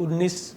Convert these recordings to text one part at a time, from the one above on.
19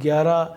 11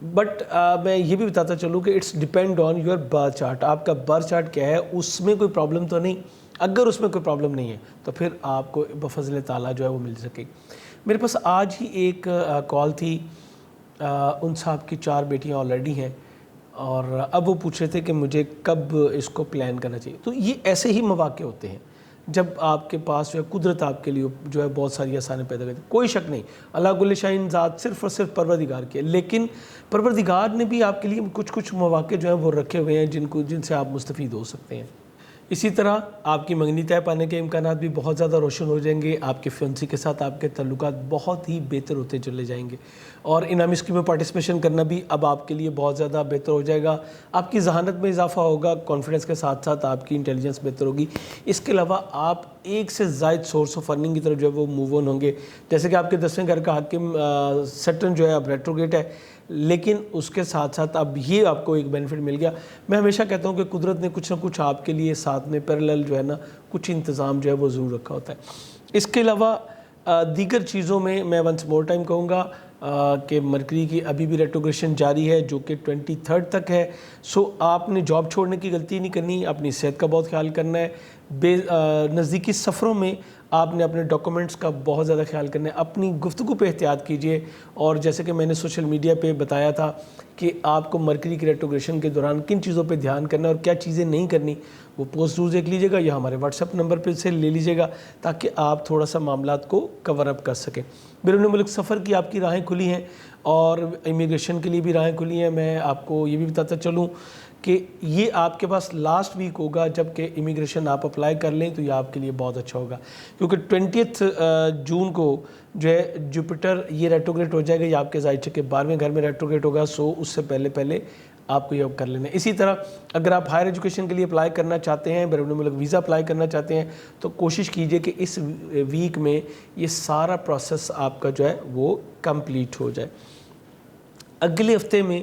but میں یہ بھی بتاتا چلوں کہ it's depend on your birth chart. آپ کا برتھ چارٹ کیا ہے, اس میں کوئی پرابلم تو نہیں. اگر اس میں کوئی پرابلم نہیں ہے تو پھر آپ کو بفضل تعالیٰ جو ہے وہ مل سکے. میرے پاس آج ہی ایک کال تھی, ان صاحب کی 4 بیٹیاں آلریڈی ہیں, اور اب وہ پوچھ رہے تھے کہ مجھے کب اس کو پلان کرنا چاہیے. تو یہ ایسے ہی مواقع ہوتے ہیں جب آپ کے پاس جو ہے قدرت آپ کے لیے جو ہے بہت ساری آسانی پیدا کرتی ہے. کوئی شک نہیں, اللہ کل شیء ذات صرف اور صرف پروردگار کی ہے, لیکن پروردگار نے بھی آپ کے لیے کچھ مواقع جو ہیں وہ رکھے ہوئے ہیں جن سے آپ مستفید ہو سکتے ہیں. اسی طرح آپ کی منگنی طے پانے کے امکانات بھی بہت زیادہ روشن ہو جائیں گے. آپ کے فیونسی کے ساتھ آپ کے تعلقات بہت ہی بہتر ہوتے چلے جائیں گے, اور انعامی اسکیم میں پارٹیسپیشن کرنا بھی اب آپ کے لیے بہت زیادہ بہتر ہو جائے گا. آپ کی ذہانت میں اضافہ ہوگا, کانفیڈنس کے ساتھ ساتھ آپ کی انٹیلیجنس بہتر ہوگی. اس کے علاوہ آپ ایک سے زائد سورس آف ارننگ کی طرف جو ہے وہ موو آن ہوں گے. جیسے کہ آپ کے 10ویں گھر کا حاکم سیٹرن جو ہے اب ریٹروگیٹ ہے, لیکن اس کے ساتھ ساتھ اب یہ آپ کو ایک بینیفٹ مل گیا. میں ہمیشہ کہتا ہوں کہ قدرت نے کچھ نہ کچھ آپ کے لیے ساتھ میں پیرالل جو ہے نا کچھ انتظام جو ہے وہ ضرور رکھا ہوتا ہے. اس کے علاوہ دیگر چیزوں میں ونس مور ٹائم کہوں گا کہ مرکری کی ابھی بھی ریٹروگریشن جاری ہے جو کہ 23 تک ہے. سو آپ نے جاب چھوڑنے کی غلطی نہیں کرنی, اپنی صحت کا بہت خیال کرنا ہے. نزدیکی سفروں میں آپ نے اپنے ڈاکومنٹس کا بہت زیادہ خیال کرنا ہے. اپنی گفتگو پہ احتیاط کیجئے, اور جیسے کہ میں نے سوشل میڈیا پہ بتایا تھا کہ آپ کو مرکری کی ریٹروگریشن کے دوران کن چیزوں پہ دھیان کرنا ہے اور کیا چیزیں نہیں کرنی, وہ پوسٹ ضرور دیکھ لیجیے گا یا ہمارے واٹس ایپ نمبر پہ سے لے لیجیے گا تاکہ آپ تھوڑا سا معاملات کو کور اپ کر سکیں. بیرون ملک سفر کی آپ کی راہیں کھلی ہیں اور امیگریشن کے لیے بھی راہیں کھلی ہیں. میں آپ کو یہ بھی بتاتا چلوں کہ یہ آپ کے پاس لاسٹ ویک ہوگا جب کہ امیگریشن آپ اپلائی کر لیں, تو یہ آپ کے لیے بہت اچھا ہوگا, کیونکہ 20 جون کو جو ہے جوپیٹر یہ ریٹروگریٹ ہو جائے گا. یہ آپ کے ظاہر کے 12ویں گھر میں ریٹروگریٹ ہوگا, سو اس سے پہلے آپ کو یہ کر لینا ہے. اسی طرح اگر آپ ہائر ایجوکیشن کے لیے اپلائی کرنا چاہتے ہیں, بیرون ملک ویزا اپلائی کرنا چاہتے ہیں, تو کوشش کیجئے کہ اس ویک میں یہ سارا پروسیس آپ کا جو ہے وہ کمپلیٹ ہو جائے. اگلے ہفتے میں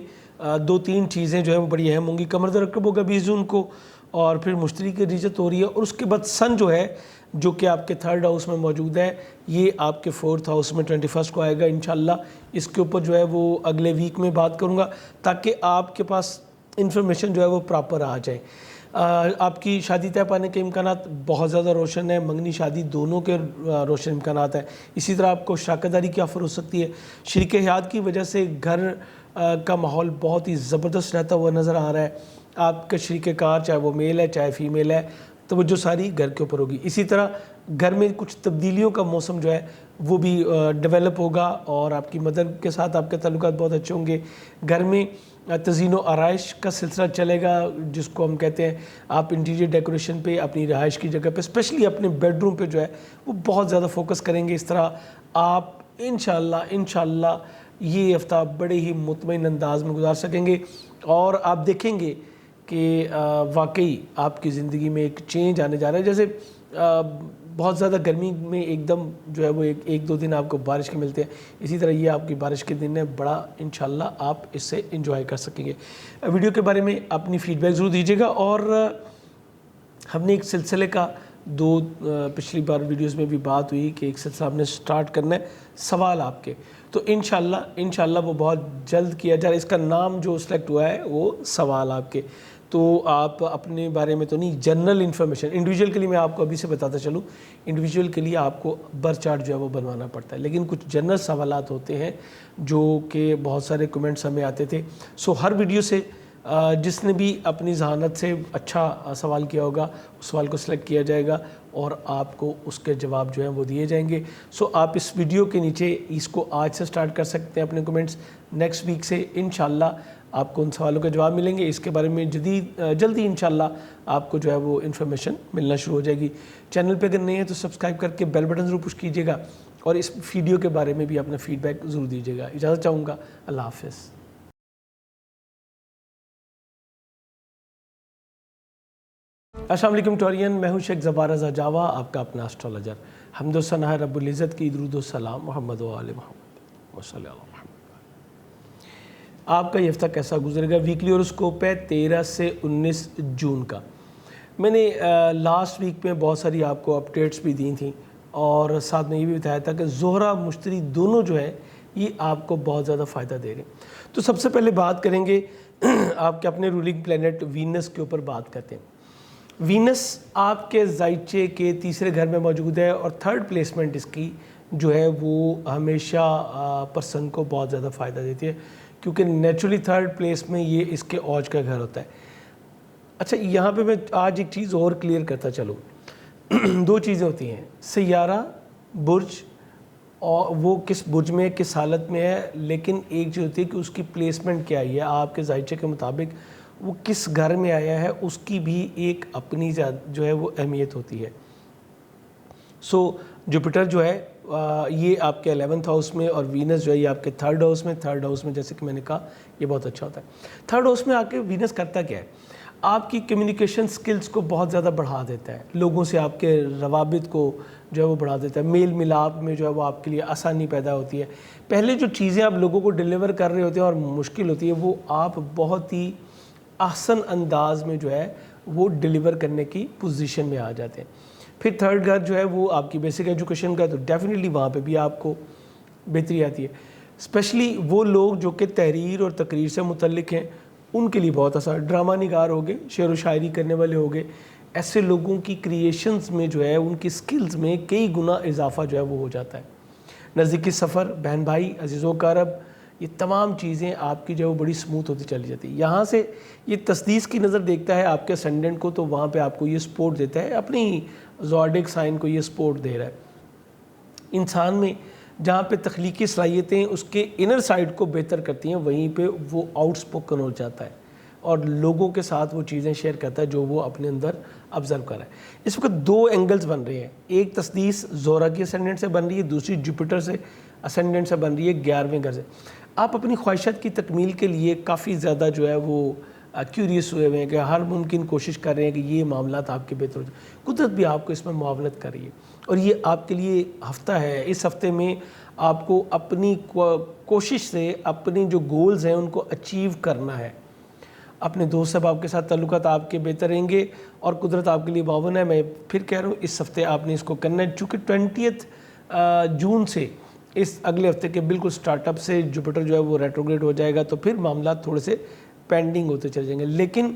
2-3 چیزیں جو ہے وہ بڑی اہم ہوں گی. قمر رکب ہوگا 20 جون کو, اور پھر مشتری کی رجت ہو رہی ہے, اور اس کے بعد سن جو ہے جو کہ آپ کے 3rd ہاؤس میں موجود ہے, یہ آپ کے 4th ہاؤس میں 21 کو آئے گا انشاءاللہ. اس کے اوپر جو ہے وہ اگلے ویک میں بات کروں گا تاکہ آپ کے پاس انفارمیشن جو ہے وہ پراپر آ جائے. آپ کی شادی طے پانے کے امکانات بہت زیادہ روشن ہیں, منگنی شادی دونوں کے روشن امکانات ہیں. اسی طرح آپ کو شراکت داری کی آفر ہو سکتی ہے. شریک حیات کی وجہ سے گھر کا ماحول بہت ہی زبردست رہتا ہوا نظر آ رہا ہے. آپ کا شریک کار چاہے وہ میل ہے چاہے فیمیل ہے, توجہ ساری گھر کے اوپر ہوگی. اسی طرح گھر میں کچھ تبدیلیوں کا موسم جو ہے وہ بھی ڈیولپ ہوگا, اور آپ کی مدر کے ساتھ آپ کے تعلقات بہت اچھے ہوں گے. گھر میں تزئین و آرائش کا سلسلہ چلے گا, جس کو ہم کہتے ہیں آپ انٹیریئر ڈیکوریشن پہ اپنی رہائش کی جگہ پہ اسپیشلی اپنے بیڈ روم پہ جو ہے وہ بہت زیادہ فوکس کریں گے. اس طرح آپ انشاءاللہ یہ ہفتہ بڑے ہی مطمئن انداز میں گزار سکیں گے, اور آپ دیکھیں گے کہ واقعی آپ کی زندگی میں ایک چینج آنے جا رہا ہے. جیسے بہت زیادہ گرمی میں ایک دم جو ہے وہ 1-2 دن آپ کو بارش کے ملتے ہیں, اسی طرح یہ آپ کی بارش کے دن ہے, بڑا انشاءاللہ آپ اس سے انجوائے کر سکیں گے. ویڈیو کے بارے میں اپنی فیڈ بیک ضرور دیجیے گا, اور ہم نے ایک سلسلے کا پچھلی بار ویڈیوز میں بھی بات ہوئی کہ ایک سلسلہ ہم نے سٹارٹ کرنا ہے سوال آپ کے, تو انشاءاللہ وہ بہت جلد کیا جا رہا ہے. اس کا نام جو سلیکٹ ہوا ہے وہ سوال آپ کے. تو آپ اپنے بارے میں تو نہیں, جنرل انفارمیشن انڈیویجول کے لیے میں آپ کو ابھی سے بتاتا چلوں, انڈیویجول کے لیے آپ کو برتھ چارٹ جو ہے وہ بنوانا پڑتا ہے, لیکن کچھ جنرل سوالات ہوتے ہیں جو کہ بہت سارے کمنٹس ہمیں آتے تھے. سو ہر ویڈیو سے جس نے بھی اپنی ذہانت سے اچھا سوال کیا ہوگا اس سوال کو سلیکٹ کیا جائے گا, اور آپ کو اس کے جواب جو ہیں وہ دیے جائیں گے. سو آپ اس ویڈیو کے نیچے اس کو آج سے سٹارٹ کر سکتے ہیں اپنے کمنٹس. نیکسٹ ویک سے انشاءاللہ آپ کو ان سوالوں کے جواب ملیں گے. اس کے بارے میں جلدی انشاءاللہ آپ کو جو ہے وہ انفارمیشن ملنا شروع ہو جائے گی. چینل پہ اگر نہیں ہے تو سبسکرائب کر کے بیل بٹن ضرور پش کیجیے گا, اور اس ویڈیو کے بارے میں بھی اپنا فیڈ بیک ضرور دیجیے گا. اجازت چاہوں گا, اللہ حافظ. السلام علیکم ٹورین, میں ہوں شیخ زبار رضا جاوا, آپ کا اپنا اسٹرالوجر. حمد و ثنا ہے رب العزت کی, درود و سلام محمد و آل محمد صلی اللہ علیہ وسلم. آپ کا یہ ہفتہ کیسا گزرے گا؟ ویکلی ہوراسکوپ ہے 13 سے 19 جون کا. میں نے لاسٹ ویک میں بہت ساری آپ کو اپڈیٹس بھی دی تھیں, اور ساتھ میں یہ بھی بتایا تھا کہ زہرہ مشتری دونوں جو ہے یہ آپ کو بہت زیادہ فائدہ دے رہے ہیں. تو سب سے پہلے بات کریں گے آپ کے اپنے رولنگ پلینٹ وینس کے اوپر بات کرتے ہیں. وینس آپ کے زائچے کے تیسرے گھر میں موجود ہے اور تھرڈ پلیسمنٹ اس کی جو ہے وہ ہمیشہ پرسن کو بہت زیادہ فائدہ دیتی ہے کیونکہ نیچرلی تھرڈ پلیس میں یہ اس کے اوج کا گھر ہوتا ہے. اچھا یہاں پہ میں آج ایک چیز اور کلیئر کرتا چلوں. دو چیزیں ہوتی ہیں, سیارہ, برج, اور وہ کس برج میں کس حالت میں ہے, لیکن ایک چیز ہوتی ہے کہ اس کی پلیسمنٹ کیا ہے آپ کے زائچے کے مطابق وہ کس گھر میں آیا ہے, اس کی بھی ایک اپنی جو ہے وہ اہمیت ہوتی ہے. سو جوپیٹر جو ہے یہ آپ کے 11th ہاؤس میں اور وینس جو ہے یہ آپ کے تھرڈ ہاؤس میں جیسے کہ میں نے کہا یہ بہت اچھا ہوتا ہے. تھرڈ ہاؤس میں آ کے وینس کرتا کیا ہے, آپ کی کمیونیکیشن سکلز کو بہت زیادہ بڑھا دیتا ہے, لوگوں سے آپ کے روابط کو جو ہے وہ بڑھا دیتا ہے, میل ملاپ میں جو ہے وہ آپ کے لیے آسانی پیدا ہوتی ہے. پہلے جو چیزیں آپ لوگوں کو ڈیلیور کر رہے ہوتے ہیں اور مشکل ہوتی ہے وہ آپ بہت ہی احسن انداز میں جو ہے وہ ڈیلیور کرنے کی پوزیشن میں آ جاتے ہیں. پھر تھرڈ گھر جو ہے وہ آپ کی بیسک ایجوکیشن کا, تو ڈیفینیٹلی وہاں پہ بھی آپ کو بہتری آتی ہے. اسپیشلی وہ لوگ جو کہ تحریر اور تقریر سے متعلق ہیں ان کے لیے بہت آسان, ڈرامہ نگار ہو گئے, شعر و شاعری کرنے والے ہو گئے, ایسے لوگوں کی کریشنز میں جو ہے ان کی سکلز میں کئی گنا اضافہ جو ہے وہ ہو جاتا ہے. نزدیکی سفر, بہن بھائی, عزیز و اقارب, یہ تمام چیزیں آپ کی جو ہے وہ بڑی سموتھ ہوتی چلی جاتی ہے. یہاں سے یہ تصدیق کی نظر دیکھتا ہے آپ کے اسینڈنٹ کو, تو وہاں پہ آپ کو یہ سپورٹ دیتا ہے, اپنی زوڈک سائن کو یہ سپورٹ دے رہا ہے. انسان میں جہاں پہ تخلیقی صلاحیتیں اس کے انر سائڈ کو بہتر کرتی ہیں وہیں پہ وہ آؤٹ سپوکن ہو جاتا ہے اور لوگوں کے ساتھ وہ چیزیں شیئر کرتا ہے جو وہ اپنے اندر آبزرو کر رہا ہے. اس وقت دو اینگلز بن رہے ہیں, ایک تصدیق زورا کی اسینڈنٹ سے بن رہی ہے, دوسری جوپیٹر سے اسینڈنٹ سے بن رہی ہے 11ویں گھر سے. آپ اپنی خواہشات کی تکمیل کے لیے کافی زیادہ جو ہے وہ کیوریس ہوئے ہوئے ہیں کہ ہر ممکن کوشش کر رہے ہیں کہ یہ معاملات آپ کے بہتر ہو جائیں. قدرت بھی آپ کو اس میں معاونت کر رہی ہے اور یہ آپ کے لیے ہفتہ ہے. اس ہفتے میں آپ کو اپنی کوشش سے اپنی جو گولز ہیں ان کو اچیو کرنا ہے. اپنے دوست صاحب کے ساتھ تعلقات آپ کے بہتر رہیں گے اور قدرت آپ کے لیے معاون ہے. میں پھر کہہ رہا ہوں اس ہفتے آپ نے اس کو کرنا ہے, چونکہ 20 جون سے اس اگلے ہفتے کے بالکل سٹارٹ اپ سے جوپیٹر جو ہے وہ ریٹروگریڈ ہو جائے گا, تو پھر معاملات تھوڑے سے پینڈنگ ہوتے چلے جائیں گے. لیکن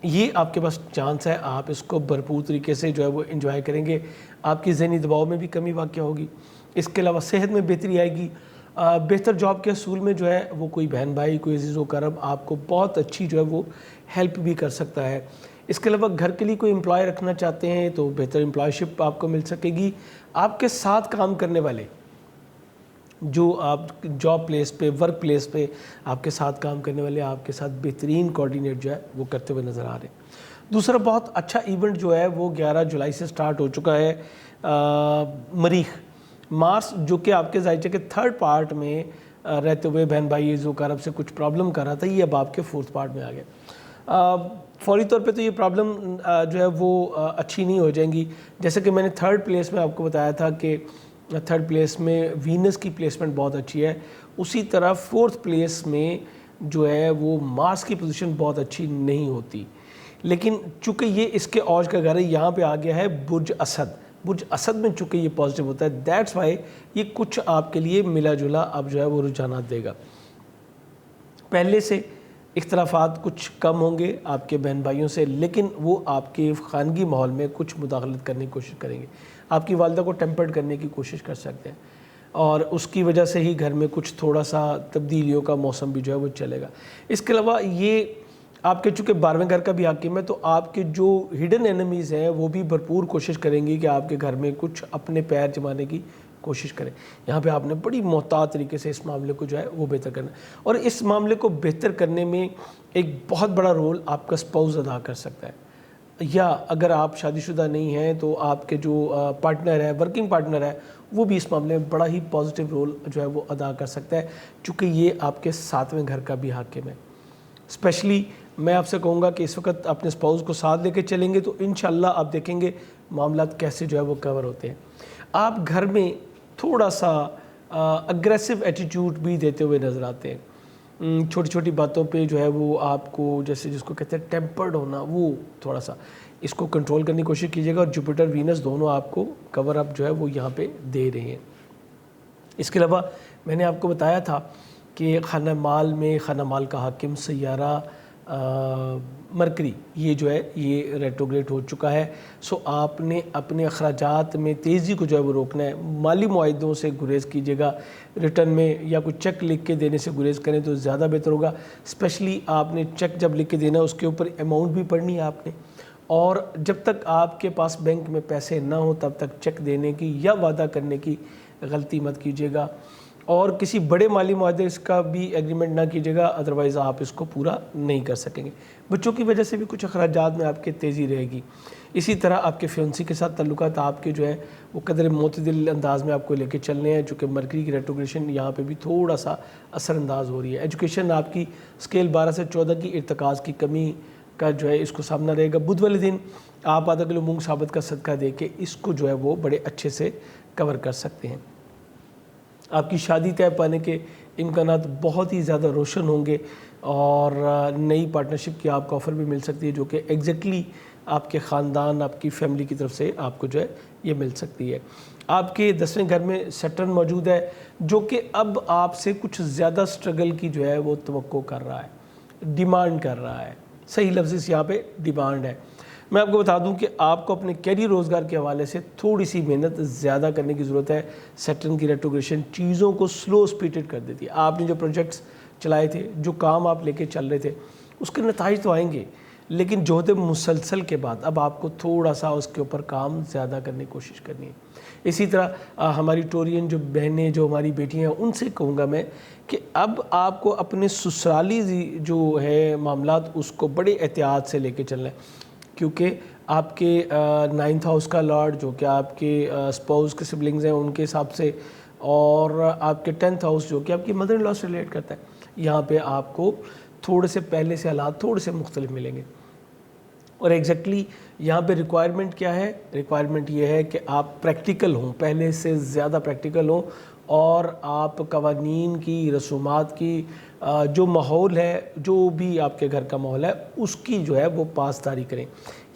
یہ آپ کے پاس چانس ہے, آپ اس کو بھرپور طریقے سے جو ہے وہ انجوائے کریں گے. آپ کی ذہنی دباؤ میں بھی کمی واقع ہوگی, اس کے علاوہ صحت میں بہتری آئے گی. بہتر جاب کے حصول میں جو ہے وہ کوئی بہن بھائی, کوئی عزیز و کرب آپ کو بہت اچھی جو ہے وہ ہیلپ بھی کر سکتا ہے. اس کے علاوہ گھر کے لیے کوئی امپلائی رکھنا چاہتے ہیں تو بہتر امپلائی شپ آپ کو مل سکے گی. آپ کے ساتھ کام کرنے والے جو آپ جاب پلیس پہ, ورک پلیس پہ آپ کے ساتھ کام کرنے والے آپ کے ساتھ بہترین کوآرڈینیٹ جو ہے وہ کرتے ہوئے نظر آ رہے ہیں. دوسرا بہت اچھا ایونٹ جو ہے وہ 11 جولائی سے سٹارٹ ہو چکا ہے. مریخ, مارس جو کہ آپ کے زائچے کے تھرڈ پارٹ میں رہتے ہوئے بہن بھائی عزیز و اقارب سے کچھ پرابلم کر رہا تھا, یہ اب آپ کے فورتھ پارٹ میں آ گیا. فوری طور پہ تو یہ پرابلم جو ہے وہ اچھی نہیں ہو جائیں گی. جیسے کہ میں نے تھرڈ پلیس میں آپ کو بتایا تھا کہ تھرڈ پلیس میں وینس کی پلیسمنٹ بہت اچھی ہے, اسی طرح فورتھ پلیس میں جو ہے وہ مارس کی پوزیشن بہت اچھی نہیں ہوتی. لیکن چونکہ یہ اس کے اوج کا گھر ہے, یہاں پہ آ گیا ہے برج اسد. برج اسد میں چونکہ یہ پازیٹیو ہوتا ہے, دیٹس وائی یہ کچھ آپ کے لیے ملا جلا اب جو ہے وہ رجحانات دے گا. پہلے سے اختلافات کچھ کم ہوں گے آپ کے بہن بھائیوں سے, لیکن وہ آپ کے خانگی ماحول میں کچھ مداخلت کرنے کی کوشش کریں گے. آپ کی والدہ کو ٹیمپرڈ کرنے کی کوشش کر سکتے ہیں اور اس کی وجہ سے ہی گھر میں کچھ تھوڑا سا تبدیلیوں کا موسم بھی جو ہے وہ چلے گا. اس کے علاوہ یہ آپ کے چونکہ 12ویں گھر کا بھی حاکم ہے, تو آپ کے جو ہڈن اینمیز ہیں وہ بھی بھرپور کوشش کریں گے کہ آپ کے گھر میں کچھ اپنے پیر جمانے کی کوشش کریں. یہاں پہ آپ نے بڑی محتاط طریقے سے اس معاملے کو جو ہے وہ بہتر کرنا ہے, اور اس معاملے کو بہتر کرنے میں ایک بہت بڑا رول آپ کا اسپاؤس ادا کر سکتا ہے. یا اگر آپ شادی شدہ نہیں ہیں تو آپ کے جو پارٹنر ہے, ورکنگ پارٹنر ہے, وہ بھی اس معاملے میں بڑا ہی پازیٹیو رول جو ہے وہ ادا کر سکتا ہے, چونکہ یہ آپ کے 7ویں گھر کا بھی حاکم ہے. اسپیشلی میں آپ سے کہوں گا کہ اس وقت اپنے اسپاؤس کو ساتھ لے کے چلیں گے تو انشاءاللہ آپ دیکھیں گے معاملات کیسے جو ہے وہ کور ہوتے ہیں. آپ گھر میں تھوڑا سا اگریسو ایٹیٹیوڈ بھی دیتے ہوئے نظر آتے ہیں. چھوٹی چھوٹی باتوں پہ جو ہے وہ آپ کو, جیسے جس کو کہتے ہیں ٹیمپرڈ ہونا, وہ تھوڑا سا اس کو کنٹرول کرنے کی کوشش کیجیے گا. اور جوپیٹر وینس دونوں آپ کو کور اپ جو ہے وہ یہاں پہ دے رہے ہیں. اس کے علاوہ میں نے آپ کو بتایا تھا کہ خانہ مال میں خانہ مال کا حاکم سیارہ مرکری یہ جو ہے یہ ریٹروگریڈ ہو چکا ہے. سو آپ نے اپنے اخراجات میں تیزی کو جو ہے وہ روکنا ہے. مالی معاہدوں سے گریز کیجیے گا, ریٹرن میں یا کوئی چیک لکھ کے دینے سے گریز کریں تو زیادہ بہتر ہوگا. اسپیشلی آپ نے چیک جب لکھ کے دینا ہے اس کے اوپر اماؤنٹ بھی پڑھنی ہے آپ نے, اور جب تک آپ کے پاس بینک میں پیسے نہ ہوں تب تک چیک دینے کی یا وعدہ کرنے کی غلطی مت کیجیے گا, اور کسی بڑے مالی معاہدے اس کا بھی ایگریمنٹ نہ کیجیے گا, ادروائز آپ اس کو پورا نہیں کر سکیں گے. بچوں کی وجہ سے بھی کچھ اخراجات میں آپ کے تیزی رہے گی. اسی طرح آپ کے فیونسی کے ساتھ تعلقات آپ کے جو ہے وہ قدر معتدل انداز میں آپ کو لے کے چلنے ہیں, چونکہ مرکری کی ریٹروگریشن یہاں پہ بھی تھوڑا سا اثر انداز ہو رہی ہے. ایجوکیشن آپ کی اسکیل 12 سے 14 کی ارتکاز کی کمی کا جو ہے اس کو سامنا رہے گا. بدھ والے دن آپ آدھا کلو مونگ ثابت کا صدقہ دے کے اس کو جو ہے وہ بڑے اچھے سے کور کر سکتے ہیں. آپ کی شادی طے پانے کے امکانات بہت ہی زیادہ روشن ہوں گے, اور نئی پارٹنرشپ کی آپ کو آفر بھی مل سکتی ہے جو کہ ایگزیکٹلی آپ کے خاندان آپ کی فیملی کی طرف سے آپ کو جو ہے یہ مل سکتی ہے. آپ کے 10ویں گھر میں سیٹرن موجود ہے جو کہ اب آپ سے کچھ زیادہ سٹرگل کی جو ہے وہ توقع کر رہا ہے, ڈیمانڈ کر رہا ہے. صحیح لفظ اس یہاں پہ ڈیمانڈ ہے. میں آپ کو بتا دوں کہ آپ کو اپنے کیریئر روزگار کے حوالے سے تھوڑی سی محنت زیادہ کرنے کی ضرورت ہے. سیٹرن کی ریٹروگریشن چیزوں کو سلو سپیڈڈ کر دیتی ہے. آپ نے جو پروجیکٹس چلائے تھے, جو کام آپ لے کے چل رہے تھے, اس کے نتائج تو آئیں گے, لیکن جہد مسلسل کے بعد اب آپ کو تھوڑا سا اس کے اوپر کام زیادہ کرنے کی کوشش کرنی ہے. اسی طرح ہماری ٹورین جو بہنیں جو ہماری بیٹیاں ہیں ان سے کہوں گا میں کہ اب آپ کو اپنے سسرالی جو ہے معاملات اس کو بڑے احتیاط سے لے کے چلنا ہے, کیونکہ آپ کے 9th ہاؤس کا لارڈ جو کہ آپ کے اسپاؤس کے سبلنگز ہیں ان کے حساب سے, اور آپ کے 10th ہاؤس جو کہ آپ کی مدر ان لا سے ریلیٹ کرتا ہے, یہاں پہ آپ کو تھوڑے سے پہلے سے حالات تھوڑے سے مختلف ملیں گے. اور ایگزیکٹلی یہاں پہ ریکوائرمنٹ کیا ہے؟ ریکوائرمنٹ یہ ہے کہ آپ پریکٹیکل ہوں, پہلے سے زیادہ پریکٹیکل ہوں, اور آپ قوانین کی رسومات کی جو ماحول ہے, جو بھی آپ کے گھر کا ماحول ہے اس کی جو ہے وہ پاسداری کریں.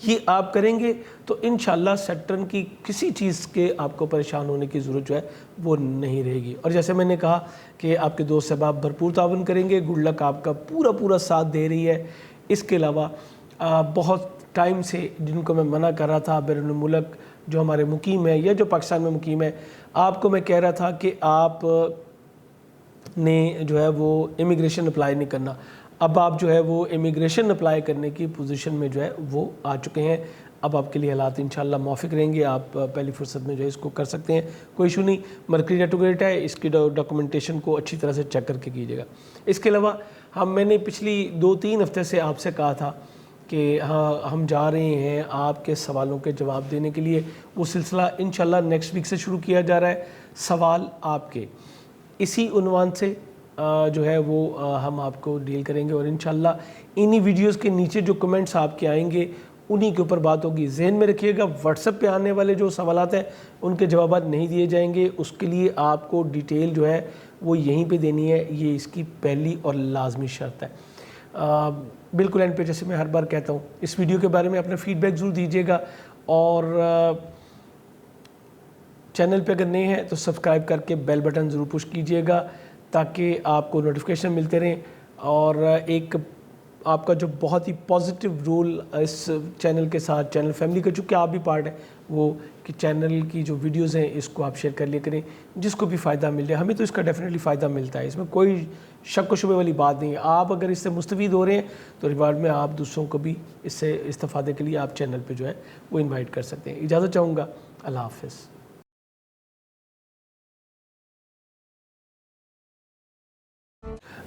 یہ آپ کریں گے تو انشاءاللہ سیٹرن کی کسی چیز کے آپ کو پریشان ہونے کی ضرورت جو ہے وہ نہیں رہے گی. اور جیسے میں نے کہا کہ آپ کے دوست احباب بھرپور تعاون کریں گے, گڈ لک آپ کا پورا ساتھ دے رہی ہے. اس کے علاوہ بہت ٹائم سے جن کو میں منع کر رہا تھا بیرون ملک جو ہمارے مقیم ہے یا جو پاکستان میں مقیم ہے, آپ کو میں کہہ رہا تھا کہ آپ نے جو ہے وہ امیگریشن اپلائی نہیں کرنا. اب آپ جو ہے وہ امیگریشن اپلائی کرنے کی پوزیشن میں جو ہے وہ آ چکے ہیں. اب آپ کے لیے حالات انشاءاللہ موافق رہیں گے, آپ پہلی فرصت میں جو ہے اس کو کر سکتے ہیں, کوئی ایشو نہیں. مرکری ریٹروگریڈ ہے, اس کی ڈاکومنٹیشن کو اچھی طرح سے چیک کر کے کیجیے گا. اس کے علاوہ میں نے پچھلی 2-3 ہفتے سے آپ سے کہا تھا کہ ہاں ہم جا رہے ہیں آپ کے سوالوں کے جواب دینے کے لیے. وہ سلسلہ انشاءاللہ نیکسٹ ویک سے شروع کیا جا رہا ہے. سوال آپ کے اسی عنوان سے جو ہے وہ ہم آپ کو ڈیل کریں گے, اور انشاءاللہ انہی ویڈیوز کے نیچے جو کمنٹس آپ کے آئیں گے انہی کے اوپر بات ہوگی. ذہن میں رکھیے گا واٹس ایپ پہ آنے والے جو سوالات ہیں ان کے جوابات نہیں دیے جائیں گے. اس کے لیے آپ کو ڈیٹیل جو ہے وہ یہیں پہ دینی ہے, یہ اس کی پہلی اور لازمی شرط ہے. بالکل اینڈ پہ جیسے میں ہر بار کہتا ہوں, اس ویڈیو کے بارے میں اپنا فیڈ بیک ضرور دیجیے گا, اور چینل پہ اگر نئے ہیں تو سبسکرائب کر کے بیل بٹن ضرور پش کیجیے گا تاکہ آپ کو نوٹیفیکیشن ملتے رہیں. اور ایک آپ کا جو بہت ہی پازیٹیو رول اس چینل کے ساتھ, چینل فیملی کا چونکہ آپ بھی پارٹ ہے, وہ کہ چینل کی جو ویڈیوز ہیں اس کو آپ شیئر کر لیا کریں, جس کو بھی فائدہ مل جائے. ہمیں تو اس کا ڈیفینیٹلی فائدہ ملتا ہے, اس میں کوئی شک و شبے والی بات نہیں ہے. آپ اگر اس سے مستفید ہو رہے ہیں تو ریوارڈ میں آپ دوسروں کو بھی اس سے استفادے کے لیے آپ چینل پہ جو ہے وہ انوائٹ کر سکتے ہیں. اجازت چاہوں گا, اللہ حافظ.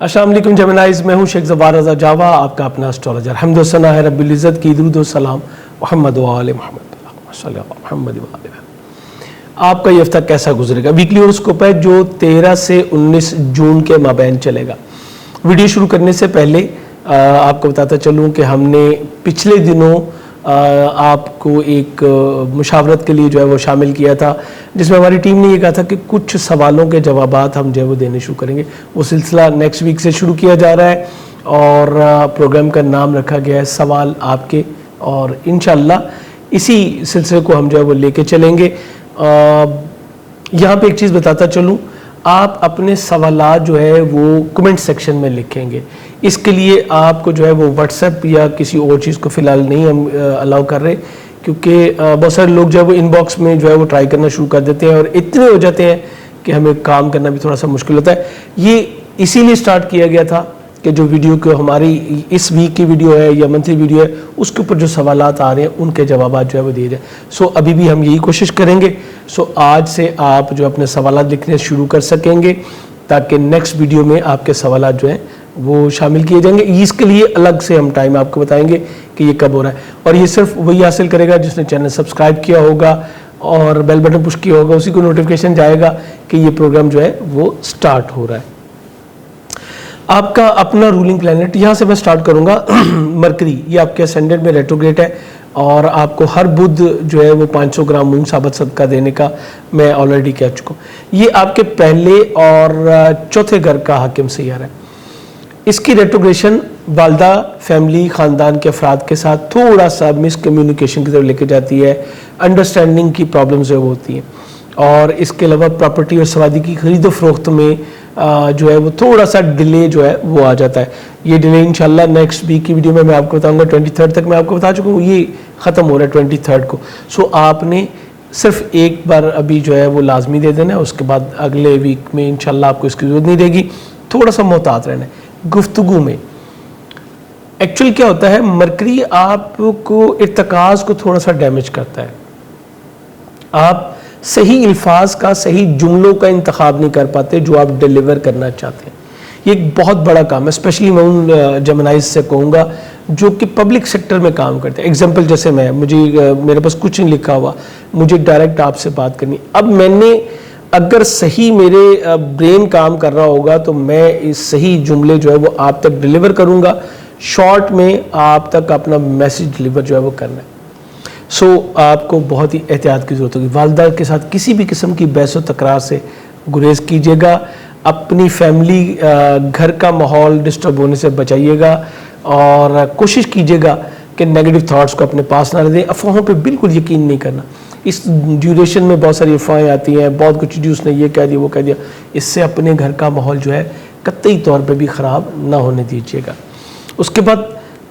السلام علیکم جیمنائز, میں ہوں شیخ زوار رضا جاوا, آپ کا اپنا اسٹرالوجر. حمد و ثنا ہے رب العزت کی, درود و سلام محمد و آل محمد, صلی اللہ محمد و آل محمد. آپ کا یہ ہفتہ کیسا گزرے گا؟ ویکلی ہوراسکوپ ہے جو 13 سے 19 جون کے مابین چلے گا. ویڈیو شروع کرنے سے پہلے آپ کو بتاتا چلوں کہ ہم نے پچھلے دنوں آپ کو ایک مشاورت کے لیے جو ہے وہ شامل کیا تھا, جس میں ہماری ٹیم نے یہ کہا تھا کہ کچھ سوالوں کے جوابات ہم جو ہے وہ دینے شروع کریں گے. وہ سلسلہ نیکسٹ ویک سے شروع کیا جا رہا ہے, اور پروگرام کا نام رکھا گیا ہے سوال آپ کے, اور انشاءاللہ اسی سلسلے کو ہم جو ہے وہ لے کے چلیں گے. یہاں پہ ایک چیز بتاتا چلوں, آپ اپنے سوالات جو ہے وہ کمنٹ سیکشن میں لکھیں گے. اس کے لیے آپ کو جو ہے وہ واٹس ایپ یا کسی اور چیز کو فی الحال نہیں ہم الاؤ کر رہے, کیونکہ بہت سارے لوگ جو ہے وہ ان باکس میں جو ہے وہ ٹرائی کرنا شروع کر دیتے ہیں اور اتنے ہو جاتے ہیں کہ ہمیں کام کرنا بھی تھوڑا سا مشکل ہوتا ہے. یہ اسی لیے سٹارٹ کیا گیا تھا کہ جو ویڈیو کو ہماری اس ویک کی ویڈیو ہے یا منتھلی ویڈیو ہے اس کے اوپر جو سوالات آ رہے ہیں ان کے جوابات جو ہے وہ دیے جائیں. سو ابھی بھی ہم یہی کوشش کریں گے. سو آج سے آپ جو اپنے سوالات لکھنے شروع کر سکیں گے تاکہ نیکسٹ ویڈیو میں آپ کے سوالات جو ہیں وہ شامل کیے جائیں گے. اس کے لیے الگ سے ہم ٹائم آپ کو بتائیں گے کہ یہ کب ہو رہا ہے, اور یہ صرف وہی حاصل کرے گا جس نے چینل سبسکرائب کیا ہوگا اور بیل بٹن پش کیا ہوگا, اسی کو نوٹیفیکیشن جائے گا کہ یہ پروگرام جو ہے وہ سٹارٹ ہو رہا ہے. آپ کا اپنا رولنگ پلانٹ, یہاں سے میں سٹارٹ کروں گا. مرکری یہ آپ کے اسینڈنٹ میں ریٹروگریڈ ہے اور آپ کو ہر بدھ جو ہے وہ 500 گرام مونگ ثابت صدقہ دینے کا میں آلریڈی کہہ چکا ہوں. یہ آپ کے پہلے اور چوتھے گھر کا حاکم سیارہ ہے. اس کی ریٹروگریشن والدہ, فیملی, خاندان کے افراد کے ساتھ تھوڑا سا مس کمیونیکیشن کی طرف لے کے جاتی ہے, انڈرسٹینڈنگ کی پرابلمز جو وہ ہوتی ہیں, اور اس کے علاوہ پراپرٹی اور سوادی کی خرید و فروخت میں جو ہے وہ تھوڑا سا ڈیلے جو ہے وہ آ جاتا ہے. یہ ڈیلے انشاءاللہ نیکسٹ ویک کی ویڈیو میں آپ کو بتاؤں گا. 23 تک میں آپ کو بتا چکا ہوں, یہ ختم ہو رہا ہے 23 کو. سو آپ نے صرف ایک بار ابھی جو ہے وہ لازمی دے دینا ہے, اس کے بعد اگلے ویک میں انشاءاللہ آپ کو اس کی ضرورت نہیں رہے گی. تھوڑا سا محتاط رہنا ہے گفتگو میں. ایکچولی کیا ہوتا ہے, مرکری آپ کو ارتکاز کو تھوڑا سا ڈیمیج کرتا ہے. آپ صحیح الفاظ کا, صحیح جملوں کا انتخاب نہیں کر پاتے جو آپ ڈیلیور کرنا چاہتے ہیں. یہ ایک بہت بڑا کام ہے, اسپیشلی میں ان جمنائز سے کہوں گا جو کہ پبلک سیکٹر میں کام کرتے ہیں. ایگزامپل جیسے میرے پاس کچھ نہیں لکھا ہوا, مجھے ڈائریکٹ آپ سے بات کرنی. اب میں نے اگر صحیح میرے برین کام کر رہا ہوگا تو میں اس صحیح جملے جو ہے وہ آپ تک ڈیلیور کروں گا. شارٹ میں آپ تک اپنا میسج ڈیلیور جو ہے وہ کرنا ہے. سو آپ کو بہت ہی احتیاط کی ضرورت ہوگی. والدہ کے ساتھ کسی بھی قسم کی بحث و تکرار سے گریز کیجیے گا. اپنی فیملی, گھر کا ماحول ڈسٹرب ہونے سے بچائیے گا, اور کوشش کیجیے گا کہ نیگیٹو تھاٹس کو اپنے پاس نہ رکھیں. افواہوں پہ بالکل یقین نہیں کرنا. اس ڈیوریشن میں بہت ساری افواہیں آتی ہیں, بہت کچھ چیزیں اس نے یہ کہہ دیا وہ کہہ دیا. اس سے اپنے گھر کا ماحول جو ہے قطعی طور پہ بھی خراب نہ ہونے دیجیے گا. اس کے بعد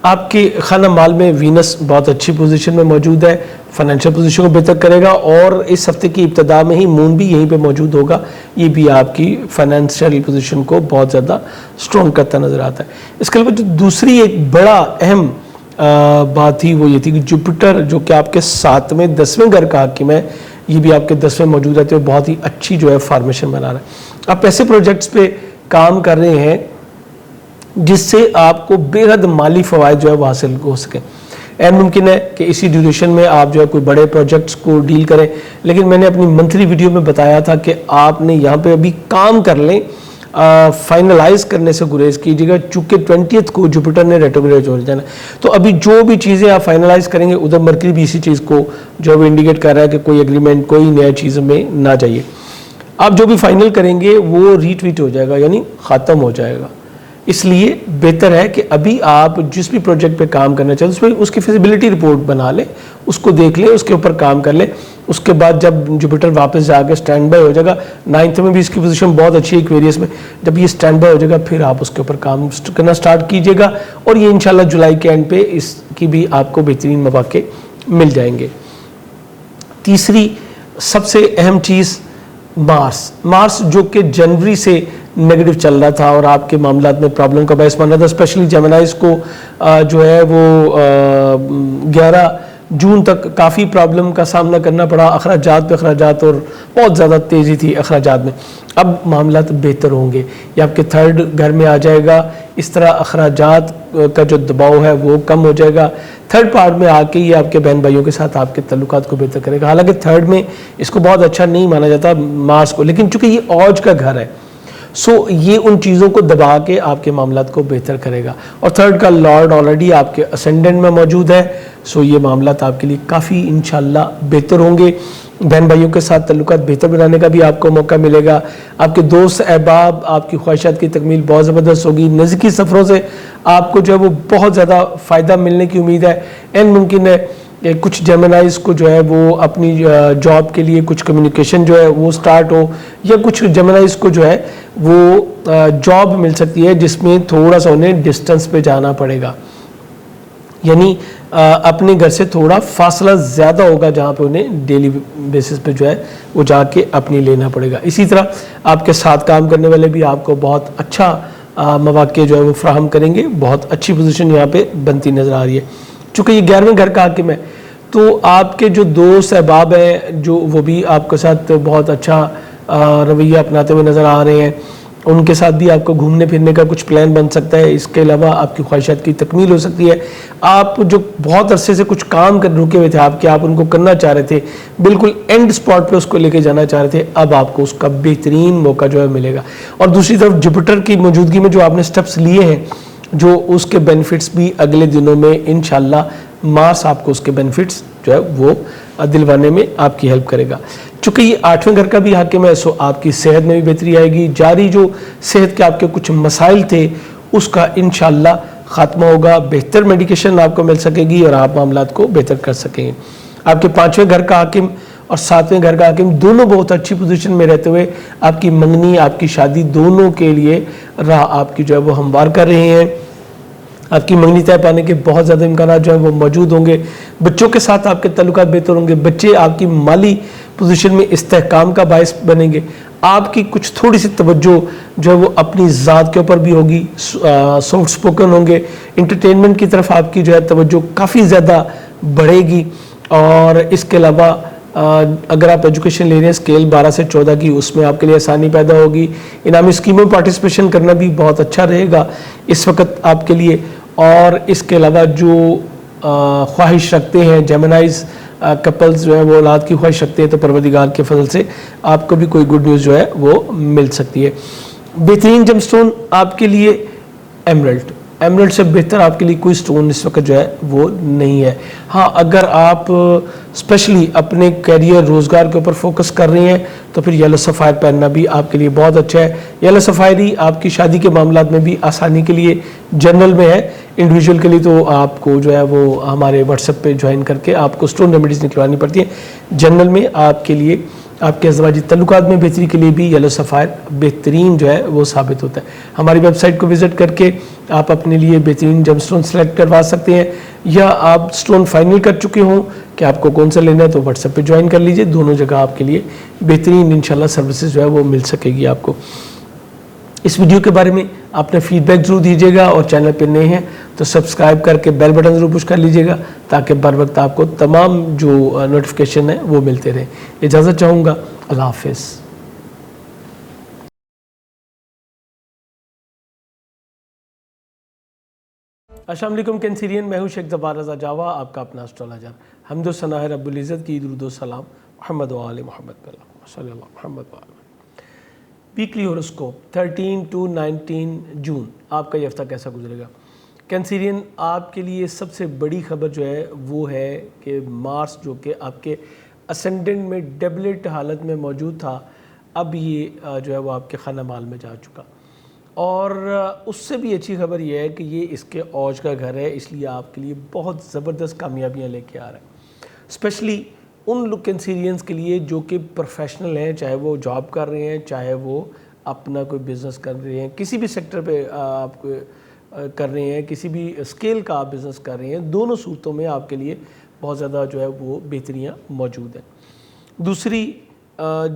آپ کے خانہ مال میں وینس بہت اچھی پوزیشن میں موجود ہے, فائنینشیل پوزیشن کو بہتر کرے گا, اور اس ہفتے کی ابتدا میں ہی مون بھی یہیں پہ موجود ہوگا. یہ بھی آپ کی فائنینشیل پوزیشن کو بہت زیادہ سٹرونگ کرتا نظر آتا ہے. اس کے علاوہ جو دوسری ایک بڑا اہم بات تھی وہ یہ تھی کہ جوپیٹر جو کہ آپ کے 7ویں 10ویں گھر کا حاکم ہے, یہ بھی آپ کے 10ویں موجود رہتے ہوئے بہت ہی اچھی جو ہے فارمیشن بنا رہا ہے. آپ ایسے پروجیکٹس پہ کام کر رہے ہیں جس سے آپ کو بے حد مالی فوائد جو ہے وہ حاصل ہو سکیں. ممکن ہے کہ اسی ڈیوریشن میں آپ جو ہے کوئی بڑے پروجیکٹس کو ڈیل کریں, لیکن میں نے اپنی منتھلی ویڈیو میں بتایا تھا کہ آپ نے یہاں پہ ابھی کام کر لیں, فائنلائز کرنے سے گریز کیجیے گا, چونکہ 20 کو جوپیٹر نے ریٹروگریڈ ہو جانا ہے. تو ابھی جو بھی چیزیں آپ فائنلائز کریں گے, ادھر مرکری بھی اسی چیز کو جو ہے وہ انڈیکیٹ کر رہا ہے کہ کوئی ایگریمنٹ, کوئی نیا چیز میں نہ جائیے. آپ جو بھی فائنل کریں گے وہ ریٹویٹ ہو جائے گا, یعنی ختم ہو جائے گا. اس لیے بہتر ہے کہ ابھی آپ جس بھی پروجیکٹ پہ کام کرنا چاہتے ہیں اس پہ اس کی فیزیبلٹی رپورٹ بنا لیں, اس کو دیکھ لیں, اس کے اوپر کام کر لیں. اس کے بعد جب جوپیٹر واپس جا کے اسٹینڈ بائی ہو جائے گا, 9th میں بھی اس کی پوزیشن بہت اچھی ہے ایکویریس میں, جب یہ اسٹینڈ بائی ہو جائے گا پھر آپ اس کے اوپر کام کرنا سٹارٹ کیجیے گا, اور یہ انشاءاللہ جولائی کے اینڈ پہ اس کی بھی آپ کو بہترین مواقع مل جائیں گے. تیسری سب سے اہم چیز مارس جو کہ جنوری سے نیگیٹو چل رہا تھا اور آپ کے معاملات میں پرابلم کا باعث بن رہا تھا. اسپیشلی جیمنائز کو جو ہے وہ 11 جون تک کافی پرابلم کا سامنا کرنا پڑا, اخراجات پہ اخراجات, اور بہت زیادہ تیزی تھی اخراجات میں. اب معاملات بہتر ہوں گے, یہ آپ کے 3rd گھر میں آ جائے گا. اس طرح اخراجات کا جو دباؤ ہے وہ کم ہو جائے گا. 3rd پارٹ میں آ کے یہ آپ کے بہن بھائیوں کے ساتھ آپ کے تعلقات کو بہتر کرے گا. حالانکہ 3rd میں اس کو بہت اچھا نہیں مانا جاتا مارس کو, لیکن چونکہ یہ اوج کا گھر ہے, سو یہ ان چیزوں کو دبا کے آپ کے معاملات کو بہتر کرے گا. اور 3rd کا لارڈ آلریڈی آپ کے اسینڈنٹ میں موجود ہے, سو یہ معاملات آپ کے لیے کافی انشاءاللہ بہتر ہوں گے. بہن بھائیوں کے ساتھ تعلقات بہتر بنانے کا بھی آپ کو موقع ملے گا. آپ کے دوست احباب, آپ کی خواہشات کی تکمیل بہت زبردست ہوگی. نزدیکی سفروں سے آپ کو جو ہے وہ بہت زیادہ فائدہ ملنے کی امید ہے. ممکن ہے کہ کچھ جیمنائز کو جو ہے وہ اپنی جاب کے لیے کچھ کمیونیکیشن جو ہے وہ سٹارٹ ہو، یا کچھ جیمنائز کو جو ہے وہ جاب مل سکتی ہے جس میں تھوڑا سا انہیں ڈسٹنس پہ جانا پڑے گا، یعنی اپنے گھر سے تھوڑا فاصلہ زیادہ ہوگا جہاں پہ انہیں ڈیلی بیسس پہ جو ہے وہ جا کے اپنی لینا پڑے گا۔ اسی طرح آپ کے ساتھ کام کرنے والے بھی آپ کو بہت اچھا مواقع جو ہے وہ فراہم کریں گے، بہت اچھی پوزیشن یہاں پہ بنتی نظر آ رہی ہے۔ چونکہ یہ 11ویں گھر کا حاکم ہے تو آپ کے جو دوست احباب ہیں جو وہ بھی آپ کے ساتھ بہت اچھا رویہ اپناتے ہوئے نظر آ رہے ہیں، ان کے ساتھ بھی آپ کو گھومنے پھرنے کا کچھ پلان بن سکتا ہے۔ اس کے علاوہ آپ کی خواہشات کی تکمیل ہو سکتی ہے۔ آپ جو بہت عرصے سے کچھ کام کر رکے ہوئے تھے آپ ان کو کرنا چاہ رہے تھے، بالکل اینڈ سپاٹ پہ اس کو لے کے جانا چاہ رہے تھے، اب آپ کو اس کا بہترین موقع جو ہے ملے گا۔ اور دوسری طرف جوپیٹر کی موجودگی میں جو آپ نے سٹیپس لیے ہیں، جو اس کے بینیفٹس بھی اگلے دنوں میں انشاءاللہ مارس آپ کو اس کے بینیفٹس جو ہے وہ دلوانے میں آپ کی ہیلپ کرے گا۔ چونکہ یہ 8ویں گھر کا بھی حاکم ہے، سو آپ کی صحت میں بھی بہتری آئے گی، جاری جو صحت کے آپ کے کچھ مسائل تھے اس کا انشاءاللہ خاتمہ ہوگا، بہتر میڈیکیشن آپ کو مل سکے گی اور آپ معاملات کو بہتر کر سکیں گے۔ آپ کے 5ویں گھر کا حاکم اور 7ویں گھر کا حاکم دونوں بہت اچھی پوزیشن میں رہتے ہوئے آپ کی منگنی، آپ کی شادی دونوں کے لیے راہ آپ کی جو ہے وہ ہموار کر رہے ہیں۔ آپ کی منگنی طے پانے کے بہت زیادہ امکانات جو ہیں وہ موجود ہوں گے۔ بچوں کے ساتھ آپ کے تعلقات بہتر ہوں گے، بچے آپ کی مالی پوزیشن میں استحکام کا باعث بنیں گے۔ آپ کی کچھ تھوڑی سی توجہ جو ہے وہ اپنی ذات کے اوپر بھی ہوگی، سافٹ سپوکن ہوں گے، انٹرٹینمنٹ کی طرف آپ کی جو ہے توجہ کافی زیادہ بڑھے گی۔ اور اس کے علاوہ اگر آپ ایجوکیشن لے رہے ہیں اسکیل 12 سے 14 کی، اس میں آپ کے لیے آسانی پیدا ہوگی۔ انعامی اسکیموں میں پارٹیسپیشن کرنا بھی بہت اچھا رہے گا اس وقت آپ کے لیے۔ اور اس کے علاوہ جو خواہش رکھتے ہیں جیمنائز کپلز جو ہیں وہ اولاد کی خواہش رکھتے ہیں تو پروردگار کے فضل سے آپ کو بھی کوئی گڈ نیوز جو ہے وہ مل سکتی ہے۔ بہترین جم سٹون آپ کے لیے ایمرلڈ سے بہتر آپ کے لیے کوئی سٹون اس وقت جو ہے وہ نہیں ہے۔ ہاں اگر آپ اسپیشلی اپنے کیریئر روزگار کے اوپر فوکس کر رہے ہیں تو پھر یلو سفائر پہننا بھی آپ کے لیے بہت اچھا ہے۔ یلو سفائر ہی آپ کی شادی کے معاملات میں بھی آسانی کے لیے جنرل میں ہے، انڈیویجول کے لیے تو آپ کو جو ہے وہ ہمارے واٹس ایپ پہ جوائن کر کے آپ کو سٹون ریمیڈیز نکلوانی پڑتی ہیں۔ جنرل میں آپ کے لیے آپ کے ازدواجی تعلقات میں بہتری کے لیے بھی یلو سفائر بہترین جو ہے وہ ثابت ہوتا ہے۔ ہماری ویب سائٹ کو وزٹ کر کے آپ اپنے لیے بہترین جم سٹون سلیکٹ کروا سکتے ہیں، یا آپ سٹون فائنل کر چکے ہوں کہ آپ کو کون سا لینا ہے تو واٹس ایپ پہ جوائن کر لیجئے، دونوں جگہ آپ کے لیے بہترین انشاءاللہ سروسز جو ہے وہ مل سکے گی آپ کو۔ اس ویڈیو کے بارے میں اپنے فیڈ بیک ضرور دیجیے گا، اور چینل پہ نئے ہیں تو سبسکرائب کر کے بیل بٹن ضرور پش کر لیجیے گا تاکہ بر وقت آپ کو تمام جو نوٹیفیکیشن ہیں وہ ملتے رہیں۔ اجازت چاہوں گا، اللہ حافظ۔ السلام علیکم کینسیرین، میں ہوں شیخ زبار رضا جاوا، آپ کا اپنا اسٹرالوجر۔ حمد و ثنا ہے رب العزت کی، درود و سلام محمد و آل محمد پہ، صلی اللہ محمد و آل محمد۔ ویکلی ہوراسکوپ 13 to 19 جون آپ کا یہ ہفتہ کیسا گزرے گا؟ کینسیرین، آپ کے لیے سب سے بڑی خبر جو ہے وہ ہے کہ مارس جو کہ آپ کے اسینڈنٹ میں ڈیبلٹ حالت میں موجود تھا، اب یہ جو ہے وہ آپ کے خانہ مال میں جا چکا۔ اور اس سے بھی اچھی خبر یہ ہے کہ یہ اس کے اوج کا گھر ہے، اس لیے آپ کے لیے بہت زبردست کامیابیاں لے کے آ رہا ہے، اسپیشلی ان لوگ کینسیرینز کے لیے جو کہ پروفیشنل ہیں، چاہے وہ جاب کر رہے ہیں، چاہے وہ اپنا کوئی بزنس کر رہے ہیں، کسی بھی سیکٹر پہ آپ کر رہے ہیں، کسی بھی اسکیل کا آپ بزنس کر رہے ہیں، دونوں صورتوں میں آپ کے لیے بہت زیادہ جو ہے وہ بہتریاں موجود ہیں۔ دوسری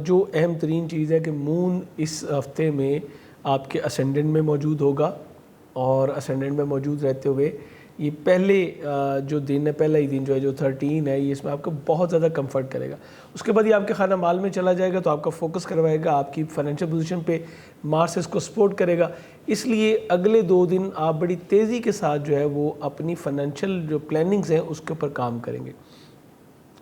جو اہم ترین چیز ہے کہ مون اس ہفتے میں آپ کے اسینڈنٹ میں موجود ہوگا، اور اسینڈنٹ میں موجود رہتے ہوئے یہ پہلے جو دن ہے، پہلا ہی دن جو ہے جو 13 ہے، یہ اس میں آپ کو بہت زیادہ کمفرٹ کرے گا۔ اس کے بعد یہ آپ کے خانہ مال میں چلا جائے گا تو آپ کا فوکس کروائے گا آپ کی فائنینشیل پوزیشن پہ، مارس اس کو سپورٹ کرے گا، اس لیے اگلے 2 دن آپ بڑی تیزی کے ساتھ جو ہے وہ اپنی فائنینشیل جو پلاننگز ہیں اس کے اوپر کام کریں گے۔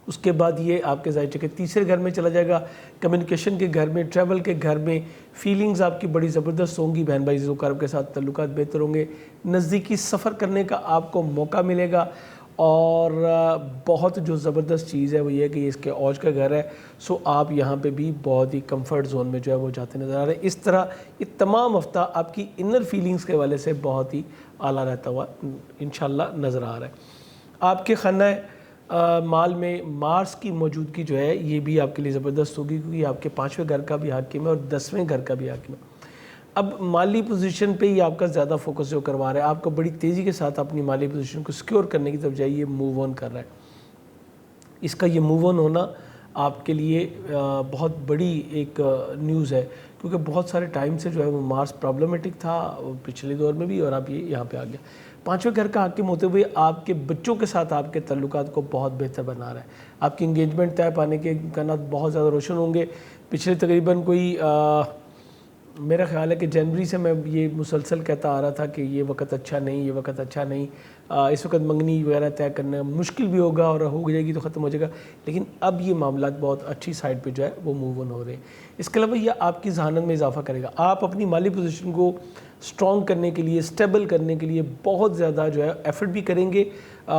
اس کے بعد یہ آپ کے ذائقے کے تیسرے گھر میں چلا جائے گا، کمیونیکیشن کے گھر میں، ٹریول کے گھر میں، فیلنگز آپ کی بڑی زبردست ہوں گی، بہن بھائی عزیز و اقارب کے ساتھ تعلقات بہتر ہوں گے، نزدیکی سفر کرنے کا آپ کو موقع ملے گا، اور بہت جو زبردست چیز ہے وہ یہ ہے کہ اس کے اوج کا گھر ہے، سو آپ یہاں پہ بھی بہت ہی کمفرٹ زون میں جو ہے وہ جاتے نظر آ رہے ہیں۔ اس طرح یہ تمام ہفتہ آپ کی انر فیلنگز کے حوالے سے بہت ہی اعلیٰ رہتا ہوا انشاءاللہ نظر آ رہا ہے۔ آپ کے خانہ مال میں مارس کی موجودگی جو ہے یہ بھی آپ کے لیے زبردست ہوگی، کیونکہ آپ کے 5ویں گھر کا بھی حاکم ہے اور 10ویں گھر کا بھی حاکم ہے۔ اب مالی پوزیشن پہ ہی آپ کا زیادہ فوکس جو کروا رہا ہے، آپ کو بڑی تیزی کے ساتھ اپنی مالی پوزیشن کو سیکیور کرنے کی طرف جائیے، موو آن کر رہا ہے۔ اس کا یہ موو آن ہونا آپ کے لیے بہت بڑی ایک نیوز ہے، کیونکہ بہت سارے ٹائم سے جو ہے وہ مارس پرابلمٹک تھا پچھلے دور میں بھی، اور اب یہ یہاں پہ آ گیا۔ 5ویں گھر کا حاکم ہوتے ہوئے آپ کے بچوں کے ساتھ آپ کے تعلقات کو بہت بہتر بنا رہا ہے۔ آپ کی انگیجمنٹ طے پانے کے امکانات بہت زیادہ روشن ہوں گے۔ پچھلے تقریباً کوئی میرا خیال ہے کہ جنوری سے میں یہ مسلسل کہتا آ رہا تھا کہ یہ وقت اچھا نہیں، یہ وقت اچھا نہیں، اس وقت منگنی وغیرہ طے کرنا مشکل بھی ہوگا اور ہو جائے گی تو ختم ہو جائے گا، لیکن اب یہ معاملات بہت اچھی سائڈ پہ جو ہے وہ موو آن ہو رہے ہیں۔ اس کے علاوہ یہ آپ کی ذہانت میں اضافہ کرے گا، آپ اپنی مالی پوزیشن کو سٹرونگ کرنے کے لیے، اسٹیبل کرنے کے لیے بہت زیادہ جو ہے ایفرٹ بھی کریں گے،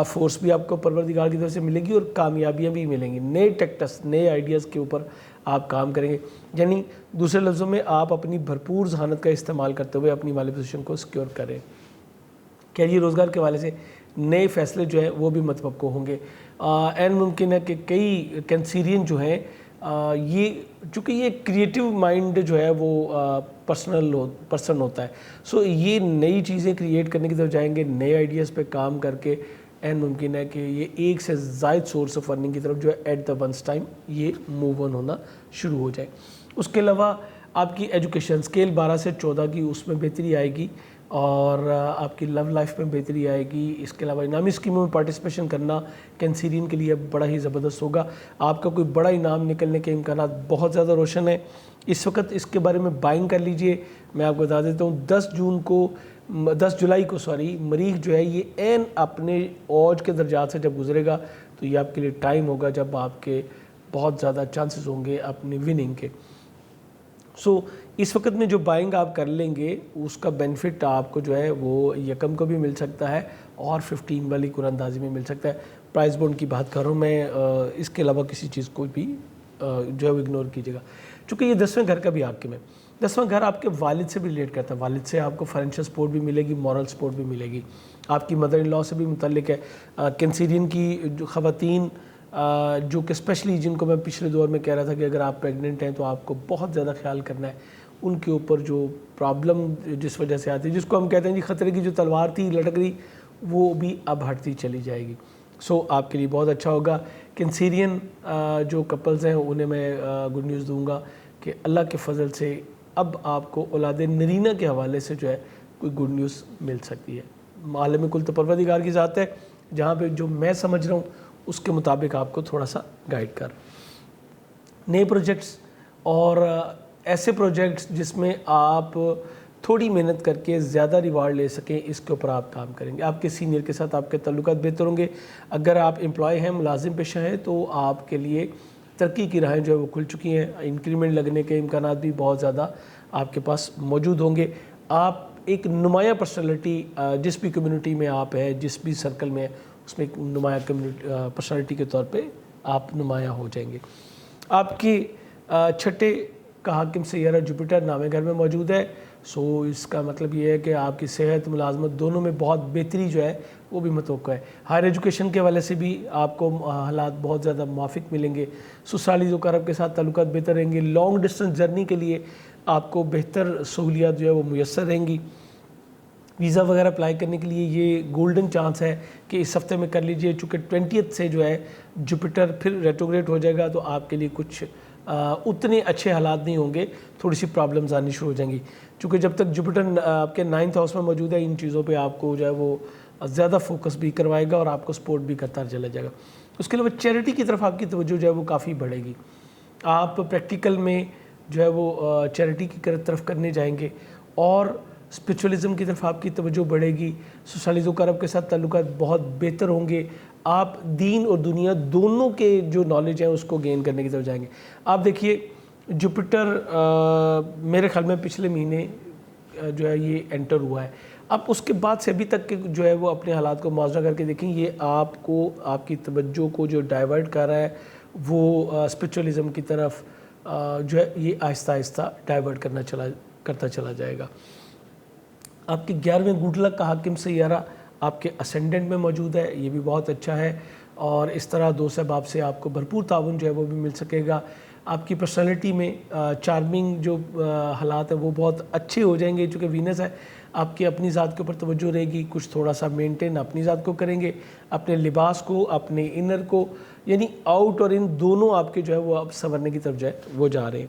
فورس بھی آپ کو پروردگار کی طرف سے ملے گی اور کامیابیاں بھی ملیں گی۔ نئے ٹیکٹس، نئے آئیڈیاز کے اوپر آپ کام کریں گے، یعنی دوسرے لفظوں میں آپ اپنی بھرپور ذہانت کا استعمال کرتے ہوئے اپنی مالی پوزیشن کو سیکیور کریں۔ کیریئر روزگار کے حوالے سے نئے فیصلے جو ہیں وہ بھی متوقع ہوں گے۔ عین ممکن ہے کہ کئی کینسیرین جو ہیں یہ چونکہ یہ کریٹیو مائنڈ جو ہے وہ پرسن ہوتا ہے، سو یہ نئی چیزیں کریٹ کرنے کی طرف جائیں گے، نئے آئیڈیاز پہ کام کر کے عین ممکن ہے کہ یہ ایک سے زائد سورس آف ارننگ کی طرف جو ہے ایٹ دا ونس ٹائم یہ موو آن ہونا شروع ہو جائے۔ اس کے علاوہ آپ کی ایجوکیشن اسکیل 12 سے 14 کی اس میں بہتری آئے گی، اور آپ کی لو لائف میں بہتری آئے گی۔ اس کے علاوہ انعامی اسکیموں میں پارٹیسپیشن کرنا کینسیرین کے لیے بڑا ہی زبردست ہوگا۔ آپ کا کوئی بڑا انعام نکلنے کے امکانات بہت زیادہ روشن ہیں۔ اس وقت اس کے بارے میں بائنگ کر لیجئے۔ میں آپ کو بتا دیتا ہوں 10 جولائی کو مریخ جو ہے یہ عین اپنے اوج کے درجات سے جب گزرے گا تو یہ آپ کے لیے ٹائم ہوگا جب آپ کے بہت زیادہ چانسز ہوں گے اپنی وننگ کے۔ سو اس وقت میں جو بائنگ آپ کر لیں گے اس کا بینیفٹ آپ کو جو ہے وہ یکم کو بھی مل سکتا ہے اور 15 والی قرآن اندازی میں مل سکتا ہے۔ پرائز بونڈ کی بات کر رہا ہوں میں، اس کے علاوہ کسی چیز کو بھی جو ہے وہ اگنور کیجیے گا، چونکہ یہ 10ویں گھر کا بھی حاکم ہے۔ 10واں گھر آپ کے والد سے بھی ریلیٹ کرتا ہے، والد سے آپ کو فائنینشیل سپورٹ بھی ملے گی، مورل سپورٹ بھی ملے گی، آپ کی مدر ان لاء سے بھی متعلق ہے۔ کینسیرین کی جو خواتین جو کہ اسپیشلی جن کو میں پچھلے دور میں کہہ رہا تھا کہ اگر آپ پریگننٹ ہیں تو آپ کو بہت زیادہ خیال کرنا ہے، ان کے اوپر جو پرابلم جس وجہ سے آتی ہے، جس کو ہم کہتے ہیں جی خطرے کی جو تلوار تھی لٹک رہی، وہ بھی اب ہٹتی چلی جائے گی۔ سو آپ کے لیے بہت اچھا ہوگا۔ کینسیرین جو کپلز ہیں انہیں میں گڈ نیوز دوں گا کہ اللہ کے فضل سے اب آپ کو اولاد نرینہ کے حوالے سے جو ہے کوئی گڈ نیوز مل سکتی ہے۔ عالم کل تو پروردگار کی ذات ہے، جہاں پہ جو میں سمجھ رہا ہوں اس کے مطابق آپ کو تھوڑا سا گائیڈ کر۔ نئے پروجیکٹس اور ایسے پروجیکٹس جس میں آپ تھوڑی محنت کر کے زیادہ ریوارڈ لے سکیں، اس کے اوپر آپ کام کریں گے۔ آپ کے سینئر کے ساتھ آپ کے تعلقات بہتر ہوں گے۔ اگر آپ امپلائی ہیں، ملازم پیشہ ہیں، تو آپ کے لیے ترقی کی راہیں جو ہے وہ کھل چکی ہیں، انکریمنٹ لگنے کے امکانات بھی بہت زیادہ آپ کے پاس موجود ہوں گے۔ آپ ایک نمایاں پرسنالٹی جس بھی کمیونٹی میں آپ ہیں، جس بھی سرکل میں اس میں ایک نمایاں پرسنالٹی کے طور پہ آپ نمایاں ہو جائیں گے۔ آپ کی 6 کا حاکم سیارہ جوپیٹر 9ویں گھر میں موجود ہے، سو اس کا مطلب یہ ہے کہ آپ کی صحت، ملازمت دونوں میں بہت بہتری جو ہے وہ بھی متوقع ہے۔ ہائر ایجوکیشن کے حوالے سے بھی آپ کو حالات بہت زیادہ موافق ملیں گے۔ سسرالی ذوالقرب کے ساتھ تعلقات بہتر رہیں گے۔ لانگ ڈسٹنس جرنی کے لیے آپ کو بہتر سہولیات جو ہے وہ میسر رہیں گی۔ ویزا وغیرہ اپلائی کرنے کے لیے یہ گولڈن چانس ہے کہ اس ہفتے میں کر لیجئے، چونکہ 20 سے جو ہے جوپیٹر پھر ریٹروگریڈ ہو جائے گا تو آپ کے لیے کچھ اتنے اچھے حالات نہیں ہوں گے، تھوڑی سی پرابلمز آنی شروع ہو جائیں گی، چونکہ جب تک جوپیٹر آپ کے 9th ہاؤس میں موجود ہے ان چیزوں پہ آپ کو جو ہے وہ زیادہ فوکس بھی کروائے گا اور آپ کو سپورٹ بھی کرتا چلا جائے گا۔ اس کے علاوہ چیریٹی کی طرف آپ کی توجہ جو ہے وہ کافی بڑھے گی۔ آپ پریکٹیکل میں جو ہے وہ چیریٹی کی طرف کرنے جائیں گے اور اسپریچولیزم کی طرف آپ کی توجہ بڑھے گی۔ سسرالی ذوالقرب کے ساتھ تعلقات بہت بہتر ہوں گے۔ آپ دین اور دنیا دونوں کے جو نالج ہیں اس کو گین کرنے کی طرف جائیں گے۔ آپ دیکھیے جوپیٹر میرے خیال میں پچھلے مہینے جو ہے یہ انٹر ہوا ہے، اب اس کے بعد سے ابھی تک کے جو ہے وہ اپنے حالات کو موازنہ کر کے دیکھیں، یہ آپ کو آپ کی توجہ کو جو ڈائیورٹ کر رہا ہے وہ اسپریچولیزم کی طرف جو ہے یہ آہستہ آہستہ ڈائیورٹ کرتا چلا جائے گا۔ آپ کے 11ویں گڈ لک کا حاکم سیارہ آپ کے اسینڈنٹ میں موجود ہے، یہ بھی بہت اچھا ہے۔ اور اس طرح دوست احباب سے آپ کو بھرپور تعاون جو ہے وہ بھی مل سکے گا. آپ کی پرسنالٹی میں چارمنگ جو حالات ہیں وہ بہت اچھے ہو جائیں گے. چونکہ وینس ہے, آپ کی اپنی ذات کے اوپر توجہ رہے گی, کچھ تھوڑا سا مینٹین اپنی ذات کو کریں گے, اپنے لباس کو, اپنے انر کو, یعنی آؤٹ اور ان دونوں آپ کے جو ہے وہ اب سنورنے کی طرف جائے وہ جا رہے ہیں.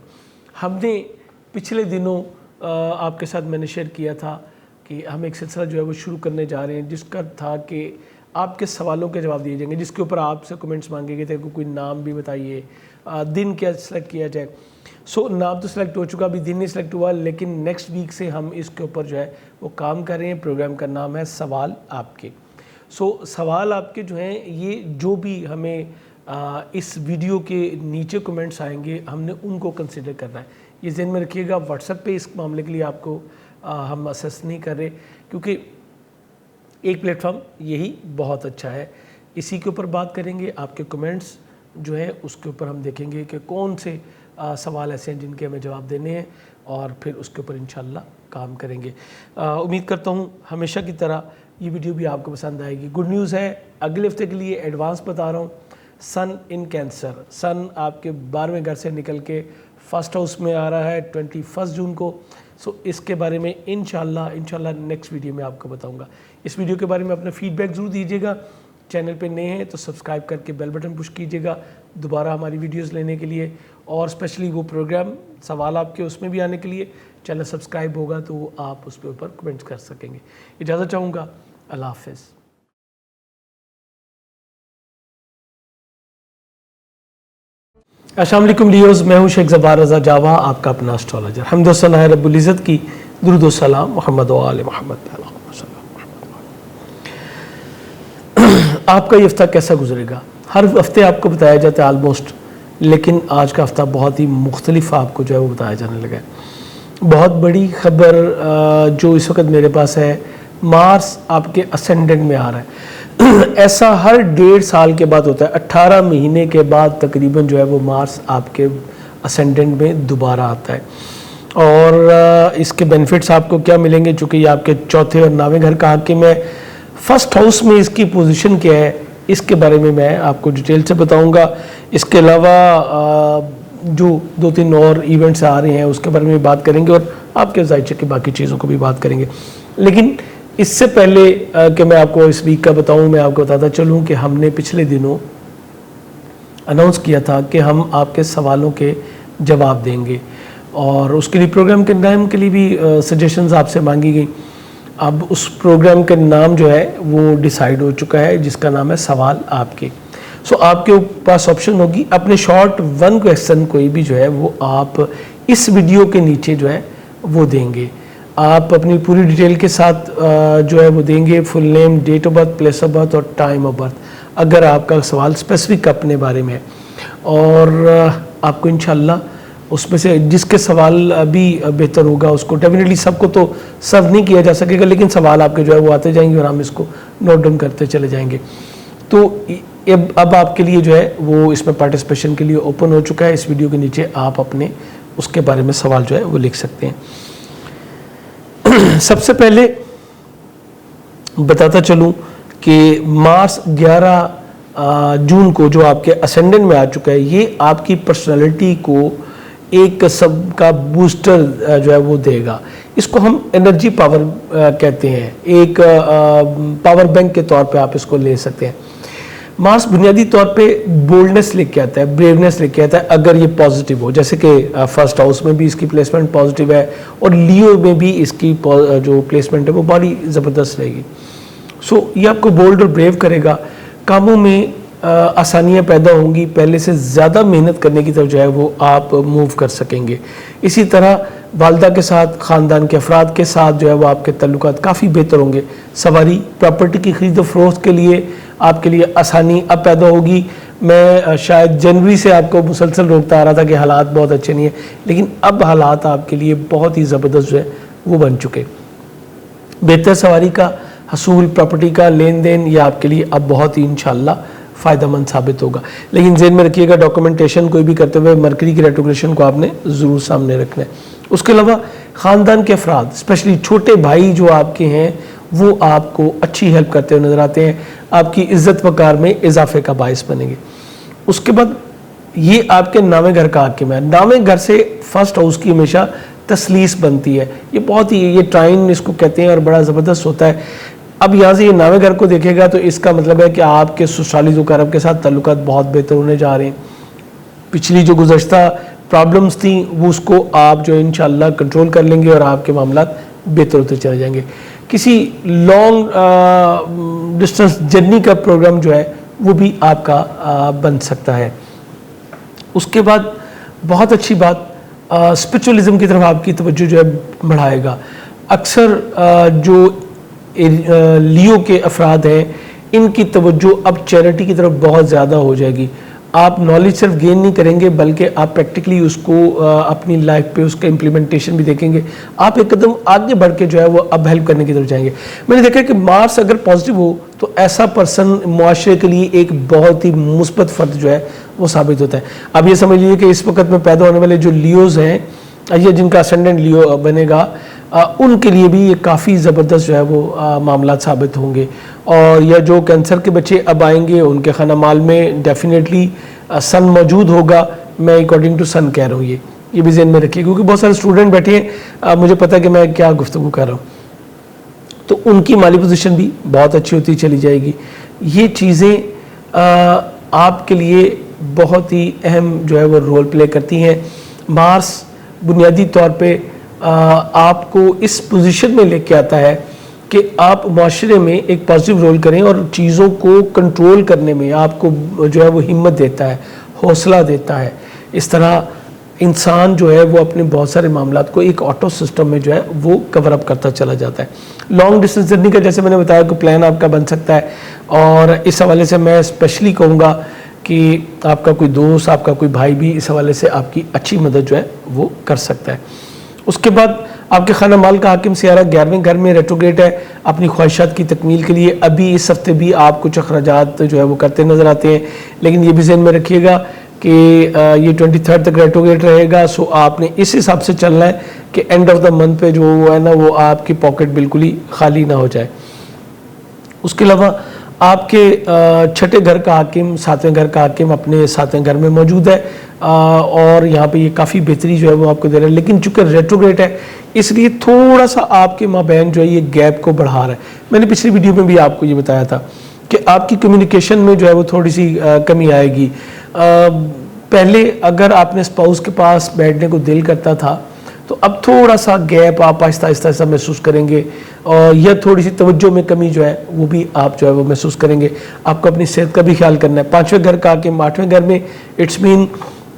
ہم نے پچھلے دنوں آپ کے ساتھ میں نے شیئر کیا تھا کہ ہم ایک سلسلہ جو ہے وہ شروع کرنے جا رہے ہیں, جس کا تھا کہ آپ کے سوالوں کے جواب دیے جائیں گے, جس کے اوپر آپ سے کمنٹس مانگے گئے تھے کہ کوئی نام بھی بتائیے, دن کیا سلیکٹ کیا جائے. نام تو سلیکٹ ہو چکا, ابھی دن نہیں سلیکٹ ہوا, لیکن نیکسٹ ویک سے ہم اس کے اوپر جو ہے وہ کام کر رہے ہیں. پروگرام کا نام ہے سوال آپ کے. سوال آپ کے جو ہیں یہ جو بھی ہمیں اس ویڈیو کے نیچے کمنٹس آئیں گے ہم نے ان کو کنسیڈر کرنا ہے. یہ ذہن میں رکھیے گا, واٹس ایپ پہ اس معاملے کے لیے آپ کو ہم اسیس نہیں کر رہے, کیونکہ ایک پلیٹ فارم یہی بہت اچھا ہے. اسی کے اوپر بات کریں گے. آپ کے کمنٹس جو ہیں اس کے اوپر ہم دیکھیں گے کہ کون سے سوال ایسے ہیں جن کے ہمیں جواب دینے ہیں, اور پھر اس کے اوپر انشاءاللہ کام کریں گے. امید کرتا ہوں ہمیشہ کی طرح یہ ویڈیو بھی آپ کو پسند آئے گی. گڈ نیوز ہے, اگلے ہفتے کے لیے ایڈوانس بتا رہا ہوں. سن ان کینسر, سن آپ کے 12ویں گھر سے نکل کے فرسٹ ہاؤس میں آ رہا ہے 21 جون کو. اس کے بارے میں انشاءاللہ نیکسٹ ویڈیو میں آپ کو بتاؤں گا. اس ویڈیو کے بارے میں اپنا فیڈ بیک ضرور دیجیے گا. چینل پہ نئے ہیں تو سبسکرائب کر کے بیل بٹن پش کیجیے گا دوبارہ ہماری ویڈیوز لینے کے لیے, اور اسپیشلی وہ پروگرام سوال آپ کے اس میں بھی آنے کے لیے چینل سبسکرائب ہوگا تو آپ اس کے اوپر کمنٹس کر سکیں گے. اجازت چاہوں گا, اللہ حافظ. السلام علیکم لیوز, میں ہوں شیخ زبار رضا جاوا, آپ کا اپنا اسٹرالوجر. حمد و ثنا ہے رب العزت کی, درود و سلام محمد و آل محمد. آپ کا یہ ہفتہ کیسا گزرے گا؟ ہر ہفتے آپ کو بتایا جاتا ہے آلموسٹ, لیکن آج کا ہفتہ بہت ہی مختلف آپ کو جو ہے وہ بتایا جانے لگا ہے. بہت بڑی خبر جو اس وقت میرے پاس ہے, مارس آپ کے اسینڈنٹ میں آ رہا ہے. ایسا ہر 1.5 سال کے بعد ہوتا ہے, 18 مہینے کے بعد تقریباً جو ہے وہ مارس آپ کے اسینڈنٹ میں دوبارہ آتا ہے. اور اس کے بینیفٹس آپ کو کیا ملیں گے, چونکہ یہ آپ کے چوتھے اور 9ویں گھر کا حاکم ہے. فرسٹ ہاؤس میں اس کی پوزیشن کیا ہے اس کے بارے میں آپ کو ڈیٹیل سے بتاؤں گا. اس کے علاوہ جو 2-3 اور ایونٹس آ رہے ہیں اس کے بارے میں بات کریں گے, اور آپ کے ذائچے کی باقی چیزوں کو بھی بات کریں گے. لیکن اس سے پہلے کہ میں آپ کو اس ویک کا بتاؤں, میں آپ کو بتاتا چلوں کہ ہم نے پچھلے دنوں اناؤنس کیا تھا کہ ہم آپ کے سوالوں کے جواب دیں گے, اور اس کے لیے پروگرام کے نام کے لیے بھی سجیشنز آپ سے مانگی گئی. اب اس پروگرام کا نام جو ہے وہ ڈیسائیڈ ہو چکا ہے, جس کا نام ہے سوال آپ کے. آپ کے پاس آپشن ہوگی اپنے شارٹ 1 کویسچن کوئی بھی جو ہے وہ آپ اس ویڈیو کے نیچے جو ہے وہ دیں گے. آپ اپنی پوری ڈیٹیل کے ساتھ جو ہے وہ دیں گے, full name, date of birth, place of birth اور ٹائم آف برتھ, اگر آپ کا سوال اسپیسیفک اپنے بارے میں ہے. اور آپ کو انشاءاللہ اس میں سے جس کے سوال بھی بہتر ہوگا اس کو, ڈیفینیٹلی سب کو تو سرو نہیں کیا جا سکے گا, لیکن سوال آپ کے جو ہے وہ آتے جائیں گے اور ہم اس کو نوٹ ڈاؤن کرتے چلے جائیں گے. تو اب آپ کے لیے جو ہے وہ اس میں پارٹیسپیشن کے لیے اوپن ہو چکا ہے. اس ویڈیو کے نیچے آپ اپنے اس کے بارے میں سوال جو ہے وہ لکھ سکتے ہیں. سب سے پہلے بتاتا چلوں کہ مارس 11 جون کو جو آپ کے اسینڈنٹ میں آ چکا ہے, یہ آپ کی پرسنالٹی کو ایک قسم کا بوسٹر جو ہے وہ دے گا. اس کو ہم انرجی پاور کہتے ہیں, ایک پاور بینک کے طور پہ آپ اس کو لے سکتے ہیں. مارس بنیادی طور پہ بولڈنس لے کے آتا ہے, بریونیس لے کے آتا ہے اگر یہ پازیٹیو ہو, جیسے کہ فرسٹ ہاؤس میں بھی اس کی پلیسمنٹ پازیٹیو ہے, اور لیو میں بھی اس کی جو پلیسمنٹ ہے وہ بڑی زبردست رہے گی. یہ آپ کو بولڈ اور بریو کرے گا. کاموں میں آسانیاں پیدا ہوں گی, پہلے سے زیادہ محنت کرنے کی طرف جو ہے وہ آپ موو کر سکیں گے. اسی طرح والدہ کے ساتھ, خاندان کے افراد کے ساتھ جو ہے وہ آپ کے تعلقات کافی بہتر ہوں گے. سواری, پراپرٹی کی خرید و فروخت کے لیے آپ کے لیے آسانی اب پیدا ہوگی. میں شاید جنوری سے آپ کو مسلسل روکتا آ رہا تھا کہ حالات بہت اچھے نہیں ہیں, لیکن اب حالات آپ کے لیے بہت ہی زبردست جو ہے وہ بن چکے. بہتر سواری کا حصول, پراپرٹی کا لین دین, یہ آپ کے لیے اب بہت ہی انشاءاللہ فائدہ مند ثابت ہوگا. لیکن ذہن میں رکھیے گا ڈاکومنٹیشن کوئی بھی کرتے ہوئے مرکری کی ریٹروگریشن کو آپ نے ضرور سامنے رکھنا ہے. اس کے علاوہ خاندان کے افراد, اسپیشلی چھوٹے بھائی جو آپ کے ہیں, وہ آپ کو اچھی ہیلپ کرتے ہوئے نظر آتے ہیں، آپ کی عزت وقار میں اضافے کا باعث بنیں گے۔ اس کے بعد یہ آپ کے نامے گھر کا حاکم ہے، نامے گھر سے فرسٹ ہاؤس کی ہمیشہ تسلیس بنتی ہے، یہ بہت ہی یہ ٹرائن اس کو کہتے ہیں اور بڑا زبردست ہوتا ہے۔ اب یہاں سے یہ نامے گھر کو دیکھے گا تو اس کا مطلب ہے کہ آپ کے سسرالی ذو کرب کے ساتھ تعلقات بہت بہتر ہونے جا رہے ہیں، پچھلی جو گزشتہ پرابلمز تھیں وہ اس کو آپ جو انشاءاللہ کنٹرول کر لیں گے اور آپ کے معاملات بہتر ہوتے چلے جائیں گے۔ کسی لانگ ڈسٹنس جرنی کا پروگرام جو ہے وہ بھی آپ کا بن سکتا ہے۔ اس کے بعد بہت اچھی بات اسپرچولیزم کی طرف آپ کی توجہ جو ہے بڑھائے گا۔ اکثر جو لیو کے افراد ہیں ان کی توجہ اب چیریٹی کی طرف بہت زیادہ ہو جائے گی۔ آپ نالج صرف گین نہیں کریں گے بلکہ آپ پریکٹیکلی اس کو اپنی لائف پہ اس کا امپلیمنٹیشن بھی دیکھیں گے، آپ ایک قدم آگے بڑھ کے جو ہے وہ اب ہیلپ کرنے کی طرف جائیں گے۔ میں نے دیکھا کہ مارس اگر پازیٹیو ہو تو ایسا پرسن معاشرے کے لیے ایک بہت ہی مثبت فرد جو ہے وہ ثابت ہوتا ہے۔ اب یہ سمجھ لیجیے کہ اس وقت میں پیدا ہونے والے جو لیوز ہیں یا جن کا اسینڈنٹ لیو بنے گا ان کے لیے بھی یہ کافی زبردست جو ہے وہ معاملات ثابت ہوں گے، اور یا جو کینسر کے بچے اب آئیں گے ان کے خانہ مال میں ڈیفینیٹلی سن موجود ہوگا۔ میں اکارڈنگ ٹو سن کہہ رہا ہوں، یہ بھی ذہن میں رکھیے کیونکہ بہت سارے اسٹوڈنٹ بیٹھے ہیں، مجھے پتہ ہے کہ میں کیا گفتگو کر رہا ہوں، تو ان کی مالی پوزیشن بھی بہت اچھی ہوتی چلی جائے گی۔ یہ چیزیں آپ کے لیے بہت ہی اہم جو ہے وہ رول پلے کرتی ہیں۔ مارس بنیادی طور پہ آپ کو اس پوزیشن میں لے کے آتا ہے کہ آپ معاشرے میں ایک پازیٹیو رول کریں اور چیزوں کو کنٹرول کرنے میں آپ کو جو ہے وہ ہمت دیتا ہے، حوصلہ دیتا ہے۔ اس طرح انسان جو ہے وہ اپنے بہت سارے معاملات کو ایک آٹو سسٹم میں جو ہے وہ کور اپ کرتا چلا جاتا ہے۔ لانگ ڈسٹنس جرنی کا جیسے میں نے بتایا کہ پلان آپ کا بن سکتا ہے، اور اس حوالے سے میں اسپیشلی کہوں گا کہ آپ کا کوئی دوست، آپ کا کوئی بھائی بھی اس حوالے سے آپ کی اچھی مدد جو ہے وہ کر سکتا ہے۔ اس کے بعد آپ کے خانہ مال کا حاکم سیارہ 11ویں گھر میں ریٹروگریٹ ہے، اپنی خواہشات کی تکمیل کے لیے ابھی اس ہفتے بھی آپ کچھ اخراجات جو ہے وہ کرتے نظر آتے ہیں، لیکن یہ بھی ذہن میں رکھیے گا کہ یہ 23 تک ریٹروگریٹ رہے گا، سو آپ نے اس حساب سے چلنا ہے کہ اینڈ آف دا منتھ پہ جو ہے نا وہ آپ کی پاکٹ بالکل ہی خالی نہ ہو جائے۔ اس کے علاوہ آپ کے چھٹے گھر کا حاکم 7ویں گھر کا حاکم اپنے 7ویں گھر میں موجود ہے، اور یہاں پہ یہ کافی بہتری جو ہے وہ آپ کو دے رہا ہے، لیکن چونکہ ریٹروگریٹ ہے اس لیے تھوڑا سا آپ کے مابین جو ہے یہ گیپ کو بڑھا رہا ہے۔ میں نے پچھلی ویڈیو میں بھی آپ کو یہ بتایا تھا کہ آپ کی کمیونیکیشن میں جو ہے وہ تھوڑی سی کمی آئے گی۔ پہلے اگر آپ نے اسپاؤس کے پاس بیٹھنے کو دل کرتا تھا تو اب تھوڑا سا گیپ آپ آہستہ آہستہ محسوس کریں گے، اور یا تھوڑی سی توجہ میں کمی جو ہے وہ بھی آپ جو ہے وہ محسوس کریں گے۔ آپ کو اپنی صحت کا بھی خیال کرنا ہے۔ 5ویں گھر کا کہ 8ویں گھر میں اٹس مین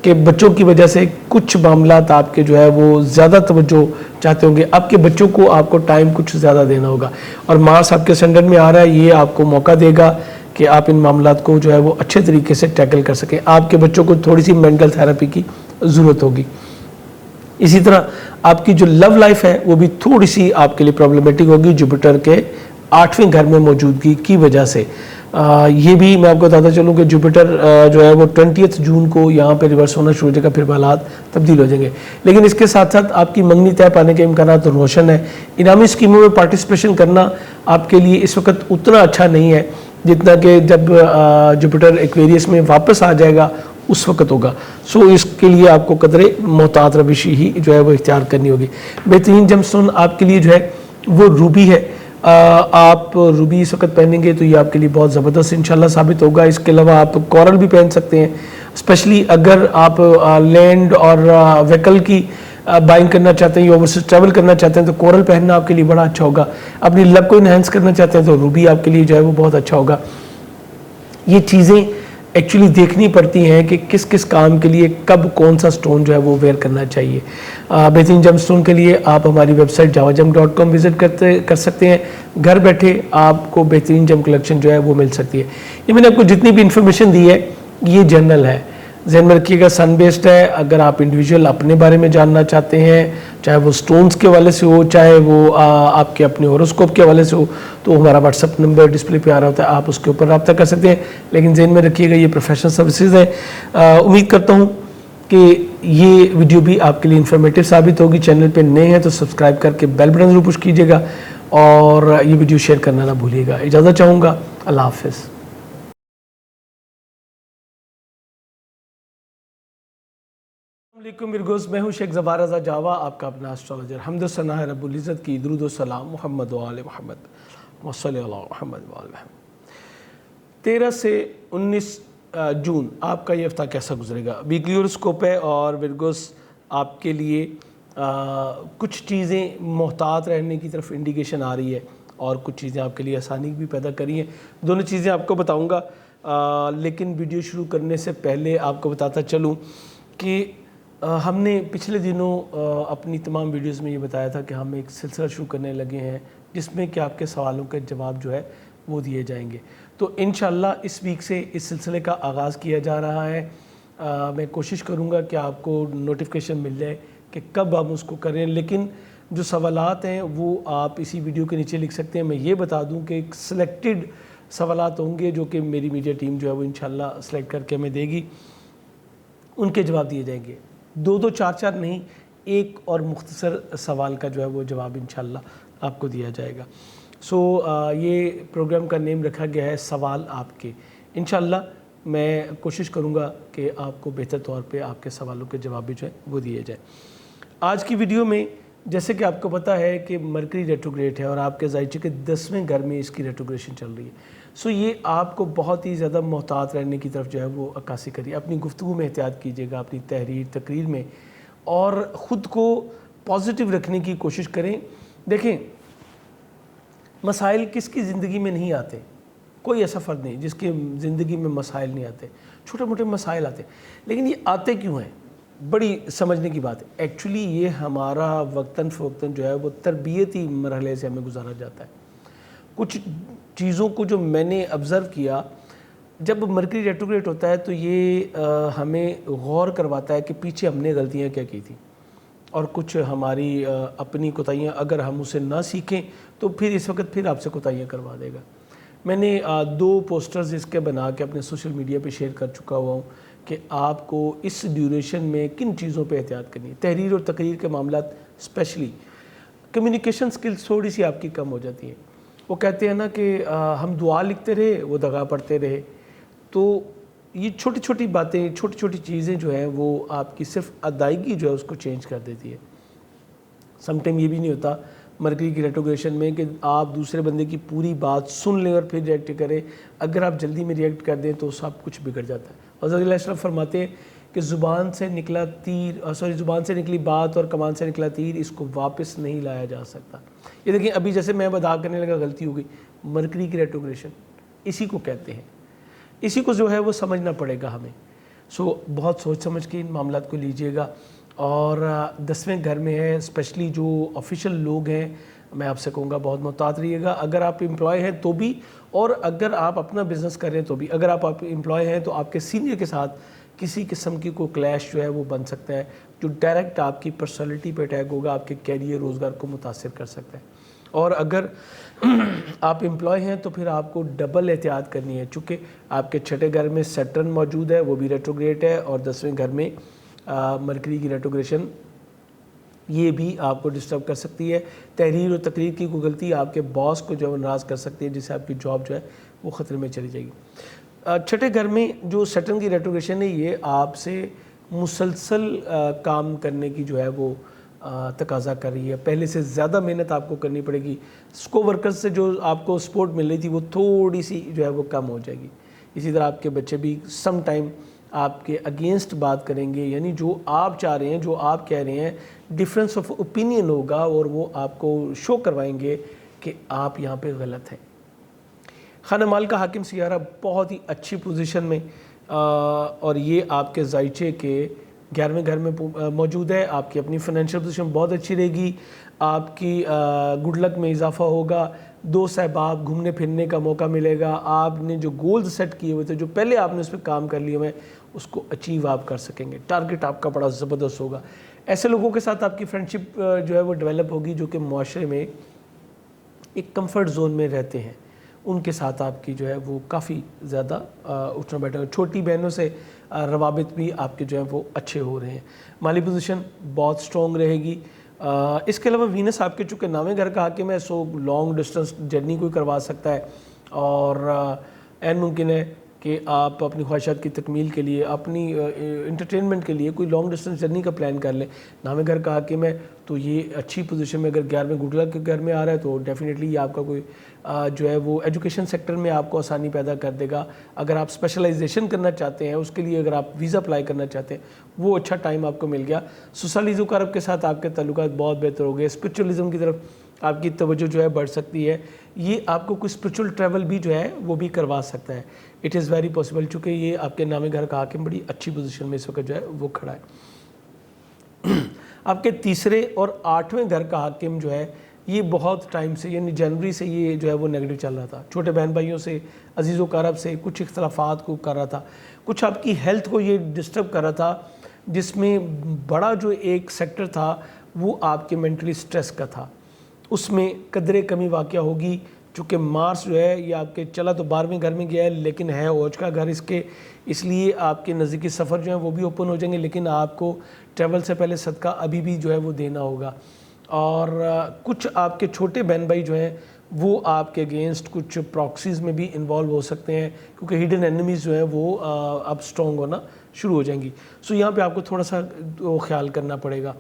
کہ بچوں کی وجہ سے کچھ معاملات آپ کے جو ہے وہ زیادہ توجہ چاہتے ہوں گے، آپ کے بچوں کو آپ کو ٹائم کچھ زیادہ دینا ہوگا، اور مارس آپ کے سینڈر میں آ رہا ہے، یہ آپ کو موقع دے گا کہ آپ ان معاملات کو جو ہے وہ اچھے طریقے سے ٹیکل کر سکیں۔ آپ کے بچوں کو تھوڑی سی مینٹل تھراپی کی ضرورت ہوگی۔ اسی طرح آپ کی جو لو لائف ہے وہ بھی تھوڑی سی آپ کے لیے پرابلمیٹک ہوگی جوپیٹر کے 8ویں گھر میں موجودگی کی وجہ سے۔ یہ بھی میں آپ کو بتاتا چلوں کہ جوپیٹر جو ہے وہ 20 جون کو یہاں پہ ریورس ہونا شروع ہو جائے گا، پھر حالات تبدیل ہو جائیں گے، لیکن اس کے ساتھ ساتھ آپ کی منگنی طے پانے کے امکانات روشن ہے۔ انعامی اسکیموں میں پارٹیسپیشن کرنا آپ کے لیے اس وقت اتنا اچھا نہیں ہے جتنا کہ جب جوپیٹر ایکویریس میں واپس آ جائے گا اس وقت ہوگا، سو اس کے لیے آپ کو قدرے محتاط روشی ہی جو ہے وہ اختیار کرنی ہوگی۔ بہترین جم اسٹون آپ کے لیے جو ہے وہ روبی ہے، آپ روبی اس وقت پہنیں گے تو یہ آپ کے لیے بہت زبردست انشاءاللہ ثابت ہوگا۔ اس کے علاوہ آپ کورل بھی پہن سکتے ہیں، اسپیشلی اگر آپ لینڈ اور ویکل کی بائنگ کرنا چاہتے ہیں یا اوورسیز ٹریول کرنا چاہتے ہیں تو کورل پہننا آپ کے لیے بڑا اچھا ہوگا۔ اپنی لک کو انہینس کرنا چاہتے ہیں تو روبی آپ کے لیے جو ہے وہ بہت اچھا ہوگا۔ یہ چیزیں ایکچولی دیکھنی پڑتی ہیں کہ کس کس کام کے لیے کب کون سا سٹون جو ہے وہ ویئر کرنا چاہیے۔ بہترین جم سٹون کے لیے آپ ہماری ویب سائٹ javajam.com وزٹ کر سکتے ہیں، گھر بیٹھے آپ کو بہترین جم کلیکشن جو ہے وہ مل سکتی ہے۔ یہ میں نے آپ کو جتنی بھی انفارمیشن دی ہے یہ جنرل ہے، ذہن میں رکھیے گا سن بیسڈ ہے۔ اگر آپ انڈیویجول اپنے بارے میں جاننا چاہتے ہیں، چاہے وہ سٹونز کے حوالے سے ہو، چاہے وہ آپ کے اپنے ہوروسکوپ کے حوالے سے ہو، تو ہمارا واٹس ایپ نمبر ڈسپلے پہ آ رہا ہوتا ہے، آپ اس کے اوپر رابطہ کر سکتے ہیں، لیکن ذہن میں رکھیے گا یہ پروفیشنل سروسز ہیں۔ امید کرتا ہوں کہ یہ ویڈیو بھی آپ کے لیے انفارمیٹیو ثابت ہوگی۔ چینل پہ نئے ہیں تو سبسکرائب کر کے بیل بٹن ضرور پش کیجیے گا، اور یہ ویڈیو شیئر کرنا نہ بھولیے گا. اجازت چاہوں گا. اللہ حافظ. السلام علیکم ورگوز، میں ہوں شیخ زبار رضا جاوا، آپ کا اپنا اسٹرالوجر. حمد و ثنا ہے رب العزت کی، درود و سلام محمد و آل محمد صلی اللہ محمد و آل محمد. 13 سے 19 جون آپ کا یہ ہفتہ کیسا گزرے گا؟ ویکلی ہوراسکوپ ہے اور ورگوز آپ کے لیے کچھ چیزیں محتاط رہنے کی طرف انڈیکیشن آ رہی ہے اور کچھ چیزیں آپ کے لیے آسانی بھی پیدا کری ہیں. دونوں چیزیں آپ کو بتاؤں گا، لیکن ویڈیو شروع کرنے سے پہلے آپ کو بتاتا چلوں کہ ہم نے پچھلے دنوں اپنی تمام ویڈیوز میں یہ بتایا تھا کہ ہم ایک سلسلہ شروع کرنے لگے ہیں جس میں کہ آپ کے سوالوں کے جواب جو ہے وہ دیے جائیں گے. تو انشاءاللہ اس ویک سے اس سلسلے کا آغاز کیا جا رہا ہے. میں کوشش کروں گا کہ آپ کو نوٹیفیکیشن مل جائے کہ کب ہم اس کو کریں، لیکن جو سوالات ہیں وہ آپ اسی ویڈیو کے نیچے لکھ سکتے ہیں. میں یہ بتا دوں کہ ایک سلیکٹڈ سوالات ہوں گے جو کہ میری میڈیا ٹیم جو ہے وہ انشاءاللہ سلیکٹ کر کے ہمیں دے گی، ان کے جواب دیے جائیں گے. 2 4 نہیں، ایک اور مختصر سوال کا جو ہے وہ جواب انشاءاللہ آپ کو دیا جائے گا. یہ پروگرام کا نیم رکھا گیا ہے سوال آپ کے. انشاءاللہ میں کوشش کروں گا کہ آپ کو بہتر طور پہ آپ کے سوالوں کے جواب بھی جو ہے وہ دیے جائیں. آج کی ویڈیو میں جیسے کہ آپ کو پتہ ہے کہ مرکری ریٹروگریڈ ہے اور آپ کے زائچے کے 10ویں گھر میں اس کی ریٹروگریشن چل رہی ہے. یہ آپ کو بہت ہی زیادہ محتاط رہنے کی طرف جو ہے وہ عکاسی کریے. اپنی گفتگو میں احتیاط کیجیے گا، اپنی تقریر میں، اور خود کو پازیٹیو رکھنے کی کوشش کریں. دیکھیں، مسائل کس کی زندگی میں نہیں آتے؟ کوئی ایسا فرد نہیں جس کی زندگی میں مسائل نہیں آتے. چھوٹے موٹے مسائل آتے، لیکن یہ آتے کیوں ہیں؟ بڑی سمجھنے کی بات ہے. ایکچولی یہ ہمارا وقتاً فوقتاً جو ہے وہ تربیتی مرحلے سے ہمیں گزارا جاتا ہے. کچھ چیزوں کو جو میں نے آبزرو کیا، جب مرکری ریٹروگریڈ ہوتا ہے تو یہ ہمیں غور کرواتا ہے کہ پیچھے ہم نے غلطیاں کیا کی تھیں، اور کچھ ہماری اپنی کوتاہیاں اگر ہم اسے نہ سیکھیں تو پھر اس وقت پھر آپ سے کوتاہیاں کروا دے گا. میں نے 2 پوسٹرز اس کے بنا کے اپنے سوشل میڈیا پہ شیئر کر چکا ہوا ہوں کہ آپ کو اس ڈیوریشن میں کن چیزوں پہ احتیاط کرنی ہے. تحریر اور تقریر کے معاملات اسپیشلی کمیونیکیشن سکلز تھوڑی سی آپ کی کم ہو جاتی ہیں. وہ کہتے ہیں نا کہ ہم دعا لکھتے رہے، وہ دغا پڑھتے رہے. تو یہ چھوٹی چھوٹی باتیں، چھوٹی چھوٹی چیزیں جو ہیں وہ آپ کی صرف ادائیگی جو ہے اس کو چینج کر دیتی ہے. سم ٹائم یہ بھی نہیں ہوتا مرکری کی ریٹروگریشن میں کہ آپ دوسرے بندے کی پوری بات سن لیں اور پھر ریئیکٹ کریں. اگر آپ جلدی میں ریئیکٹ کر دیں تو سب کچھ بگڑ جاتا ہے. حضرت علیہ السلام فرماتے ہیں کہ زبان سے نکلی بات اور کمان سے نکلا تیر، اس کو واپس نہیں لایا جا سکتا. یہ دیکھیں، ابھی جیسے میں ادا کرنے لگا غلطی ہو گئی، مرکری کی ریٹروگریشن اسی کو کہتے ہیں. اسی کو جو ہے وہ سمجھنا پڑے گا ہمیں. بہت سوچ سمجھ کے ان معاملات کو لیجئے گا. اور 10ویں گھر میں ہے، اسپیشلی جو آفیشیل لوگ ہیں، میں آپ سے کہوں گا بہت محتاط رہیے گا. اگر آپ امپلائی ہیں تو بھی، اور اگر آپ اپنا بزنس کر رہے ہیں تو بھی. اگر آپ امپلائی ہیں تو آپ کے سینئر کے ساتھ کسی قسم کی کوئی کلیش جو ہے وہ بن سکتا ہے، جو ڈائریکٹ آپ کی پرسنالٹی پہ اٹیک ہوگا، آپ کے کیریئر روزگار کو متاثر کر سکتا ہے. اور اگر آپ امپلائی ہیں تو پھر آپ کو ڈبل احتیاط کرنی ہے، چونکہ آپ کے 6 گھر میں سیٹرن موجود ہے، وہ بھی ریٹروگریڈ ہے، اور 10ویں گھر میں مرکری کی ریٹروگریشن یہ بھی آپ کو ڈسٹرب کر سکتی ہے. تحریر اور تقریر کی کوئی غلطی آپ کے باس کو جو ہے ناراض کر سکتی ہے، جس سے آپ کی جاب جو ہے وہ خطرے میں چلی جائے گی. 6 گھر میں جو سیٹرن کی ریٹروگریشن ہے، یہ آپ سے مسلسل کام کرنے کی جو ہے وہ تقاضا کر رہی ہے. پہلے سے زیادہ محنت آپ کو کرنی پڑے گی. کو ورکرز سے جو آپ کو سپورٹ مل رہی تھی وہ تھوڑی سی جو ہے وہ کم ہو جائے گی. اسی طرح آپ کے بچے بھی سم ٹائم آپ کے اگینسٹ بات کریں گے، یعنی جو آپ چاہ رہے ہیں، جو آپ کہہ رہے ہیں، ڈفرینس آف اوپینین ہوگا، اور وہ آپ کو شو کروائیں گے کہ آپ یہاں پہ غلط ہیں. خانہ مال کا حاکم سیارہ بہت ہی اچھی پوزیشن میں، اور یہ آپ کے زائچے کے 11ویں گھر میں موجود ہے. آپ کی اپنی فائنینشیل پوزیشن بہت اچھی رہے گی. آپ کی گڈ لک میں اضافہ ہوگا. 2 احباب گھومنے پھرنے کا موقع ملے گا. آپ نے جو گولز سیٹ کیے ہوئے تھے، جو پہلے آپ نے اس پہ کام کر لیے ہوئے، اس کو اچیو آپ کر سکیں گے. ٹارگٹ آپ کا بڑا زبردست ہوگا. ایسے لوگوں کے ساتھ آپ کی فرینڈشپ جو ہے وہ ڈیولپ ہوگی جو کہ معاشرے میں ایک کمفرٹ زون میں رہتے ہیں. ان کے ساتھ آپ کی جو ہے وہ کافی زیادہ اٹھنا بیٹھنا. چھوٹی بہنوں سے روابط بھی آپ کے جو ہیں وہ اچھے ہو رہے ہیں. مالی پوزیشن بہت سٹرونگ رہے گی. اس کے علاوہ وینس آپ کے چونکہ نامے گھر کا حاکم ہے، سو لانگ ڈسٹنس جرنی کوئی کروا سکتا ہے، اور عین ممکن ہے کہ آپ اپنی خواہشات کی تکمیل کے لیے، اپنی انٹرٹینمنٹ کے لیے کوئی لانگ ڈسٹنس جرنی کا پلان کر لیں۔ نامے گھر کا حاکم ہے تو یہ اچھی پوزیشن میں، اگر 11ویں گڈ لک کے گھر میں آ رہا ہے تو ڈیفینیٹلی یہ آپ کا کوئی جو ہے وہ ایجوکیشن سیکٹر میں آپ کو آسانی پیدا کر دے گا۔ اگر آپ اسپیشلائزیشن کرنا چاہتے ہیں، اس کے لیے اگر آپ ویزا اپلائی کرنا چاہتے ہیں، وہ اچھا ٹائم آپ کو مل گیا۔ سسالی ذوالقرب کے ساتھ آپ کے تعلقات بہت بہتر ہو گئے، اسپرچولیزم کی طرف آپ کی توجہ جو ہے بڑھ سکتی ہے، یہ آپ کو کوئی اسپرچول ٹریول بھی جو ہے وہ بھی کروا سکتا ہے۔ اٹ از ویری پاسبل، چونکہ یہ آپ کے نامے گھر کا حاکم بڑی اچھی پوزیشن میں اس وقت جو ہے وہ کھڑا ہے۔ آپ کے تیسرے اور 8ویں گھر کا حاکم جو ہے یہ بہت ٹائم سے، یعنی جنوری سے یہ جو ہے وہ نیگیٹو چل رہا تھا، چھوٹے بہن بھائیوں سے، عزیز و اقارب سے کچھ اختلافات کو کر رہا تھا، کچھ آپ کی ہیلتھ کو یہ ڈسٹرب کر رہا تھا، جس میں بڑا جو ایک سیکٹر تھا وہ آپ کے مینٹلی سٹریس کا تھا، اس میں قدرے کمی واقع ہوگی۔ چونکہ مارس جو ہے یہ آپ کے چلا تو 12ویں گھر میں گیا ہے، لیکن ہے اوج کا گھر اس لیے آپ کے نزدیکی سفر جو ہیں وہ بھی اوپن ہو جائیں گے، لیکن آپ کو ٹریول سے پہلے صدقہ ابھی بھی جو ہے وہ دینا ہوگا۔ اور کچھ آپ کے چھوٹے بہن بھائی جو ہیں وہ آپ کے اگینسٹ کچھ پراکسیز میں بھی انوالو ہو سکتے ہیں، کیونکہ ہڈن اینیمیز جو ہیں وہ اب سٹرونگ ہونا شروع ہو جائیں گی۔ سو یہاں پہ آپ کو تھوڑا سا خیال کرنا پڑے گا۔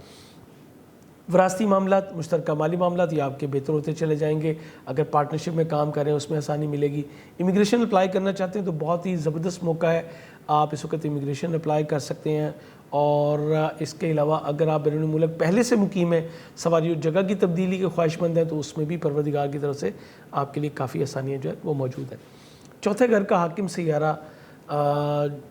وراثتی معاملات، مشترکہ مالی معاملات یہ آپ کے بہتر ہوتے چلے جائیں گے، اگر پارٹنرشپ میں کام کریں اس میں آسانی ملے گی۔ امیگریشن اپلائی کرنا چاہتے ہیں تو بہت ہی زبردست موقع ہے، آپ اس وقت امیگریشن اپلائی کر سکتے ہیں۔ اور اس کے علاوہ اگر آپ بیرون ملک پہلے سے مقیم ہیں، سواری جگہ کی تبدیلی کے خواہش مند ہیں، تو اس میں بھی پروردگار کی طرف سے آپ کے لیے کافی آسانیاں جو ہے وہ موجود ہیں۔ چوتھے گھر کا حاکم سیارہ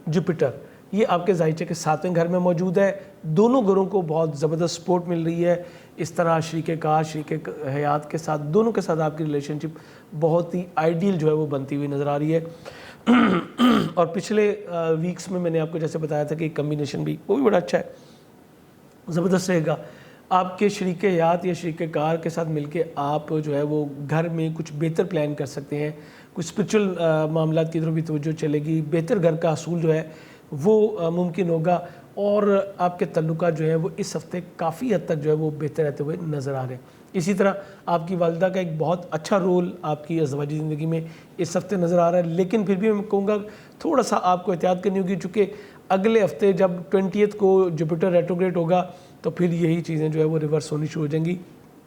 جوپیٹر، یہ آپ کے ذائچے کے 7ویں گھر میں موجود ہے۔ دونوں گھروں کو بہت زبردست سپورٹ مل رہی ہے، اس طرح شریک کار، شریک حیات کے ساتھ، دونوں کے ساتھ آپ کی ریلیشن شپ بہت ہی آئیڈیل جو ہے وہ بنتی ہوئی نظر آ رہی ہے۔ اور پچھلے ویکس میں نے آپ کو جیسے بتایا تھا کہ ایک کمبینیشن بھی وہ بھی بڑا اچھا ہے، زبردست رہے گا۔ آپ کے شریک حیات یا شریک کار کے ساتھ مل کے آپ جو ہے وہ گھر میں کچھ بہتر پلان کر سکتے ہیں، کچھ اسپرچول معاملات کی طرف بھی توجہ چلے گی، بہتر گھر کا حصول جو ہے وہ ممکن ہوگا، اور آپ کے تعلقات جو ہیں وہ اس ہفتے کافی حد تک جو ہے وہ بہتر رہتے ہوئے نظر آ رہے ہیں۔ اسی طرح آپ کی والدہ کا ایک بہت اچھا رول آپ کی ازدواجی زندگی میں اس ہفتے نظر آ رہا ہے، لیکن پھر بھی میں کہوں گا تھوڑا سا آپ کو احتیاط کرنی ہوگی، چونکہ اگلے ہفتے جب 20 کو جوپیٹر ریٹروگریڈ ہوگا تو پھر یہی چیزیں جو ہے وہ ریورس ہونی شروع ہو جائیں گی،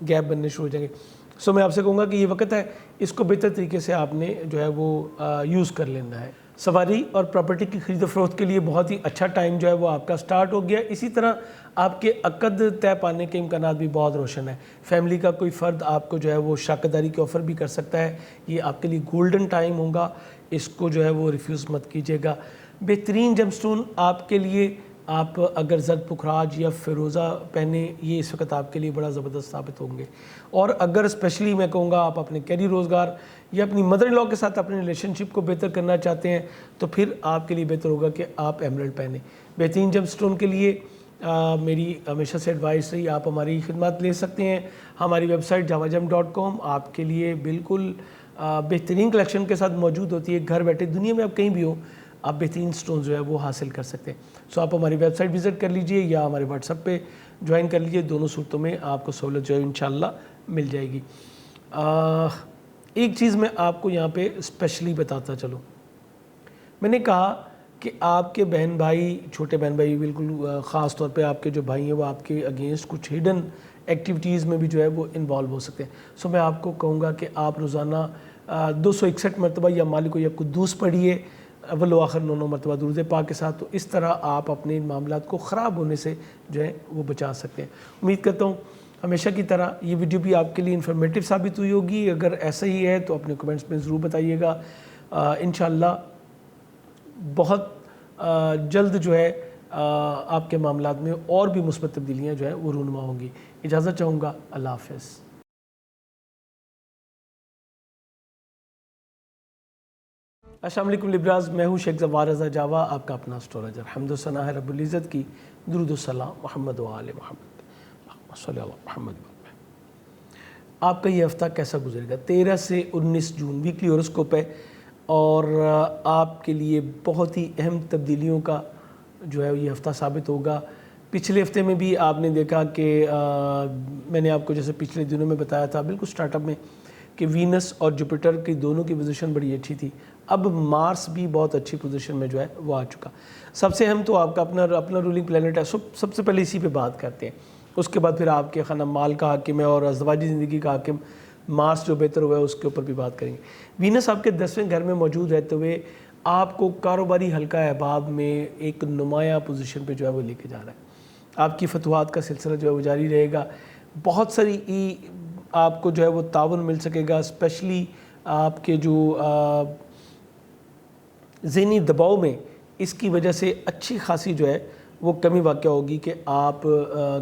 گیپ بننے شروع ہو جائیں گے۔ سو میں آپ سے کہوں گا کہ یہ وقت ہے، اس کو بہتر طریقے سے آپ نے جو ہے وہ یوز کر لینا ہے۔ سواری اور پراپرٹی کی خرید و فروخت کے لیے بہت ہی اچھا ٹائم جو ہے وہ آپ کا سٹارٹ ہو گیا۔ اسی طرح آپ کے عقد طے پانے کے امکانات بھی بہت روشن ہیں۔ فیملی کا کوئی فرد آپ کو جو ہے وہ شراکت داری کے آفر بھی کر سکتا ہے، یہ آپ کے لیے گولڈن ٹائم ہوگا، اس کو جو ہے وہ ریفیوز مت کیجیے گا۔ بہترین جم سٹون آپ کے لیے، آپ اگر زرد پخراج یا فیروزہ پہنے، یہ اس وقت آپ کے لیے بڑا زبردست ثابت ہوں گے۔ اور اگر اسپیشلی میں کہوں گا آپ اپنے کیری روزگار یا اپنی مدر ان لاء کے ساتھ اپنے ریلیشن شپ کو بہتر کرنا چاہتے ہیں تو پھر آپ کے لیے بہتر ہوگا کہ آپ ایمرلڈ پہنیں۔ بہترین جم سٹون کے لیے میری ہمیشہ سے ایڈوائس رہی، آپ ہماری خدمات لے سکتے ہیں۔ ہماری ویب سائٹ javajam.com آپ کے لیے بالکل بہترین کلیکشن کے ساتھ موجود ہوتی ہے، گھر بیٹھے دنیا میں آپ کہیں بھی ہو آپ بہترین سٹون جو ہے وہ حاصل کر سکتے ہیں۔ سو آپ ہماری ویب سائٹ وزٹ کر لیجئے یا ہمارے واٹس ایپ پہ جوائن کر لیجئے، دونوں صورتوں میں آپ کو سہولت جو ہے انشاءاللہ مل جائے گی۔ ایک چیز میں آپ کو یہاں پہ اسپیشلی بتاتا چلوں، میں نے کہا کہ آپ کے بہن بھائی، چھوٹے بہن بھائی بالکل خاص طور پہ آپ کے جو بھائی ہیں وہ آپ کے اگینسٹ کچھ ہڈن ایکٹیویٹیز میں بھی جو ہے وہ انوالو ہو سکتے ہیں۔ سو میں آپ کو کہوں گا کہ آپ روزانہ 261 مرتبہ یا مالک یا قدوس پڑھیے، اول و آخر 9 مرتبہ درود پاک کے ساتھ، تو اس طرح آپ اپنے ان معاملات کو خراب ہونے سے جو ہے وہ بچا سکتے ہیں۔ امید کرتا ہوں ہمیشہ کی طرح یہ ویڈیو بھی آپ کے لیے انفارمیٹیو ثابت ہوئی ہوگی۔ اگر ایسا ہی ہے تو اپنے کمنٹس میں ضرور بتائیے گا۔ انشاءاللہ بہت جلد جو ہے آپ کے معاملات میں اور بھی مثبت تبدیلیاں جو ہیں وہ رونما ہوں گی۔ اجازت چاہوں گا، اللہ حافظ۔ السلام علیکم لیبراز، میں ہوں شیخ زوار رضا جاوا، آپ کا اپنا اسٹرولوجر۔ حمد و ثنا ہے رب العزت کی، درود و سلام محمد و آل محمد، صلی اللہ محمد۔ آپ کا یہ ہفتہ کیسا گزرے گا؟ 13 سے 19 جون ویکلی ہوراسکوپ ہے، اور آپ کے لیے بہت ہی اہم تبدیلیوں کا جو ہے یہ ہفتہ ثابت ہوگا۔ پچھلے ہفتے میں بھی آپ نے دیکھا کہ میں نے آپ کو جیسے پچھلے دنوں میں بتایا تھا بالکل سٹارٹ اپ میں کہ وینس اور جوپیٹر کی دونوں کی پوزیشن بڑی اچھی تھی. اب مارس بھی بہت اچھی پوزیشن میں جو ہے وہ آ چکا. سب سے اہم تو آپ کا اپنا رولنگ پلانٹ ہے. سب سے پہلے اسی پہ بات کرتے ہیں. اس کے بعد پھر آپ کے خانہ مال کا حاکم ہے اور ازدواجی زندگی کا حاکم مارس جو بہتر ہوا ہے اس کے اوپر بھی بات کریں گے. وینس آپ کے 10ویں گھر میں موجود رہتے ہوئے آپ کو کاروباری حلقہ احباب میں ایک نمایاں پوزیشن پہ جو ہے وہ لے کے جا رہا ہے. آپ کی فتوحات کا سلسلہ جو ہے وہ جاری رہے گا. بہت ساری آپ کو جو ہے وہ تعاون مل سکے گا. اسپیشلی آپ کے جو ذہنی دباؤ میں اس کی وجہ سے اچھی خاصی جو ہے وہ کمی واقع ہوگی کہ آپ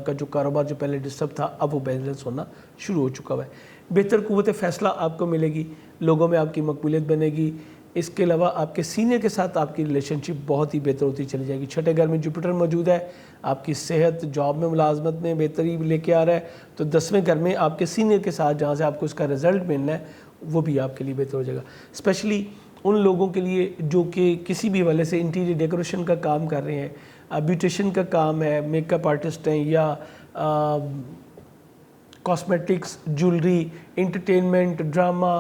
کا جو کاروبار جو پہلے ڈسٹرب تھا اب وہ بیلنس ہونا شروع ہو چکا ہے. بہتر قوت فیصلہ آپ کو ملے گی. لوگوں میں آپ کی مقبولیت بنے گی. اس کے علاوہ آپ کے سینئر کے ساتھ آپ کی ریلیشن شپ بہت ہی بہتر ہوتی چلی جائے گی. 6 گھر میں جوپیٹر موجود ہے. آپ کی صحت جاب میں ملازمت میں بہتری لے کے آ رہا ہے. تو 10ویں گھر میں آپ کے سینئر کے ساتھ جہاں سے آپ کو اس کا رزلٹ ملنا ہے وہ بھی آپ کے لیے بہتر ہو جائے گا. اسپیشلی ان لوگوں کے لیے جو کہ کسی بھی حوالے سے انٹیریئر ڈیکوریشن کا کام کر رہے ہیں, بیوٹیشن کا کام ہے, میک اپ آرٹسٹ ہیں یا cosmetics, jewellery, entertainment, drama,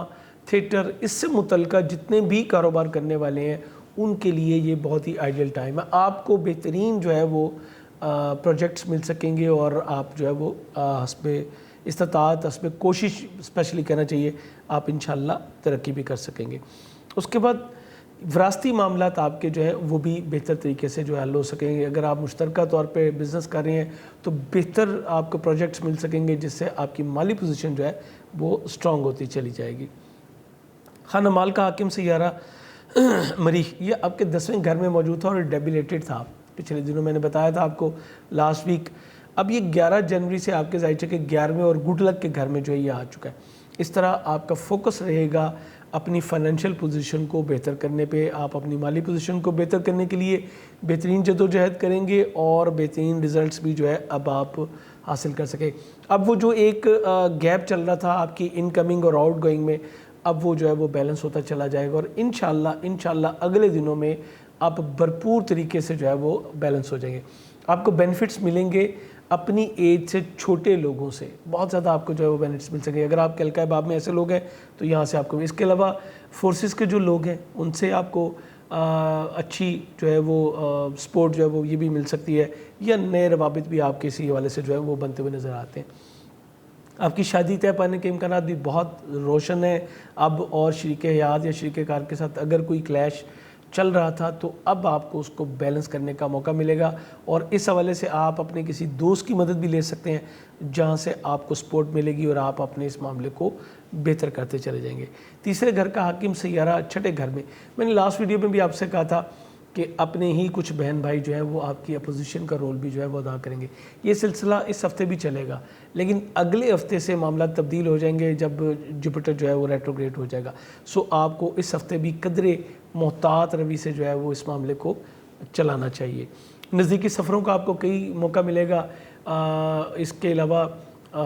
theatre, اس سے متعلقہ جتنے بھی کاروبار کرنے والے ہیں ان کے لیے یہ بہت ہی آئیڈیل ٹائم ہے. آپ کو بہترین جو ہے وہ پروجیکٹس مل سکیں گے اور آپ جو ہے وہ حسب استطاعت حسب کوشش اسپیشلی کہنا چاہیے آپ انشاءاللہ ترقی بھی کر سکیں گے. اس کے بعد وراثتی معاملات آپ کے جو ہے وہ بھی بہتر طریقے سے جو ہے حل ہو سکیں گے. اگر آپ مشترکہ طور پہ بزنس کر رہے ہیں تو بہتر آپ کو پروجیکٹس مل سکیں گے جس سے آپ کی مالی پوزیشن جو ہے وہ اسٹرانگ ہوتی چلی جائے گی. خانہ مال کا حاکم سیارہ مریخ یہ آپ کے 10ویں گھر میں موجود تھا اور ڈیبلیٹڈ تھا. پچھلے دنوں میں نے بتایا تھا آپ کو لاسٹ ویک. اب یہ 11 جنوری سے آپ کے ظاہر کے 11ویں اور گڈ لک کے گھر میں جو ہے یہ آ چکا ہے. اس طرح آپ کا فوکس رہے گا اپنی فائنینشیل پوزیشن کو بہتر کرنے پہ. آپ اپنی مالی پوزیشن کو بہتر کرنے کے لیے بہترین جدوجہد کریں گے اور بہترین ریزلٹس بھی جو ہے اب آپ حاصل کر سکیں. اب وہ جو ایک گیپ چل رہا تھا آپ کی انکمنگ اور آؤٹ گوئنگ میں اب وہ جو ہے وہ بیلنس ہوتا چلا جائے گا اور انشاءاللہ اگلے دنوں میں آپ بھرپور طریقے سے جو ہے وہ بیلنس ہو جائیں گے. آپ کو بینیفٹس ملیں گے اپنی ایج سے چھوٹے لوگوں سے. بہت زیادہ آپ کو جو ہے وہ بینیفٹس مل سکیں گے اگر آپ کے حلقہ احباب میں ایسے لوگ ہیں تو یہاں سے آپ کو. اس کے علاوہ فورسز کے جو لوگ ہیں ان سے آپ کو اچھی جو ہے وہ سپورٹ جو ہے وہ یہ بھی مل سکتی ہے یا نئے روابط بھی آپ کے اسی حوالے سے جو ہے وہ بنتے ہوئے نظر آتے ہیں. آپ کی شادی طے پانے کے امکانات بھی بہت روشن ہیں اب. اور شریک حیات یا شریک کار کے ساتھ اگر کوئی کلیش چل رہا تھا تو اب آپ کو اس کو بیلنس کرنے کا موقع ملے گا اور اس حوالے سے آپ اپنے کسی دوست کی مدد بھی لے سکتے ہیں جہاں سے آپ کو سپورٹ ملے گی اور آپ اپنے اس معاملے کو بہتر کرتے چلے جائیں گے. 3 گھر کا حاکم سیارہ 6 گھر میں نے لاسٹ ویڈیو میں بھی آپ سے کہا تھا کہ اپنے ہی کچھ بہن بھائی جو ہے وہ آپ کی اپوزیشن کا رول بھی جو ہے وہ ادا کریں گے. یہ سلسلہ اس ہفتے بھی چلے گا لیکن اگلے ہفتے سے معاملات تبدیل ہو جائیں گے جب جوپیٹر جو ہے وہ ریٹروگریڈ ہو جائے گا. سو آپ کو اس ہفتے بھی قدرے محتاط روی سے جو ہے وہ اس معاملے کو چلانا چاہیے. نزدیکی سفروں کا آپ کو کئی موقع ملے گا. اس کے علاوہ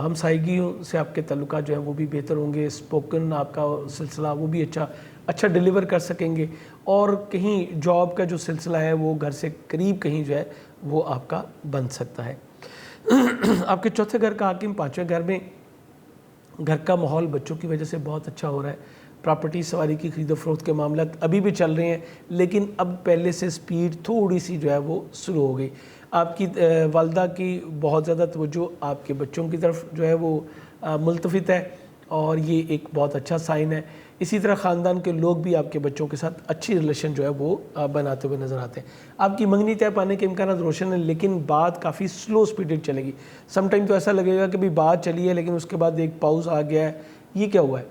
ہمسائیگیوں سے آپ کے تعلقات جو ہیں وہ بھی بہتر ہوں گے. اسپوکن آپ کا سلسلہ وہ بھی اچھا ڈیلیور کر سکیں گے اور کہیں جاب کا جو سلسلہ ہے وہ گھر سے قریب کہیں جو ہے وہ آپ کا بن سکتا ہے. آپ کے 4 گھر کا حاکم 5ویں گھر میں. گھر کا ماحول بچوں کی وجہ سے بہت اچھا ہو رہا ہے. پراپرٹی سواری کی خرید و فروخت کے معاملات ابھی بھی چل رہے ہیں لیکن اب پہلے سے سپیڈ تھوڑی سی جو ہے وہ سلو ہو گئی. آپ کی والدہ کی بہت زیادہ توجہ آپ کے بچوں کی طرف جو ہے وہ ملتفت ہے اور یہ ایک بہت اچھا سائن ہے. اسی طرح خاندان کے لوگ بھی آپ کے بچوں کے ساتھ اچھی ریلیشن جو ہے وہ بناتے ہوئے نظر آتے ہیں. آپ کی منگنی طے پانے کے امکانات روشن ہیں لیکن بات کافی سلو سپیڈڈ چلے گی. سم ٹائم تو ایسا لگے گا کہ بھی بات چلی ہے لیکن اس کے بعد ایک پاؤز آ گیا ہے, یہ کیا ہوا ہے.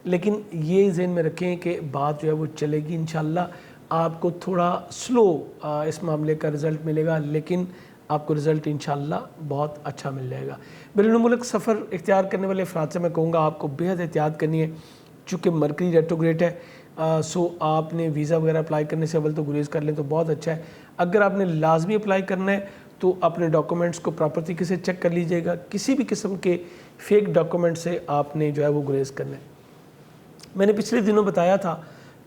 لیکن یہ ذہن میں رکھیں کہ بات جو ہے وہ چلے گی انشاءاللہ. آپ کو تھوڑا سلو اس معاملے کا رزلٹ ملے گا لیکن آپ کو رزلٹ انشاءاللہ بہت اچھا مل جائے گا. بیرون ملک سفر اختیار کرنے والے افراد سے میں کہوں گا آپ کو بہت احتیاط کرنی ہے چونکہ مرکری ریٹروگریڈ ہے. سو آپ نے ویزا وغیرہ اپلائی کرنے سے اول تو گریز کر لیں تو بہت اچھا ہے. اگر آپ نے لازمی اپلائی کرنا ہے تو اپنے ڈاکومنٹس کو پراپر طریقے سے چیک کر لیجئے گا. کسی بھی قسم کے فیک ڈاکومنٹ سے آپ نے جو ہے وہ گریز کرنا ہے. میں نے پچھلے دنوں بتایا تھا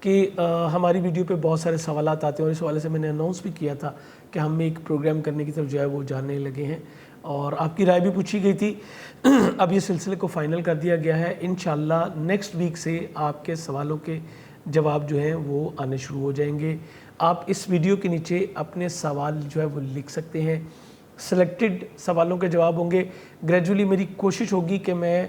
کہ ہماری ویڈیو پہ بہت سارے سوالات آتے ہیں اور اس حوالے سے میں نے اناؤنس بھی کیا تھا کہ ہم ایک پروگرام کرنے کی طرف جو ہے وہ جانے لگے ہیں اور آپ کی رائے بھی پوچھی گئی تھی. اب یہ سلسلے کو فائنل کر دیا گیا ہے. انشاءاللہ نیکسٹ ویک سے آپ کے سوالوں کے جواب جو ہیں وہ آنے شروع ہو جائیں گے. آپ اس ویڈیو کے نیچے اپنے سوال جو ہے وہ لکھ سکتے ہیں. سلیکٹڈ سوالوں کے جواب ہوں گے. گریجولی میری کوشش ہوگی کہ میں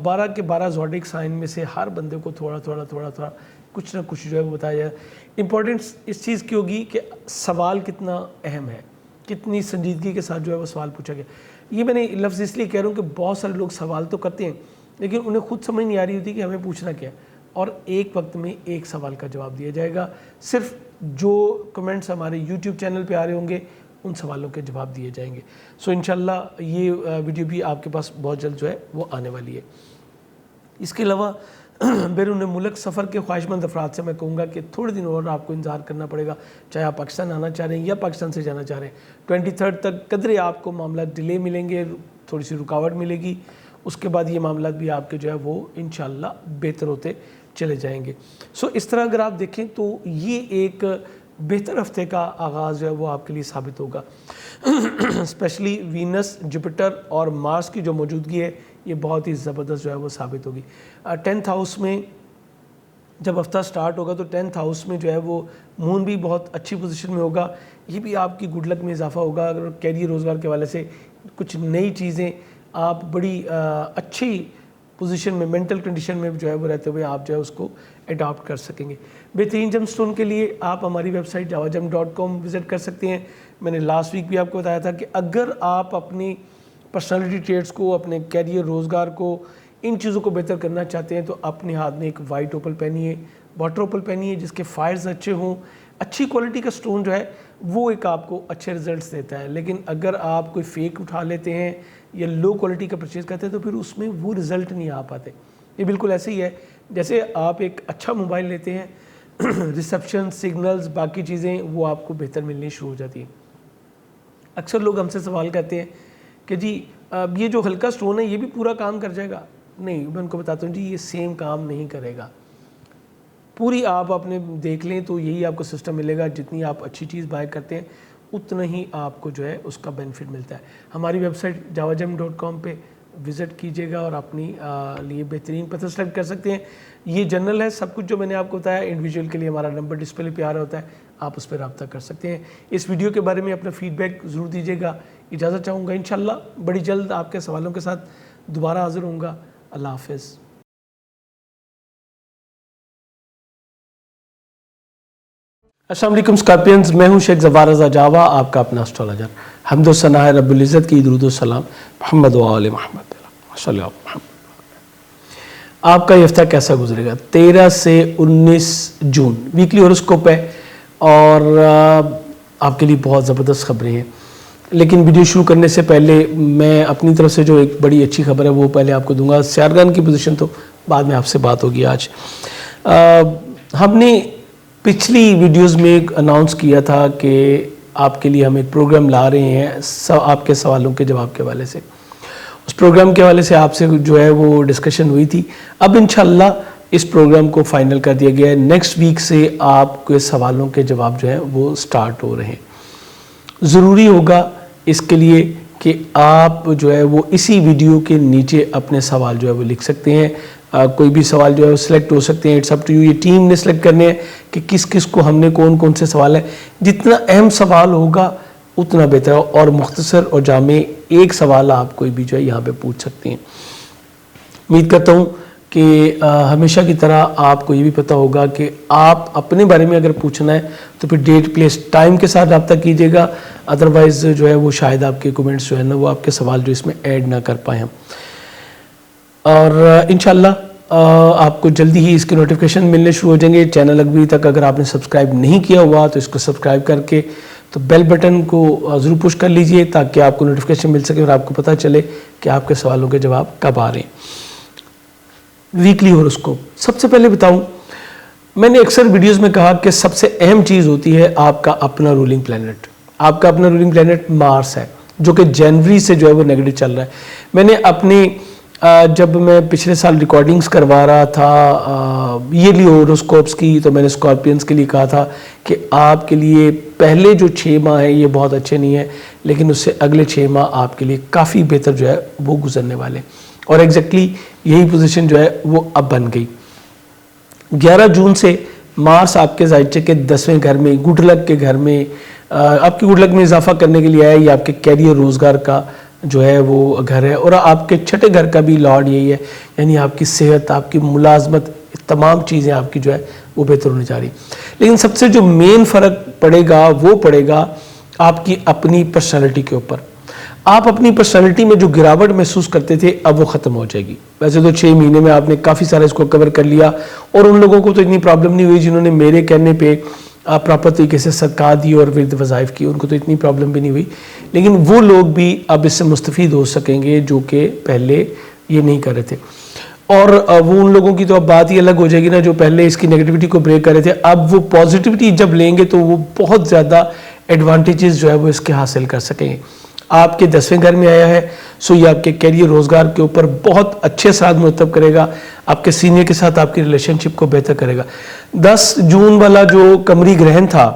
12 کے 12 زوڈک سائن میں سے ہر بندے کو تھوڑا تھوڑا کچھ نہ کچھ جو ہے وہ بتایا جائے. امپورٹنس اس چیز کی ہوگی کہ سوال کتنا اہم ہے, کتنی سنجیدگی کے ساتھ جو ہے وہ سوال پوچھا گیا. یہ میں نے لفظ اس لیے کہہ رہا ہوں کہ بہت سارے لوگ سوال تو کرتے ہیں لیکن انہیں خود سمجھ نہیں آ رہی ہوتی کہ ہمیں پوچھنا کیا ہے, اور ایک وقت میں ایک سوال کا جواب دیا جائے گا. صرف جو کمنٹس ہمارے یوٹیوب چینل پہ آ رہے ہوں گے ان سوالوں کے جواب دیے جائیں گے. سو انشاءاللہ یہ ویڈیو بھی آپ کے پاس بہت جلد جو ہے وہ آنے والی ہے. اس کے علاوہ بیرون ملک سفر کے خواہش مند افراد سے میں کہوں گا کہ تھوڑے دن اور آپ کو انتظار کرنا پڑے گا, چاہے آپ پاکستان آنا چاہ رہے ہیں یا پاکستان سے جانا چاہ رہے ہیں. 23 تک قدرے آپ کو معاملات ڈیلے ملیں گے, تھوڑی سی رکاوٹ ملے گی. اس کے بعد یہ معاملات بھی آپ کے جو ہے وہ انشاءاللہ بہتر ہوتے چلے جائیں گے. سو اس طرح اگر آپ دیکھیں تو یہ ایک بہتر ہفتے کا آغاز جو ہے وہ آپ کے لیے ثابت ہوگا. اسپیشلی وینس, جوپیٹر اور مارس کی جو موجودگی ہے یہ بہت ہی زبردست جو ہے وہ ثابت ہوگی. 10th ہاؤس میں جب ہفتہ سٹارٹ ہوگا تو 10th ہاؤس میں جو ہے وہ مون بھی بہت اچھی پوزیشن میں ہوگا. یہ بھی آپ کی گڈ لک میں اضافہ ہوگا. اگر کیریئر روزگار کے حوالے سے کچھ نئی چیزیں آپ بڑی اچھی پوزیشن میں, مینٹل کنڈیشن میں جو ہے وہ رہتے ہوئے آپ جو ہے اس کو اڈاپٹ کر سکیں گے. بہترین جم سٹون کے لیے آپ ہماری ویب سائٹ javajam.com وزٹ کر سکتے ہیں. میں نے لاسٹ ویک بھی آپ کو بتایا تھا کہ اگر آپ اپنی پرسنالٹی ٹریٹس کو, اپنے کیریئر روزگار کو, ان چیزوں کو بہتر کرنا چاہتے ہیں تو اپنے ہاتھ میں ایک وائٹ اوپل پہنیے, واٹر اوپل پہنیے جس کے فائرز اچھے ہوں. اچھی کوالٹی کا سٹون جو ہے وہ ایک آپ کو اچھے ریزلٹس دیتا ہے. لیکن اگر آپ کوئی فیک اٹھا لیتے ہیں یا لو کوالٹی کا پرچیز کرتے ہیں تو پھر اس میں وہ رزلٹ نہیں آ پاتے. یہ بالکل ایسے ہی ہے جیسے آپ ایک اچھا موبائل لیتے ہیں, ریسیپشن, سگنلز, باقی چیزیں وہ آپ کو بہتر ملنی شروع ہو جاتی ہیں. اکثر لوگ ہم سے سوال کرتے ہیں کہ جی یہ جو ہلکا سٹون ہے یہ بھی پورا کام کر جائے گا. نہیں, میں ان کو بتاتا ہوں جی یہ سیم کام نہیں کرے گا. پوری آپ اپنے دیکھ لیں تو یہی آپ کو سسٹم ملے گا. جتنی آپ اچھی چیز بائی کرتے ہیں اتنا ہی آپ کو جو ہے اس کا بینیفٹ ملتا ہے. ہماری ویب سائٹ javajam.com پہ وزٹ کیجیے گا اور اپنی لیے بہترین پتہ سلیکٹ کر سکتے ہیں. یہ جنرل ہے, سب کچھ جو میں نے آپ کو بتایا. انڈیویجول کے لیے ہمارا نمبر ڈسپلے پہ آ رہا ہوتا ہے, آپ اس پہ رابطہ کر سکتے ہیں. اس ویڈیو کے بارے میں اپنا فیڈ بیک ضرور دیجیے گا. اجازت چاہوں گا, انشاءاللہ بڑی جلد آپ کے سوالوں کے ساتھ دوبارہ حاضر ہوں گا. اللہ حافظ. السلام علیکم اسکارپینز, میں ہوں شیخ ظفار رضا جاوا, آپ کا اپنا اسٹرالوجر. حمد و ثنا ہے رب العزت کی, درود و سلام محمد و آل محمد صلی اللہ علیہ وسلم. آپ کا یہ ہفتہ کیسا گزرے گا؟ 13 سے 19 جون ویکلی ہوراسکوپ ہے اور آپ کے لیے بہت زبردست خبریں ہیں. لیکن ویڈیو شروع کرنے سے پہلے میں اپنی طرف سے جو ایک بڑی اچھی خبر ہے وہ پہلے آپ کو دوں گا. سیارگان کی پوزیشن تو بعد میں آپ سے بات ہوگی. آج ہم نے پچھلی ویڈیوز میں اناؤنس کیا تھا کہ آپ کے لیے ہم ایک پروگرام لا رہے ہیں آپ کے سوالوں کے جواب کے حوالے سے. اس پروگرام کے حوالے سے آپ سے جو ہے وہ ڈسکشن ہوئی تھی. اب انشاءاللہ اس پروگرام کو فائنل کر دیا گیا ہے. نیکسٹ ویک سے آپ کے سوالوں کے جواب جو ہیں وہ سٹارٹ ہو رہے ہیں. ضروری ہوگا اس کے لیے کہ آپ جو ہے وہ اسی ویڈیو کے نیچے اپنے سوال جو ہے وہ لکھ سکتے ہیں. کوئی بھی سوال جو ہے وہ سلیکٹ ہو سکتے ہیں. It's up to you. یہ ٹیم نے سلیکٹ کرنے ہیں کہ کس کس کو ہم نے کون سے سوال ہیں. جتنا اہم سوال ہوگا اتنا بہتر ہے, اور مختصر اور جامع ایک سوال آپ کوئی بھی جو ہے یہاں پہ پوچھ سکتے ہیں. امید کرتا ہوں کہ ہمیشہ کی طرح آپ کو یہ بھی پتہ ہوگا کہ آپ اپنے بارے میں اگر پوچھنا ہے تو پھر ڈیٹ, پلیس, ٹائم کے ساتھ رابطہ کیجیے گا. ادروائز جو ہے وہ شاید آپ کے کومنٹس جو ہے نا وہ آپ کے سوال جو اس میں ایڈ نہ کر پائیں ہم. اور انشاءاللہ آپ کو جلدی ہی اس کے نوٹیفیکیشن ملنے شروع ہو جائیں گے. چینل ابھی تک اگر آپ نے سبسکرائب نہیں کیا ہوا تو اس کو سبسکرائب کر کے تو بیل بٹن کو ضرور پش کر لیجئے تاکہ آپ کو نوٹیفیکیشن مل سکے اور آپ کو پتہ چلے کہ آپ کے سوالوں کے جواب کب آ رہے ہیں. ویکلی ہوراسکوپ. سب سے پہلے بتاؤں, میں نے اکثر ویڈیوز میں کہا کہ سب سے اہم چیز ہوتی ہے آپ کا اپنا رولنگ پلینٹ. آپ کا اپنا رولنگ پلینٹ مارس ہے جو کہ جنوری سے جو ہے وہ نیگیٹو چل رہا ہے. میں نے اپنی جب میں پچھلے سال ریکارڈنگز کروا رہا تھا ایئرلی ہوروسکوپس کی، تو میں نے اسکارپینس کے لیے کہا تھا کہ آپ کے لیے پہلے جو 6 ماہ ہیں یہ بہت اچھے نہیں ہیں، لیکن اس سے اگلے 6 ماہ آپ کے لیے کافی بہتر جو ہے وہ گزرنے والے ہیں، اور ایگزیکٹلی یہی پوزیشن جو ہے وہ اب بن گئی۔ 11 جون سے مارس آپ کے ظاہر کے 10ویں گھر میں، گڈ لک کے گھر میں، آپ کی گڈ لک میں اضافہ کرنے کے لیے آیا۔ یہ آپ کے کیریئر روزگار کا جو ہے وہ گھر ہے، اور آپ کے چھٹے گھر کا بھی لارڈ یہی ہے، یعنی آپ کی صحت، آپ کی ملازمت، تمام چیزیں آپ کی جو ہے وہ بہتر ہونے جا رہی۔ لیکن سب سے جو مین فرق پڑے گا وہ پڑے گا آپ کی اپنی پرسنالٹی کے اوپر۔ آپ اپنی پرسنالٹی میں جو گراوٹ محسوس کرتے تھے اب وہ ختم ہو جائے گی۔ ویسے تو 6 مہینے میں آپ نے کافی سارا اس کو کور کر لیا، اور ان لوگوں کو تو اتنی پرابلم نہیں ہوئی جنہوں نے میرے کہنے پہ پراپر طریقے سے صدقات دی اور ورد وظائف کی، ان کو تو اتنی پرابلم بھی نہیں ہوئی، لیکن وہ لوگ بھی اب اس سے مستفید ہو سکیں گے جو کہ پہلے یہ نہیں کر رہے تھے۔ اور وہ ان لوگوں کی تو اب بات ہی الگ ہو جائے گی نا جو پہلے اس کی نیگیٹیوٹی کو بریک کر رہے تھے، اب وہ پازیٹیوٹی جب لیں گے تو وہ بہت زیادہ ایڈوانٹیجز جو ہے وہ اس کے حاصل کر سکیں گے۔ آپ کے 10ویں گھر میں آیا ہے، سو یہ آپ کے کیریئر روزگار کے اوپر بہت اچھے اثرات مرتب کرے گا، آپ کے سینئر کے ساتھ آپ کی ریلیشن شپ کو بہتر کرے گا۔ 10 جون والا جو قمری گرہن تھا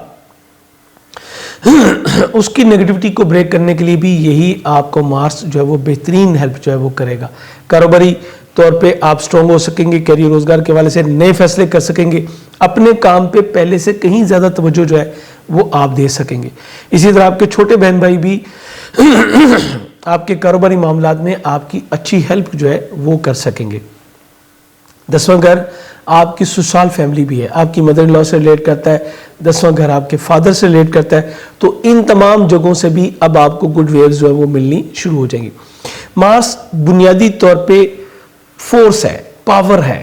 اس کی نیگیٹیوٹی کو بریک کرنے کے لیے بھی یہی آپ کو مارس جو ہے وہ بہترین ہیلپ جو ہے وہ کرے گا۔ کاروباری طور پہ آپ سٹرونگ ہو سکیں گے، کیریئر روزگار کے حوالے سے نئے فیصلے کر سکیں گے، اپنے کام پہ پہلے سے کہیں زیادہ توجہ جو ہے وہ آپ دے سکیں گے۔ اسی طرح آپ کے چھوٹے بہن بھائی بھی آپ کے کاروباری معاملات میں آپ کی اچھی ہیلپ جو ہے وہ کر سکیں گے۔ 10واں گھر آپ کی سسرال فیملی بھی ہے، آپ کی مدر ان لا سے ریلیٹ کرتا ہے، 10واں گھر آپ کے فادر سے ریلیٹ کرتا ہے، تو ان تمام جگہوں سے بھی اب آپ کو گڈ ویئرز جو ہے وہ ملنی شروع ہو جائیں گی۔ مارس بنیادی طور پہ فورس ہے، پاور ہے،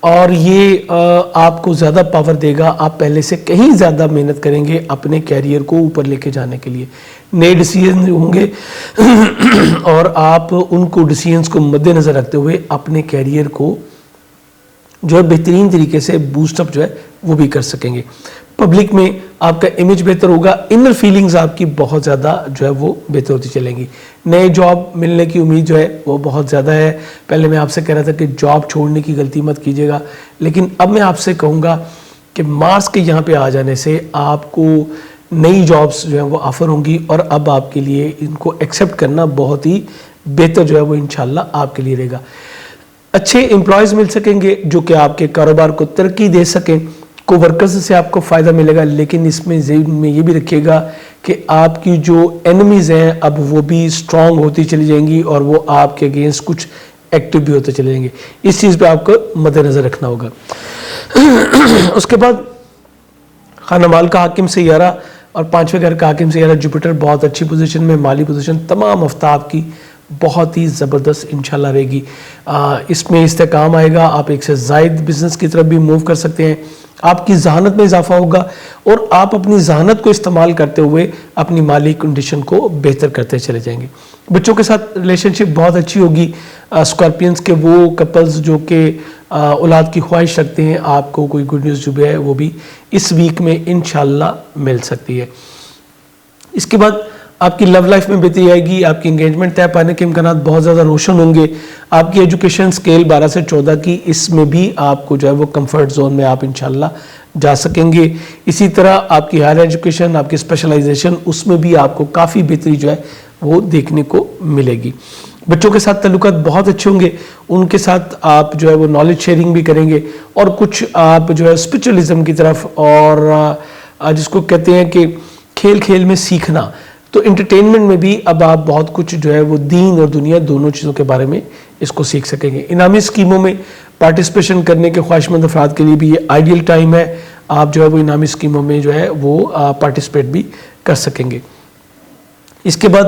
اور یہ آپ کو زیادہ پاور دے گا، آپ پہلے سے کہیں زیادہ محنت کریں گے اپنے کیریئر کو اوپر لے کے جانے کے لیے، نئے ڈیسیژن ہوں گے اور آپ ان کو ڈیسیژنز کو مد نظر رکھتے ہوئے اپنے کیریئر کو جو ہے بہترین طریقے سے بوسٹ اپ جو ہے وہ بھی کر سکیں گے۔ پبلک میں آپ کا امیج بہتر ہوگا، انر فیلنگز آپ کی بہت زیادہ جو ہے وہ بہتر ہوتی چلیں گی۔ نئے جاب ملنے کی امید جو ہے وہ بہت زیادہ ہے۔ پہلے میں آپ سے کہہ رہا تھا کہ جاب چھوڑنے کی غلطی مت کیجیے گا، لیکن اب میں آپ سے کہوں گا کہ مارس کے یہاں پہ آ جانے سے آپ کو نئی جابز جو ہیں وہ آفر ہوں گی، اور اب آپ کے لیے ان کو ایکسیپٹ کرنا بہت ہی بہتر جو ہے وہ انشاءاللہ آپ کے لیے رہے گا۔ اچھے امپلائز مل سکیں گے جو کہ آپ کے کاروبار کو ترقی دے سکیں، کو ورکرز سے آپ کو فائدہ ملے گا، لیکن اس میں ذہن میں یہ بھی رکھیے گا کہ آپ کی جو اینمیز ہیں اب وہ بھی سٹرونگ ہوتی چلی جائیں گی، اور وہ آپ کے اگینسٹ کچھ ایکٹیو بھی ہوتے چلے جائیں گے۔ اس چیز پہ آپ کو مد نظر رکھنا ہوگا۔ اس کے بعد خانہ مال کا حاکم سیارہ اور 5ویں گھر کا حاکم سیارہ جوپیٹر بہت اچھی پوزیشن میں، مالی پوزیشن تمام ہفتہ آپ کی بہت ہی زبردست انشاءاللہ رہے گی۔ اس میں استحکام آئے گا، آپ ایک سے زائد بزنس کی طرف بھی موو کر سکتے ہیں، آپ کی ذہانت میں اضافہ ہوگا، اور آپ اپنی ذہانت کو استعمال کرتے ہوئے اپنی مالی کنڈیشن کو بہتر کرتے چلے جائیں گے۔ بچوں کے ساتھ ریلیشن شپ بہت اچھی ہوگی۔ اسکارپینس کے وہ کپلز جو کہ اولاد کی خواہش رکھتے ہیں، آپ کو کوئی گڈ نیوز جو بھی ہے وہ بھی اس ویک میں انشاءاللہ مل سکتی ہے۔ اس کے بعد آپ کی لو لائف میں بہتری آئے گی، آپ کی انگیجمنٹ طے پانے کے امکانات بہت زیادہ روشن ہوں گے۔ آپ کی ایجوکیشن سکیل 12 سے 14 کی، اس میں بھی آپ کو جو ہے وہ کمفرٹ زون میں آپ انشاءاللہ جا سکیں گے۔ اسی طرح آپ کی ہائر ایجوکیشن، آپ کی اسپیشلائزیشن، اس میں بھی آپ کو کافی بہتری جو ہے وہ دیکھنے کو ملے گی۔ بچوں کے ساتھ تعلقات بہت اچھے ہوں گے، ان کے ساتھ آپ جو ہے وہ نالج شیئرنگ بھی کریں گے، اور کچھ آپ جو ہے اسپرچولیزم کی طرف، اور جس کو کہتے ہیں کہ کھیل کھیل میں سیکھنا، تو انٹرٹینمنٹ میں بھی اب آپ بہت کچھ جو ہے وہ دین اور دنیا دونوں چیزوں کے بارے میں اس کو سیکھ سکیں گے۔ انعامی اسکیموں میں پارٹیسپیشن کرنے کے خواہش مند افراد کے لیے بھی یہ آئیڈیل ٹائم ہے، آپ جو ہے وہ انعامی اسکیموں میں جو ہے وہ پارٹیسپیٹ بھی کر سکیں گے۔ اس کے بعد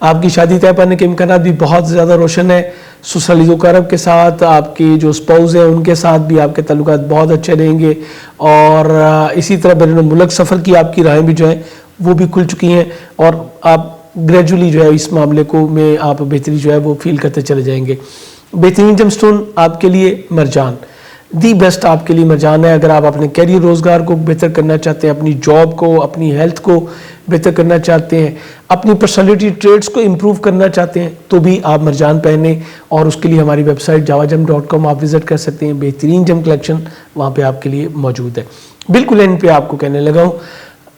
آپ کی شادی طے پانے کے امکانات بھی بہت زیادہ روشن ہے۔ سسرالی ذوقارب کے ساتھ، آپ کی جو اسپاؤز ہیں ان کے ساتھ بھی آپ کے تعلقات بہت اچھے رہیں گے، اور اسی طرح بیرون ملک سفر کی آپ کی راہیں بھی جو ہیں وہ بھی کھل چکی ہیں، اور آپ گریجولی جو ہے اس معاملے کو میں آپ بہتری جو ہے وہ فیل کرتے چلے جائیں گے۔ بہترین جم سٹون آپ کے لیے مرجان، دی بیسٹ آپ کے لیے مرجان ہے. اگر آپ اپنے کیریئر روزگار کو بہتر کرنا چاہتے ہیں, اپنی جاب کو, اپنی ہیلتھ کو بہتر کرنا چاہتے ہیں, اپنی پرسنالٹی ٹریٹس کو امپروو کرنا چاہتے ہیں, تو بھی آپ مرجان پہنیں. اور اس کے لیے ہماری ویب سائٹ javajam.com آپ وزٹ کر سکتے ہیں. بہترین جم کلیکشن وہاں پہ آپ کے لیے موجود ہے. بالکل اینڈ پہ آپ کو کہنے لگا ہوں,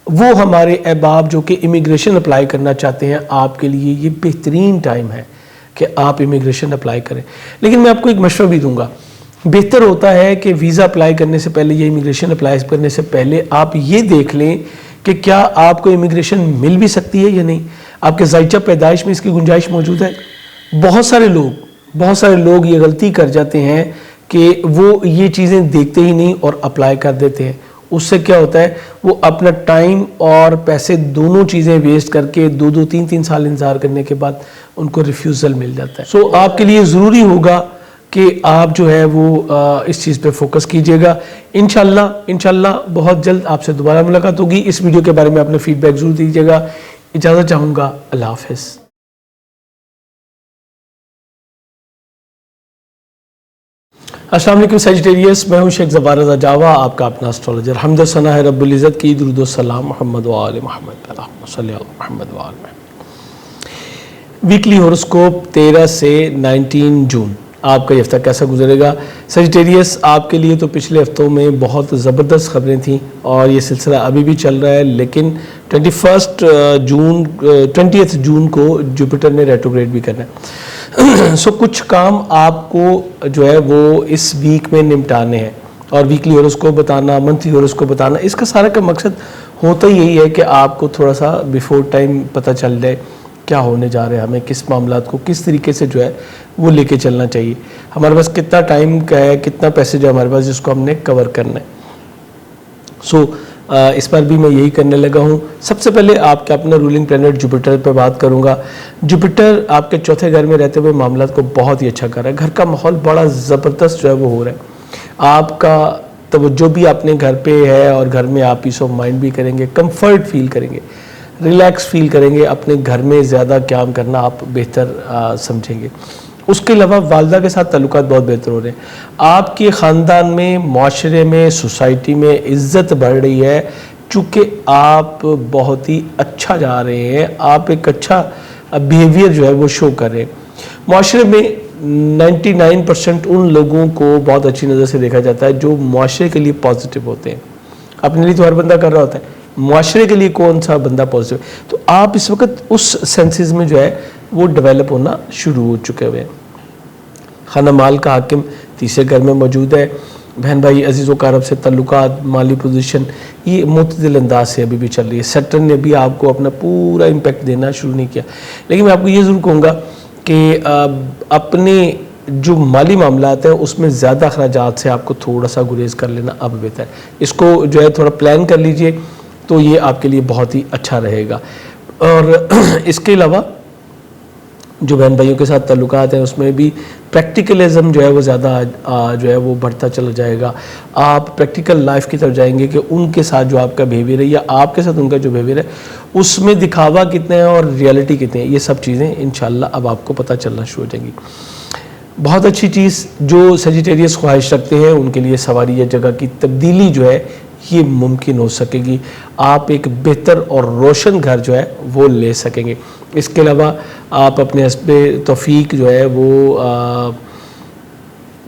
وہ ہمارے احباب جو کہ امیگریشن اپلائی کرنا چاہتے ہیں, آپ کے لیے یہ بہترین ٹائم ہے کہ آپ امیگریشن اپلائی کریں. لیکن میں آپ کو ایک مشورہ بھی دوں گا, بہتر ہوتا ہے کہ ویزا اپلائی کرنے سے پہلے یا امیگریشن اپلائی کرنے سے پہلے آپ یہ دیکھ لیں کہ کیا آپ کو امیگریشن مل بھی سکتی ہے یا نہیں, آپ کے ذائقہ پیدائش میں اس کی گنجائش موجود ہے. بہت سارے لوگ یہ غلطی کر جاتے ہیں کہ وہ یہ چیزیں دیکھتے ہی نہیں اور اپلائی کر دیتے ہیں. اس سے کیا ہوتا ہے, وہ اپنا ٹائم اور پیسے دونوں چیزیں ویسٹ کر کے 2-3 سال انتظار کرنے کے بعد ان کو ریفیوزل مل جاتا ہے. سو آپ کے لیے ضروری ہوگا کہ آپ جو ہے وہ اس چیز پہ فوکس کیجئے گا. انشاءاللہ بہت جلد آپ سے دوبارہ ملاقات ہوگی. اس ویڈیو کے بارے میں اپنے فیڈ بیک ضرور دیجئے گا. اجازت چاہوں گا, اللہ حافظ. السلام علیکم سیجیٹیریس, میں ہوں شیخ زبار رضا جاوا, آپ کا اپنا اسٹرالوجر. حمد و ثنا ہے رب العزت کی, درود و سلام محمد و آل محمد, اللہم صلی علی محمد و آل محمد. ویکلی ہورoscope 13 سے 19 جون. آپ کا یہ ہفتہ کیسا گزرے گا؟ سیجیٹیریس, آپ کے لیے تو پچھلے ہفتوں میں بہت زبردست خبریں تھیں اور یہ سلسلہ ابھی بھی چل رہا ہے, لیکن 20 جون کو جوپیٹر نے ریٹروگریڈ بھی کرنا ہے. سو کچھ کام آپ کو جو ہے وہ اس ویک میں نمٹانے ہیں, اور ویکلی ہورoscope بتانا, منتھلی ہورoscope بتانا, اس کا سارا کا مقصد ہوتا یہی ہے کہ آپ کو تھوڑا سا بیفور ٹائم پتہ چل جائے کیا ہونے جا رہے ہیں, ہمیں کس معاملات کو کس طریقے سے جو ہے وہ لے کے چلنا چاہیے, ہمارے پاس کتنا ٹائم کا ہے, کتنا پیسے جو ہمارے پاس جس کو ہم نے کور کرنا ہے. سو اس پر بھی میں یہی کرنے لگا ہوں. سب سے پہلے آپ کا اپنا رولنگ پلینٹ جوپیٹر پہ بات کروں گا. جوپیٹر آپ کے چوتھے گھر میں رہتے ہوئے معاملات کو بہت ہی اچھا کر رہا ہے. گھر کا ماحول بڑا زبردست جو ہے وہ ہو رہا ہے. آپ کا توجہ بھی اپنے گھر پہ ہے اور گھر میں آپ پیس آف مائنڈ بھی کریں گے, کمفرٹ فیل کریں گے, ریلیکس فیل کریں گے. اپنے گھر میں زیادہ قیام کرنا آپ بہتر سمجھیں گے. اس کے علاوہ والدہ کے ساتھ تعلقات بہت بہتر ہو رہے ہیں. آپ کے خاندان میں, معاشرے میں, سوسائٹی میں عزت بڑھ رہی ہے, چونکہ آپ بہت ہی اچھا جا رہے ہیں. آپ ایک اچھا بیہیویئر جو ہے وہ شو کر رہے ہیں. معاشرے میں 99% ان لوگوں کو بہت اچھی نظر سے دیکھا جاتا ہے جو معاشرے کے لیے پازیٹیو ہوتے ہیں. اپنے لیے تو ہر بندہ کر رہا ہوتا ہے, معاشرے کے لیے کون سا بندہ پازیٹیو, تو آپ اس وقت اس سینسز میں جو ہے وہ ڈیولپ ہونا شروع ہو چکے ہوئے ہیں. خانہ مال کا حاکم تیسرے گھر میں موجود ہے. بہن بھائی, عزیز و اقارب سے تعلقات, مالی پوزیشن یہ معتدل انداز سے ابھی بھی چل رہی ہے. سیٹرن نے بھی آپ کو اپنا پورا امپیکٹ دینا شروع نہیں کیا, لیکن میں آپ کو یہ ضرور کہوں گا کہ اپنے جو مالی معاملات ہیں اس میں زیادہ اخراجات سے آپ کو تھوڑا سا گریز کر لینا اب بہتر ہے. اس کو جو ہے تھوڑا پلان کر لیجئے تو یہ آپ کے لیے بہت ہی اچھا رہے گا. اور اس کے علاوہ جو بہن بھائیوں کے ساتھ تعلقات ہیں اس میں بھی پریکٹیکلزم جو ہے وہ زیادہ جو ہے وہ بڑھتا چلا جائے گا. آپ پریکٹیکل لائف کی طرف جائیں گے کہ ان کے ساتھ جو آپ کا بیہیویئر ہے یا آپ کے ساتھ ان کا جو بیہیویئر ہے اس میں دکھاوا کتنے ہیں اور ریئلٹی کتنے ہیں, یہ سب چیزیں انشاءاللہ اب آپ کو پتہ چلنا شروع ہو جائیں گی. بہت اچھی چیز جو سیجیٹیریس خواہش رکھتے ہیں ان کے لیے سواری یا جگہ کی تبدیلی جو ہے یہ ممکن ہو سکے گی. آپ ایک بہتر اور روشن گھر جو ہے وہ لے سکیں گے. اس کے علاوہ آپ اپنے حسب توفیق جو ہے وہ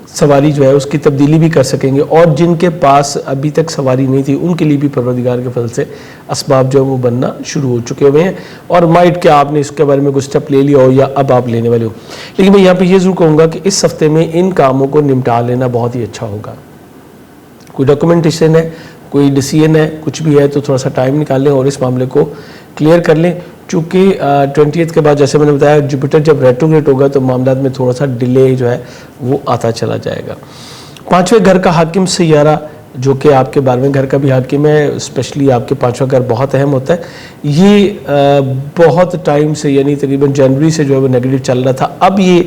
سواری جو ہے اس کی تبدیلی بھی کر سکیں گے, اور جن کے پاس ابھی تک سواری نہیں تھی ان کے لیے بھی پروردگار کے فضل سے اسباب جو ہے وہ بننا شروع ہو چکے ہوئے ہیں. اور مائٹ کہ آپ نے اس کے بارے میں کچھ اسٹیپ لے لیا ہو یا اب آپ لینے والے ہو, لیکن میں یہاں پہ یہ ضرور کہوں گا کہ اس ہفتے میں ان کاموں کو نمٹا لینا بہت ہی اچھا ہوگا. کوئی ڈاکومنٹیشن ہے, کوئی ڈیسیژن ہے, کچھ بھی ہے تو تھوڑا سا ٹائم نکال لیں اور اس معاملے کو کلیئر کر لیں, چونکہ 20 کے بعد جیسے میں نے بتایا جوپیٹر جب ریٹروگریڈ ہوگا تو معاملات میں تھوڑا سا ڈیلے جو ہے وہ آتا چلا جائے گا. پانچویں گھر کا حاکم سیارہ جو کہ آپ کے 12ویں گھر کا بھی حاکم ہے, اسپیشلی آپ کے پانچواں گھر بہت اہم ہوتا ہے. یہ بہت ٹائم سے یعنی تقریباً جنوری سے جو ہے وہ نیگیٹو چل رہا تھا, اب یہ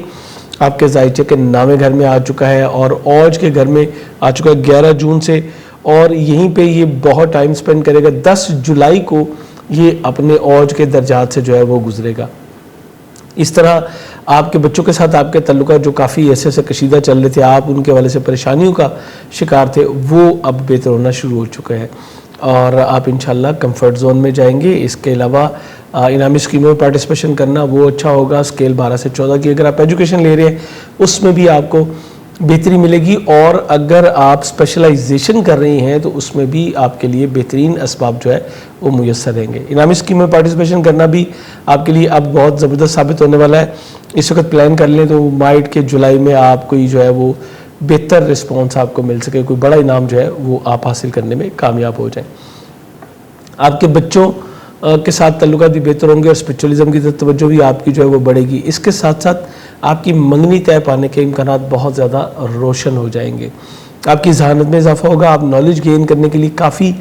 آپ کے ذائچے کے 9ویں گھر میں آ چکا ہے اور اوج کے گھر میں آ چکا ہے 11 جون سے, اور یہیں پہ یہ بہت ٹائم سپینڈ کرے گا. 10 جولائی کو یہ اپنے اوج کے درجات سے جو ہے وہ گزرے گا. اس طرح آپ کے بچوں کے ساتھ آپ کے تعلقات جو کافی ایسے کشیدہ چل رہے تھے، آپ ان کے حوالے سے پریشانیوں کا شکار تھے، وہ اب بہتر ہونا شروع ہو چکے ہیں اور آپ انشاءاللہ کمفرٹ زون میں جائیں گے۔ اس کے علاوہ انعامی اسکیموں میں پارٹیسپیشن کرنا وہ اچھا ہوگا۔ اسکیل 12 سے 14 کی اگر آپ ایجوکیشن لے رہے ہیں اس میں بھی آپ کو بہتری ملے گی، اور اگر آپ اسپیشلائزیشن کر رہی ہیں تو اس میں بھی آپ کے لیے بہترین اسباب جو ہے وہ میسر رہیں گے۔ انعامی اسکیم میں پارٹیسپیشن کرنا بھی آپ کے لیے اب بہت زبردست ثابت ہونے والا ہے۔ اس وقت پلان کر لیں تو مائٹ کے جولائی میں آپ کو جو ہے وہ بہتر رسپانس آپ کو مل سکے، کوئی بڑا انعام جو ہے وہ آپ حاصل کرنے میں کامیاب ہو جائیں۔ آپ کے بچوں کے ساتھ تعلقات بھی بہتر ہوں گے اور اسپرچولیزم کی طرف توجہ بھی آپ کی جو ہے وہ بڑھے گی۔ اس کے ساتھ ساتھ آپ کی منگنی طے پانے کے امکانات بہت زیادہ روشن ہو جائیں گے۔ آپ کی ذہانت میں اضافہ ہوگا، آپ نالج گین کرنے کے لیے کافی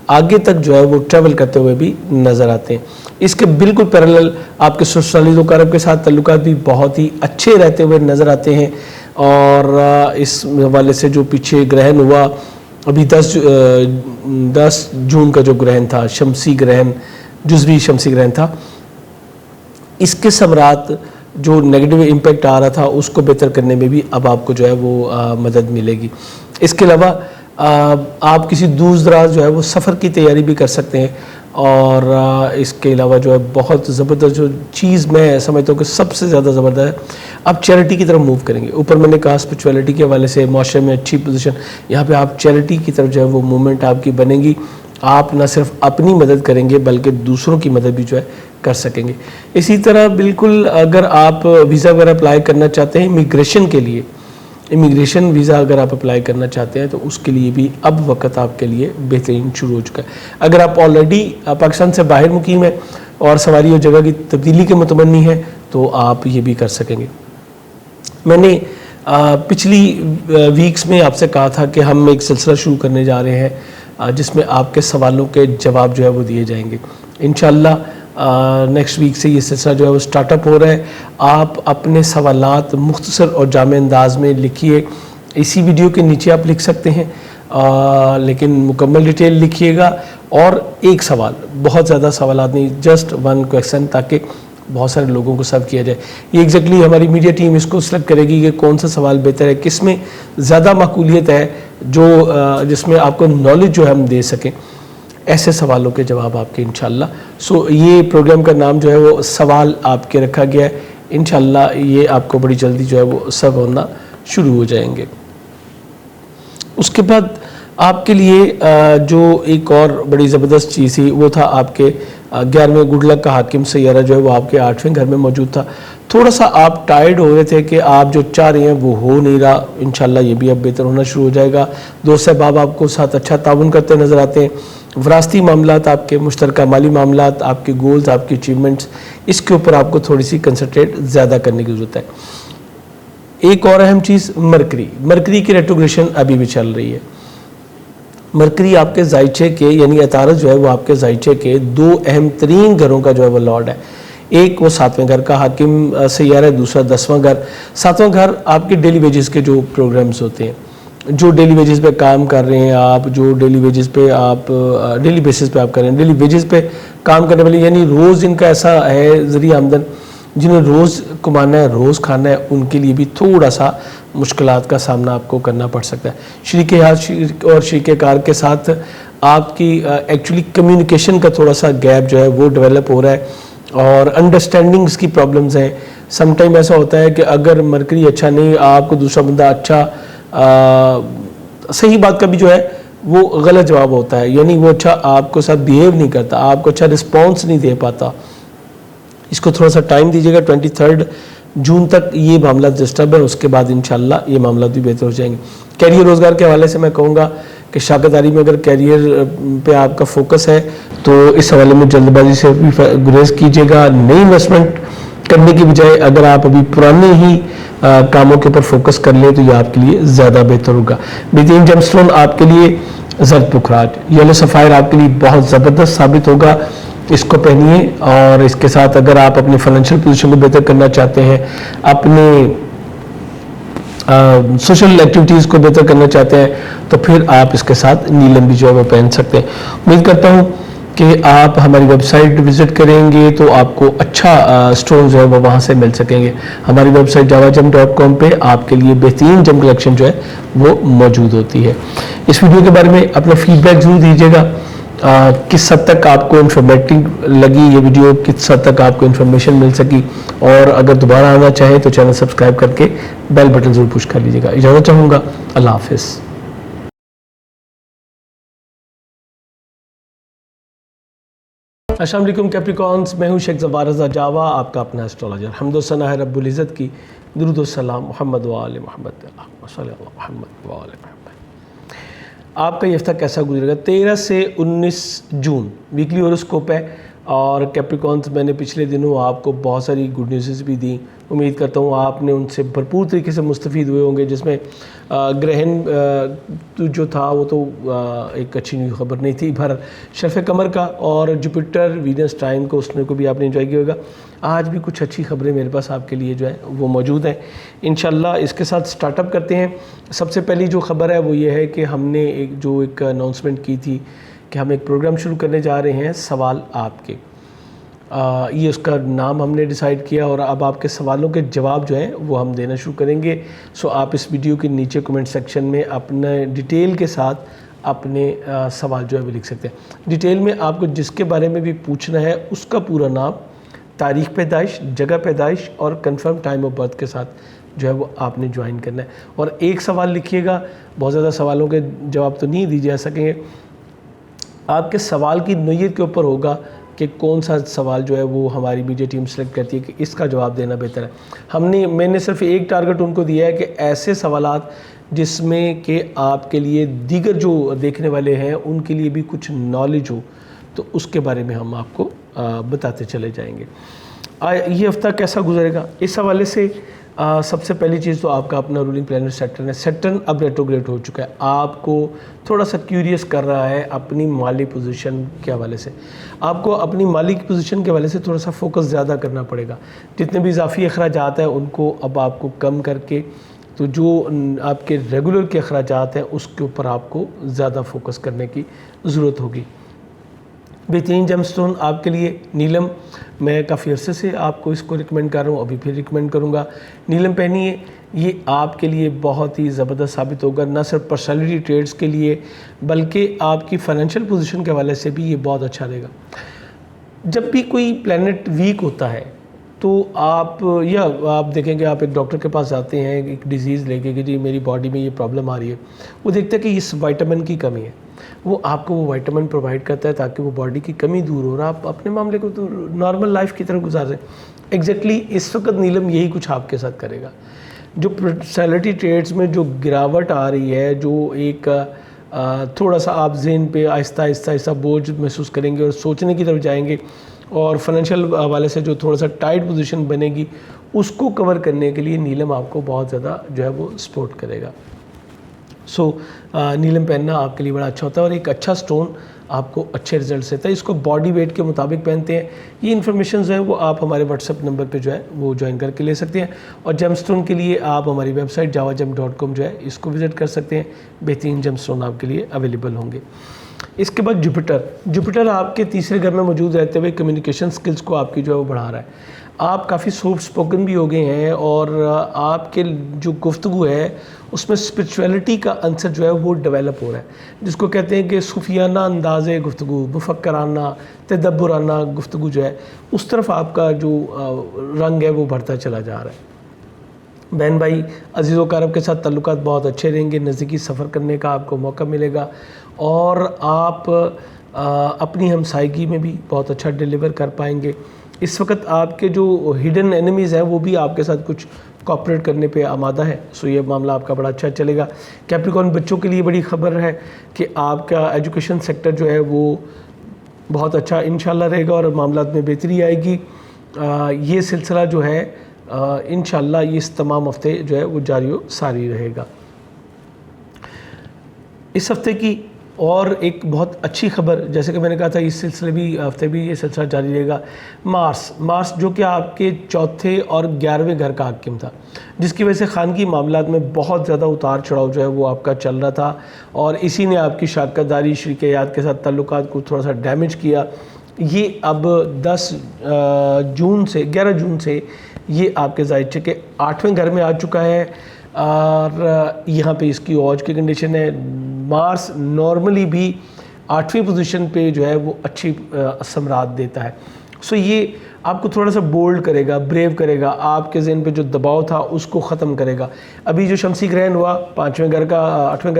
آگے تک جو ہے وہ ٹریول کرتے ہوئے بھی نظر آتے ہیں۔ اس کے بالکل پیرالل آپ کے سوشلائز و قرب کے ساتھ تعلقات بھی بہت ہی اچھے رہتے ہوئے نظر آتے ہیں، اور اس حوالے سے جو پیچھے گرہن ہوا ابھی 10 جون کا جو گرہن تھا، شمسی گرہن، جزوی شمسی گرہن تھا، اس کے ثمرات جو نیگیٹو امپیکٹ آ رہا تھا اس کو بہتر کرنے میں بھی اب آپ کو جو ہے وہ مدد ملے گی۔ اس کے علاوہ آپ کسی دور دراز جو ہے وہ سفر کی تیاری بھی کر سکتے ہیں، اور اس کے علاوہ جو ہے بہت زبردست جو چیز میں سمجھتا ہوں کہ سب سے زیادہ زبردست ہے، آپ چیریٹی کی طرف موو کریں گے۔ اوپر میں نے کہا اسپرچویلٹی کے حوالے سے معاشرے میں اچھی پوزیشن، یہاں پہ آپ چیریٹی کی طرف جو ہے وہ موومنٹ آپ کی بنے گی۔ آپ نہ صرف اپنی مدد کریں گے بلکہ دوسروں کی مدد بھی جو ہے کر سکیں گے۔ اسی طرح بالکل اگر آپ ویزا وغیرہ اپلائی کرنا چاہتے ہیں امیگریشن کے لیے، امیگریشن ویزا اگر آپ اپلائی کرنا چاہتے ہیں تو اس کے لیے بھی اب وقت آپ کے لیے بہترین شروع ہو چکا ہے۔ اگر آپ آلریڈی پاکستان سے باہر مقیم ہیں اور سواری اور جگہ کی تبدیلی کے متمنی ہیں تو آپ یہ بھی کر سکیں گے۔ میں نے پچھلی ویکس میں آپ سے کہا تھا کہ ہم ایک سلسلہ شروع کرنے جا رہے ہیں جس میں آپ کے سوالوں کے جواب جو ہے وہ دیے جائیں گے۔ انشاءاللہ نیکسٹ ویک سے یہ سلسلہ جو ہے وہ سٹارٹ اپ ہو رہا ہے۔ آپ اپنے سوالات مختصر اور جامع انداز میں لکھیے، اسی ویڈیو کے نیچے آپ لکھ سکتے ہیں، لیکن مکمل ڈیٹیل لکھیے گا، اور ایک سوال، بہت زیادہ سوالات نہیں، جسٹ 1 کویسچن، تاکہ بہت سارے لوگوں کو سرو کیا جائے۔ یہ ایگزیکٹلی ہماری میڈیا ٹیم اس کو سلیکٹ کرے گی کہ کون سا سوال بہتر ہے، کس میں زیادہ معقولیت ہے، جس میں آپ کو نالج جو ہے ہم دے سکیں، ایسے سوالوں کے جواب آپ کے انشاءاللہ۔ یہ پروگرام کا نام جو ہے وہ سوال آپ کے رکھا گیا ہے، انشاءاللہ یہ آپ کو بڑی جلدی جو ہے وہ سرو ہونا شروع ہو جائیں گے۔ اس کے بعد آپ کے لیے جو ایک اور بڑی زبردست چیز تھی وہ تھا آپ کے 11ویں گڈ لک کا حاکم سیارہ جو ہے وہ آپ کے 8ویں گھر میں موجود تھا۔ تھوڑا سا آپ ٹائرڈ ہو رہے تھے کہ آپ جو چاہ رہے ہیں وہ ہو نہیں رہا، انشاءاللہ یہ بھی اب بہتر ہونا شروع ہو جائے گا۔ دوست احباب آپ کو ساتھ اچھا تعاون کرتے نظر آتے ہیں۔ وراثتی معاملات، آپ کے مشترکہ مالی معاملات، آپ کے گولز، آپ کی اچیومنٹس، اس کے اوپر آپ کو تھوڑی سی کنسنٹریٹ زیادہ کرنے کی ضرورت ہے۔ ایک اور اہم چیز، مرکری کی ریٹروگریشن ابھی بھی چل رہی ہے۔ مرکری آپ کے زائچے کے یعنی عطارد جو ہے وہ آپ کے زائچے کے 2 اہم ترین گھروں کا جو ہے وہ لارڈ ہے۔ ایک وہ 7ویں گھر کا حاکم سیارہ ہے، دوسرا 10واں گھر۔ 7واں گھر آپ کے ڈیلی ویجز کے جو پروگرامز ہوتے ہیں، جو ڈیلی ویجز پہ کام کر رہے ہیں آپ، جو ڈیلی ویجز پہ آپ ڈیلی بیسس پہ آپ کر رہے ہیں، ڈیلی ویجز پہ کام کرنے والے، یعنی روز ان کا ایسا ہے ذریعہ آمدن جنہیں روز کمانا ہے، روز کھانا ہے، ان کے لیے بھی تھوڑا سا مشکلات کا سامنا آپ کو کرنا پڑ سکتا ہے۔ شریک حیات اور شریک کار کے ساتھ آپ کی ایکچولی کمیونیکیشن کا تھوڑا سا گیپ جو ہے وہ ڈیولپ ہو رہا ہے، اور انڈرسٹینڈنگز کی پرابلمز ہیں۔ سم ٹائم ایسا ہوتا ہے کہ اگر مرکری اچھا نہیں، آپ کو دوسرا بندہ اچھا صحیح بات کا بھی جو ہے وہ غلط جواب ہوتا ہے، یعنی وہ اچھا آپ کو ساتھ بیہیو نہیں کرتا، آپ کو اچھا رسپانس نہیں دے پاتا۔ اس کو تھوڑا سا ٹائم دیجیے گا، 23 جون تک یہ معاملات ڈسٹرب ہے، اس کے بعد انشاءاللہ یہ معاملات بھی بہتر ہو جائیں گے۔ کیریئر روزگار کے حوالے سے میں کہوں گا کہ شاگرداری میں اگر کیریئر پہ آپ کا فوکس ہے تو اس حوالے میں جلد بازی سے بھی گریز کیجیے گا۔ نئی انویسٹمنٹ کرنے کی بجائے اگر آپ ابھی پرانے ہی کاموں کے اوپر فوکس کر لیں تو یہ آپ کے لیے زیادہ بہتر ہوگا۔ بہترین جیم سٹون آپ کے لیے زرد پکھراج، یلو سفائر آپ کے لیے بہت زبردست ثابت ہوگا، اس کو پہنیے۔ اور اس کے ساتھ اگر آپ اپنی فائنینشیل پوزیشن کو بہتر کرنا چاہتے ہیں، اپنے سوشل ایکٹیویٹیز کو بہتر کرنا چاہتے ہیں، تو پھر آپ اس کے ساتھ نیلم بھی جو ہے وہ پہن سکتے ہیں۔ امید کرتا ہوں کہ آپ ہماری ویب سائٹ وزٹ کریں گے تو آپ کو اچھا اسٹون جو ہے وہ وہاں سے مل سکیں گے. ہماری ویب سائٹ javajam.com پہ آپ کے لیے بہترین جم کلیکشن جو ہے وہ موجود ہوتی ہے. اس ویڈیو کے بارے میں اپنا فیڈ بیک ضرور دیجیے گا. کس حد تک آپ کو انفارمیٹیو لگی یہ ویڈیو, کس حد تک آپ کو انفارمیشن مل سکی, اور اگر دوبارہ آنا چاہیں تو چینل سبسکرائب کر کے بیل بٹن ضرور پش کر لیجیے گا. اجازت چاہوں گا. اللہ حافظ. السلام علیکم کیپریکانس, میں ہوں شیخ زوار رضا جاوا, آپ کا اپنا ایسٹرولوجر. حمد و ثنا ہے رب العزت کی, درود و سلام محمد و آل محمد, اللہم صلی اللہ محمد و آل محمد. آپ کا یہ ہفتہ کیسا گزرے گا؟ 13 سے 19 جون ویکلی ہوراسکوپ ہے, اور کیپریکانس میں نے پچھلے دنوں آپ کو بہت ساری گڈ نیوزز بھی دیں. امید کرتا ہوں آپ نے ان سے بھرپور طریقے سے مستفید ہوئے ہوں گے, جس میں گرہن جو تھا وہ تو ایک اچھی خبر نہیں تھی, بھر شرف قمر کا اور جوپیٹر وینس ٹائم کو اس کو بھی آپ نے انجوائے کیا ہوگا. آج بھی کچھ اچھی خبریں میرے پاس آپ کے لیے جو ہے وہ موجود ہیں انشاءاللہ. اس کے ساتھ سٹارٹ اپ کرتے ہیں. سب سے پہلی جو خبر ہے وہ یہ ہے کہ ہم نے ایک اناؤنسمنٹ کی تھی کہ ہم ایک پروگرام شروع کرنے جا رہے ہیں, سوال آپ کے. یہ اس کا نام ہم نے ڈیسائیڈ کیا, اور اب آپ کے سوالوں کے جواب جو ہیں وہ ہم دینا شروع کریں گے. سو آپ اس ویڈیو کے نیچے کمنٹ سیکشن میں اپنے ڈیٹیل کے ساتھ اپنے سوال جو ہے وہ لکھ سکتے ہیں. ڈیٹیل میں آپ کو جس کے بارے میں بھی پوچھنا ہے اس کا پورا نام, تاریخ پیدائش, جگہ پیدائش اور کنفرم ٹائم آف برتھ کے ساتھ جو ہے وہ آپ نے جوائن کرنا ہے. اور ایک سوال لکھیے گا, بہت زیادہ سوالوں کے جواب تو نہیں دیے جا سکیں گے. آپ کے سوال کی نوعیت کے اوپر ہوگا کہ کون سا سوال جو ہے وہ ہماری میڈیا ٹیم سلیکٹ کرتی ہے کہ اس کا جواب دینا بہتر ہے. میں نے صرف ایک ٹارگٹ ان کو دیا ہے کہ ایسے سوالات جس میں کہ آپ کے لیے دیگر جو دیکھنے والے ہیں ان کے لیے بھی کچھ نالج ہو, تو اس کے بارے میں ہم آپ کو بتاتے چلے جائیں گے. یہ ہفتہ کیسا گزرے گا اس حوالے سے سب سے پہلی چیز تو آپ کا اپنا رولنگ پلانٹ سیٹرن ہے. سیٹرن اب ریٹروگریڈ ہو چکا ہے, آپ کو تھوڑا سا کیوریس کر رہا ہے اپنی مالی پوزیشن کے حوالے سے. آپ کو اپنی مالی پوزیشن کے حوالے سے تھوڑا سا فوکس زیادہ کرنا پڑے گا. جتنے بھی اضافی اخراجات ہیں ان کو اب آپ کو کم کر کے, تو جو آپ کے ریگولر کے اخراجات ہیں اس کے اوپر آپ کو زیادہ فوکس کرنے کی ضرورت ہوگی. بہترین جم سٹون آپ کے لیے نیلم, میں کافی عرصے سے آپ کو اس کو ریکمینڈ کر رہا ہوں, ابھی پھر ریکمینڈ کروں گا. نیلم پہنیے, یہ آپ کے لیے بہت ہی زبردست ثابت ہوگا, نہ صرف پرسنالٹی ٹریڈز کے لیے بلکہ آپ کی فائنینشیل پوزیشن کے حوالے سے بھی یہ بہت اچھا رہے گا. جب بھی کوئی پلینٹ ویک ہوتا ہے تو آپ دیکھیں گے, آپ ایک ڈاکٹر کے پاس جاتے ہیں ایک ڈیزیز لے کے کہ جی میری باڈی میں یہ پرابلم آ رہی ہے, وہ دیکھتے ہیں کہ اس وائٹامن کی کمی ہے, وہ آپ کو وہ وائٹامن پرووائڈ کرتا ہے تاکہ وہ باڈی کی کمی دور ہو, رہا آپ اپنے معاملے کو تو نارمل لائف کی طرح گزار رہے ہیں. ایگزیکٹلی اس وقت نیلم یہی کچھ آپ کے ساتھ کرے گا. جو پرسنالٹی ٹریٹس میں جو گراوٹ آ رہی ہے, جو ایک تھوڑا سا آپ ذہن پہ آہستہ آہستہ بوجھ محسوس کریں گے اور سوچنے کی طرف جائیں گے, اور فائنینشیل حوالے سے جو تھوڑا سا ٹائٹ پوزیشن بنے گی اس کو کور کرنے کے لیے نیلم آپ کو بہت زیادہ جو ہے وہ سپورٹ کرے گا. سو نیلم پہننا آپ کے لیے بڑا اچھا ہوتا ہے, اور ایک اچھا سٹون آپ کو اچھے ریزلٹس دیتا ہے. اس کو باڈی ویٹ کے مطابق پہنتے ہیں. یہ انفارمیشن جو ہے وہ آپ ہمارے واٹس ایپ نمبر پہ جو ہے وہ جوائن کر کے لے سکتے ہیں, اور جم سٹون کے لیے آپ ہماری ویب سائٹ javajam.com جو ہے اس کو وزٹ کر سکتے ہیں. بہترین جم سٹون آپ کے لیے اویلیبل ہوں گے. اس کے بعد جوپیٹر آپ کے تیسرے گھر میں موجود رہتے ہوئے کمیونیکیشن سکلز کو آپ کی جو ہے وہ بڑھا رہا ہے. آپ کافی سافٹ سپوکن بھی ہو گئے ہیں, اور آپ کے جو گفتگو ہے اس میں اسپرچویلٹی کا عنصر جو ہے وہ ڈیولپ ہو رہا ہے, جس کو کہتے ہیں کہ صوفیانہ انداز گفتگو, مفکرانہ تدبرانہ گفتگو جو ہے اس طرف آپ کا جو رنگ ہے وہ بڑھتا چلا جا رہا ہے. بہن بھائی عزیز و اقارب کے ساتھ تعلقات بہت اچھے رہیں گے, نزدیکی سفر کرنے کا آپ کو موقع ملے گا, اور آپ اپنی ہمسائیگی میں بھی بہت اچھا ڈیلیور کر پائیں گے. اس وقت آپ کے جو ہڈن اینیمیز ہیں وہ بھی آپ کے ساتھ کچھ کوآپریٹ کرنے پہ آمادہ ہے. سو یہ معاملہ آپ کا بڑا اچھا چلے گا. کیپریکارن بچوں کے لیے بڑی خبر ہے کہ آپ کا ایجوکیشن سیکٹر جو ہے وہ بہت اچھا انشاءاللہ رہے گا, اور معاملات میں بہتری آئے گی. یہ سلسلہ جو ہے انشاءاللہ یہ اس تمام ہفتے جو ہے وہ جاری و ساری رہے گا. اس ہفتے کی اور ایک بہت اچھی خبر، جیسے کہ میں نے کہا تھا اس سلسلے بھی ہفتے بھی یہ سلسلہ جاری رہے گا، مارس جو کہ آپ کے چوتھے اور 11ویں گھر کا حاکم تھا، جس کی وجہ سے خانگی معاملات میں بہت زیادہ اتار چڑھاؤ جو ہے وہ آپ کا چل رہا تھا، اور اسی نے آپ کی شراکت داری شریک حیات کے ساتھ تعلقات کو تھوڑا سا ڈیمیج کیا۔ یہ اب 11 جون سے یہ آپ کے ظاہر کہ 8ویں گھر میں آ چکا ہے، اور یہاں پہ اس کی اوج کی کنڈیشن ہے۔ مارس نارملی بھی 8ویں پوزیشن پہ جو ہے وہ اچھی ثمرات دیتا ہے، سو یہ آپ کو تھوڑا سا بولڈ کرے گا، بریو کرے گا، آپ کے ذہن پہ جو دباؤ تھا اس کو ختم کرے گا۔ ابھی جو شمسی گرہن ہوا 8ویں گھر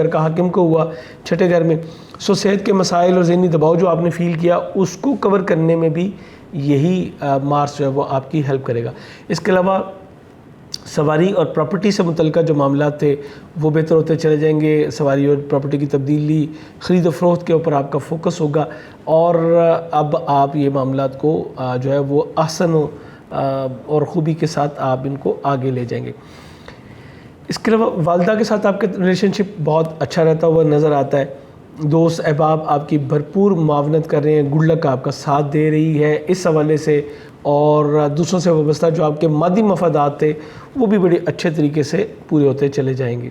کا حاکم کو ہوا 6ٹھے گھر میں، سو صحت کے مسائل اور ذہنی دباؤ جو آپ نے فیل کیا اس کو کور کرنے میں بھی یہی مارس جو ہے وہ آپ کی ہیلپ کرے گا۔ اس کے علاوہ سواری اور پراپرٹی سے متعلقہ جو معاملات تھے وہ بہتر ہوتے چلے جائیں گے، سواری اور پراپرٹی کی تبدیلی، خرید و فروخت کے اوپر آپ کا فوکس ہوگا، اور اب آپ یہ معاملات کو جو ہے وہ احسن اور خوبی کے ساتھ آپ ان کو آگے لے جائیں گے۔ اس کے علاوہ والدہ کے ساتھ آپ کا ریلیشن شپ بہت اچھا رہتا ہوا نظر آتا ہے، دوست احباب آپ کی بھرپور معاونت کر رہے ہیں، گڈ لک آپ کا ساتھ دے رہی ہے اس حوالے سے، اور دوسروں سے وابستہ جو آپ کے مادی مفادات تھے وہ بھی بڑے اچھے طریقے سے پورے ہوتے چلے جائیں گے۔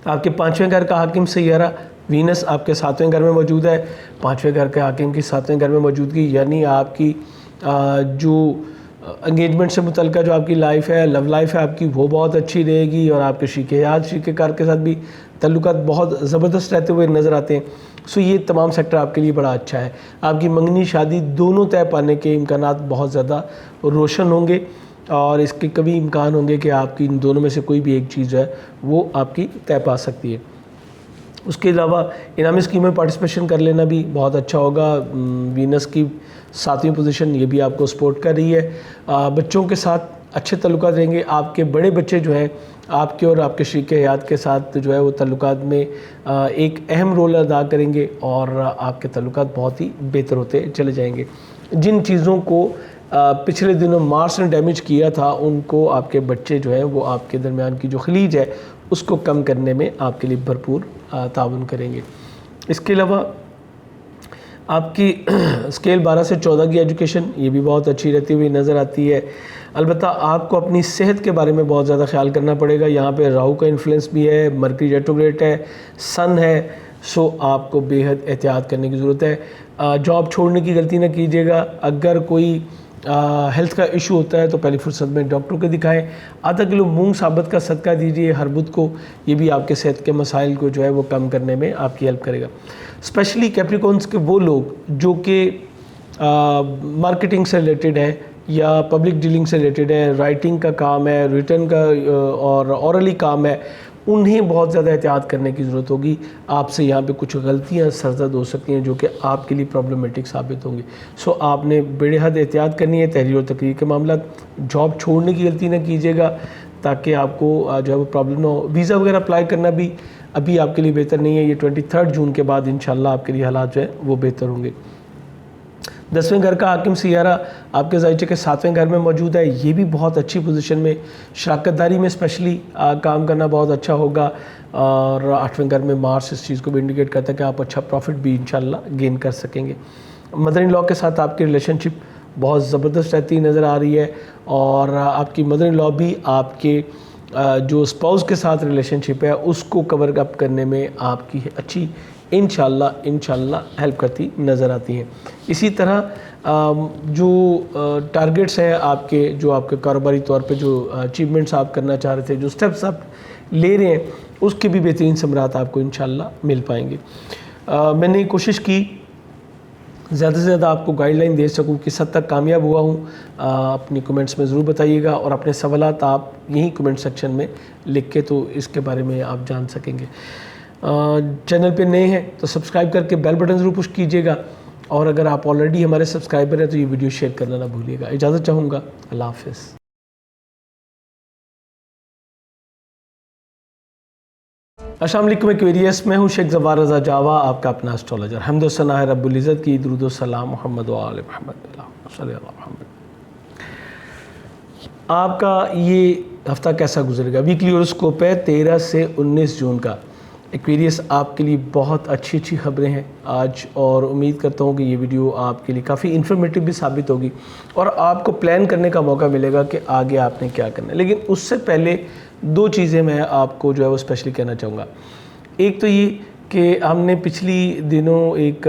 آپ کے 5ویں گھر کا حاکم سیارہ وینس آپ کے 7ویں گھر میں موجود ہے، 5ویں گھر کے حاکم کی 7ویں گھر میں موجودگی یعنی آپ کی جو انگیجمنٹ سے متعلقہ جو آپ کی لائف ہے، لو لائف ہے آپ کی، وہ بہت اچھی رہے گی، اور آپ کے شریک حیات شریک کار کے ساتھ بھی تعلقات بہت زبردست رہتے ہوئے نظر آتے ہیں، سو یہ تمام سیکٹر آپ کے لیے بڑا اچھا ہے۔ آپ کی منگنی شادی دونوں طے پانے کے امکانات بہت زیادہ روشن ہوں گے، اور اس کے کبھی امکان ہوں گے کہ آپ کی ان دونوں میں سے کوئی بھی ایک چیز ہے وہ آپ کی طے پا سکتی ہے۔ اس کے علاوہ انعامی اسکیم میں پارٹیسپیشن کر لینا بھی بہت اچھا ہوگا۔ وینس کی 7ویں پوزیشن یہ بھی آپ کو سپورٹ کر رہی ہے۔ بچوں کے ساتھ اچھے تعلقات رہیں گے، آپ کے بڑے بچے جو ہیں آپ کے اور آپ کے شریک حیات کے ساتھ جو ہے وہ تعلقات میں ایک اہم رول ادا کریں گے، اور آپ کے تعلقات بہت ہی بہتر ہوتے چلے جائیں گے۔ جن چیزوں کو پچھلے دنوں مارس نے ڈیمیج کیا تھا ان کو آپ کے بچے جو ہیں وہ آپ کے درمیان کی جو خلیج ہے اس کو کم کرنے میں آپ کے لیے بھرپور تعاون کریں گے۔ اس کے علاوہ آپ کی اسکیل 12 سے 14 کی ایجوکیشن یہ بھی بہت اچھی رہتی ہوئی نظر آتی ہے۔ البتہ آپ کو اپنی صحت کے بارے میں بہت زیادہ خیال کرنا پڑے گا، یہاں پہ راہو کا انفلوئنس بھی ہے، مرکری ریٹروگریڈ ہے، سن ہے، سو آپ کو بے حد احتیاط کرنے کی ضرورت ہے۔ جاب چھوڑنے کی غلطی نہ کیجیے گا، اگر کوئی ہیلتھ کا ایشو ہوتا ہے تو پہلی فرصت میں ڈاکٹر کو دکھائیں۔ آدھا کلو مونگ ثابت کا صدقہ دیجیے ہر بدھ کو، یہ بھی آپ کے صحت کے مسائل کو جو ہے وہ کم کرنے میں آپ کی ہیلپ کرے گا۔ اسپیشلی کیپریکونس کے وہ لوگ جو کہ مارکیٹنگ سے ریلیٹڈ ہیں یا پبلک ڈیلنگ سے ریلیٹڈ ہے، رائٹنگ کا کام ہے، ریٹن کا اور اورلی کام ہے، انہیں بہت زیادہ احتیاط کرنے کی ضرورت ہوگی۔ آپ سے یہاں پہ کچھ غلطیاں سرزد ہو سکتی ہیں جو کہ آپ کے لیے پرابلمٹک ثابت ہوں گی، سو آپ نے بڑے حد احتیاط کرنی ہے۔ تحریر و تقریر کے معاملات، جاب چھوڑنے کی غلطی نہ کیجیے گا تاکہ آپ کو جو ہے وہ پرابلم نہ ہو۔ ویزا وغیرہ اپلائی کرنا بھی ابھی آپ کے لیے بہتر نہیں ہے، یہ 23 جون کے بعد انشاءاللہ آپ کے لیے حالات جو ہے وہ بہتر ہوں گے۔ 10ویں گھر کا حاکم سیارہ آپ کے ظاہر کے 7ویں گھر میں موجود ہے، یہ بھی بہت اچھی پوزیشن میں، شراکت داری میں اسپیشلی کام کرنا بہت اچھا ہوگا، اور 8ویں گھر میں مارس اس چیز کو بھی انڈیکیٹ کرتا ہے کہ آپ اچھا پروفٹ بھی انشاءاللہ گین کر سکیں گے۔ مدر ان لا کے ساتھ آپ کی ریلیشن شپ بہت زبردست رہتی نظر آ رہی ہے، اور آپ کی مدر ان لا بھی آپ کے جو اسپاؤس کے ساتھ ریلیشن شپ ہے اس کو کور اپ کرنے میں آپ کی اچھی انشاءاللہ ہیلپ کرتی نظر آتی ہیں۔ اسی طرح جو ٹارگیٹس ہیں آپ کے، جو آپ کے کاروباری طور پہ جو اچیومنٹس آپ کرنا چاہ رہے تھے، جو سٹیپس آپ لے رہے ہیں، اس کے بھی بہترین ثمرات آپ کو انشاءاللہ مل پائیں گے۔ میں نے کوشش کی زیادہ سے زیادہ آپ کو گائیڈ لائن دے سکوں، کس حد تک کامیاب ہوا ہوں اپنی کمنٹس میں ضرور بتائیے گا، اور اپنے سوالات آپ یہیں کمنٹ سیکشن میں لکھ کے تو اس کے بارے میں آپ جان سکیں گے۔ چینل پہ نئے ہیں تو سبسکرائب کر کے بیل بٹن ضرور پش کیجیے گا، اور اگر آپ آلریڈی ہمارے سبسکرائبر ہیں تو یہ ویڈیو شیئر کرنا نہ بھولیے گا۔ اجازت چاہوں گا، اللہ حافظ۔ السلام علیکم ایکویریس، میں ہوں شیخ زوار رضا جاوا، آپ کا اپنا اسٹرالوجر۔ حمد و ثنا ہے رب العزت کی، درود و سلام محمد و آل محمد، اللہم صلی اللہ محمد۔ آپ کا یہ ہفتہ کیسا گزرے گا؟ ویکلی ہوراسکوپ ہے 13 سے 19 جون کا۔ ایکویریس آپ کے لیے بہت اچھی خبریں ہیں آج، اور امید کرتا ہوں کہ یہ ویڈیو آپ کے لیے کافی انفارمیٹیو بھی ثابت ہوگی اور آپ کو پلان کرنے کا موقع ملے گا کہ آگے آپ نے کیا کرنا ہے۔ لیکن اس سے پہلے 2 چیزیں میں آپ کو جو ہے وہ اسپیشلی کہنا چاہوں گا۔ ایک تو یہ کہ ہم نے پچھلی دنوں ایک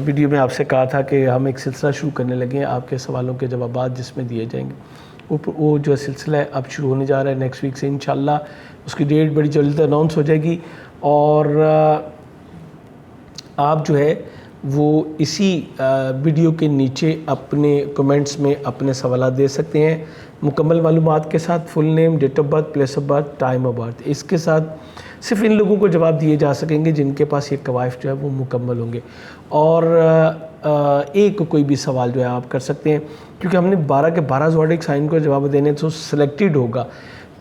ویڈیو میں آپ سے کہا تھا کہ ہم ایک سلسلہ شروع کرنے لگے ہیں آپ کے سوالوں کے جوابات جس میں دیے جائیں گے۔ وہ جو سلسلہ ہے اب شروع ہونے جا رہا ہے نیکسٹ ویک سے انشاءاللہ۔ اس کی ڈیٹ بڑی جلد اناؤنس ہو جائے گی، اور آپ جو ہے وہ اسی ویڈیو کے نیچے اپنے کمنٹس میں اپنے سوالات دے سکتے ہیں، مکمل معلومات کے ساتھ، full name, date of birth, place of birth, time of birth. اس کے ساتھ صرف ان لوگوں کو جواب دیے جا سکیں گے جن کے پاس یہ قوائف جو ہے وہ مکمل ہوں گے، اور ایک کوئی بھی سوال جو ہے آپ کر سکتے ہیں، کیونکہ ہم نے 12 کے 12 زوڈک سائن کو جواب دینے تو سلیکٹڈ ہوگا۔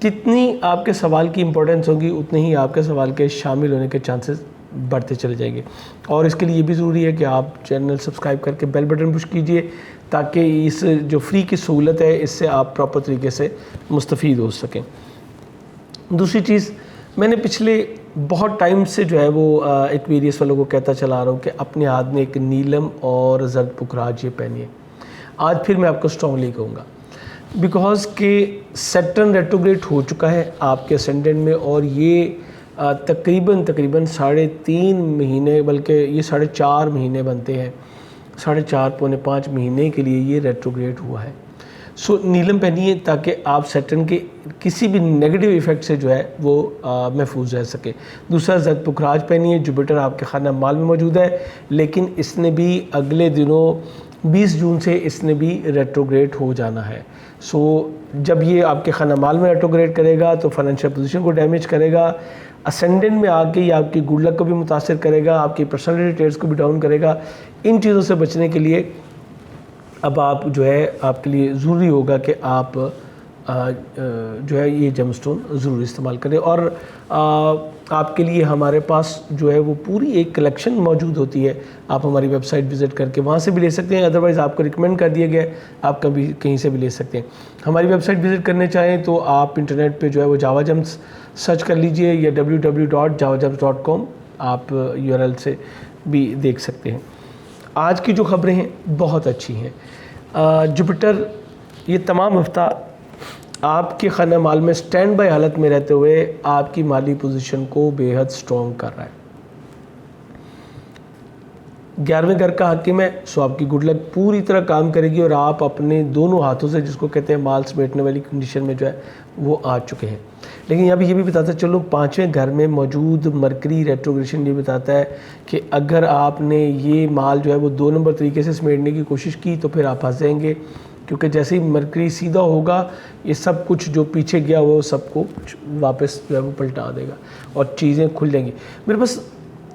جتنی آپ کے سوال کی امپورٹنس ہوگی اتنے ہی آپ کے سوال کے شامل ہونے کے چانسز بڑھتے چلے جائیں گے، اور اس کے لیے یہ بھی ضروری ہے کہ آپ چینل سبسکرائب کر کے بیل بٹن پش کیجئے تاکہ اس جو فری کی سہولت ہے اس سے آپ پراپر طریقے سے مستفید ہو سکیں۔ دوسری چیز، میں نے پچھلے بہت ٹائم سے جو ہے وہ ایکویریس والوں کو کہتا چلا آ رہا ہوں کہ اپنے ہاتھ میں ایک نیلم اور زرد پکھراج یہ پہنیے۔ آج پھر میں آپ کو اسٹرانگلی کہوں گا، بیکاز کہ سیٹرن ریٹروگریڈ ہو چکا ہے آپ کے اسینڈنٹ میں، اور یہ تقریباً 3.5 مہینے، بلکہ یہ 4.5 مہینے بنتے ہیں، 4.5 پونے 5 مہینے کے لیے یہ ریٹروگریڈ ہوا ہے۔ سو نیلم پہنیے تاکہ آپ سیٹرن کے کسی بھی نیگیٹو ایفیکٹ سے جو ہے وہ محفوظ رہ سکے۔ دوسرا، زرد پکھراج پہنیے۔ جوپیٹر آپ کے خانہ مال میں موجود ہے، لیکن اس نے بھی اگلے دنوں 20 جون سے اس نے بھی ریٹروگریڈ ہو جانا ہے۔ سو جب یہ آپ کے خانہ مال میں ریٹروگریڈ کرے گا تو فائنینشیل پوزیشن کو ڈیمیج کرے گا، اسینڈنٹ میں آ کے یہ آپ کی گڈ لک کو بھی متاثر کرے گا، آپ کی پرسنالٹی ٹریٹس کو بھی ڈاؤن کرے گا۔ ان چیزوں سے بچنے کے لیے اب آپ جو ہے آپ کے لیے ضروری ہوگا کہ آپ جو ہے یہ جم سٹون ضرور استعمال کریں، اور آپ کے لیے ہمارے پاس جو ہے وہ پوری ایک کلیکشن موجود ہوتی ہے۔ آپ ہماری ویب سائٹ وزٹ کر کے وہاں سے بھی لے سکتے ہیں، ادروائز آپ کو ریکمینڈ کر دیا گیا ہے آپ کبھی کہیں سے بھی لے سکتے ہیں۔ ہماری ویب سائٹ وزٹ کرنے چاہیں تو آپ انٹرنیٹ پہ جو ہے وہ جاوا جمز سرچ کر لیجئے، یا www.javajams.com آپ URL سے بھی دیکھ سکتے ہیں۔ آج کی جو خبریں ہیں بہت اچھی ہیں۔ جوپیٹر یہ تمام ہفتہ آپ کے خانہ مال میں سٹینڈ بائی حالت میں رہتے ہوئے آپ کی مالی پوزیشن کو بے حد سٹرونگ کر رہا ہے۔ 11ویں گھر کا حاکم ہے، سو آپ کی گڈ لک پوری طرح کام کرے گی، اور آپ اپنے دونوں ہاتھوں سے، جس کو کہتے ہیں مال سمیٹنے والی کنڈیشن میں جو ہے وہ آ چکے ہیں۔ لیکن یہاں یہ بھی بتاتا چلو 5ویں گھر میں موجود مرکری ریٹروگریشن یہ بتاتا ہے کہ اگر آپ نے یہ مال جو ہے وہ 2 نمبر طریقے سے سمیٹنے کی کوشش کی تو پھر آپ پھنس جائیں گے، کیونکہ جیسے ہی مرکری سیدھا ہوگا یہ سب کچھ جو پیچھے گیا وہ سب کو واپس جو ہے وہ پلٹا دے گا اور چیزیں کھل جائیں گی۔ میرے پاس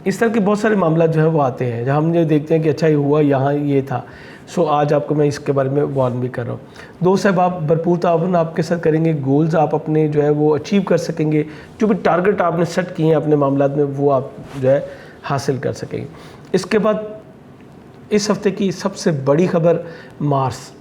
اس طرح کے بہت سارے معاملات جو ہیں وہ آتے ہیں جہاں ہم جو دیکھتے ہیں کہ اچھا یہ ہوا، یہاں یہ تھا۔ سو آج آپ کو میں اس کے بارے میں وارن بھی کر رہا ہوں۔ دوست صاحب، آپ بھرپور تعاون آپ کے ساتھ کریں گے، گولز آپ اپنے جو ہے وہ اچیو کر سکیں گے، جو بھی ٹارگٹ آپ نے سیٹ کیے ہیں اپنے معاملات میں وہ آپ جو ہے حاصل کر سکیں گے۔ اس کے بعد اس ہفتے کی سب سے بڑی خبر، مارس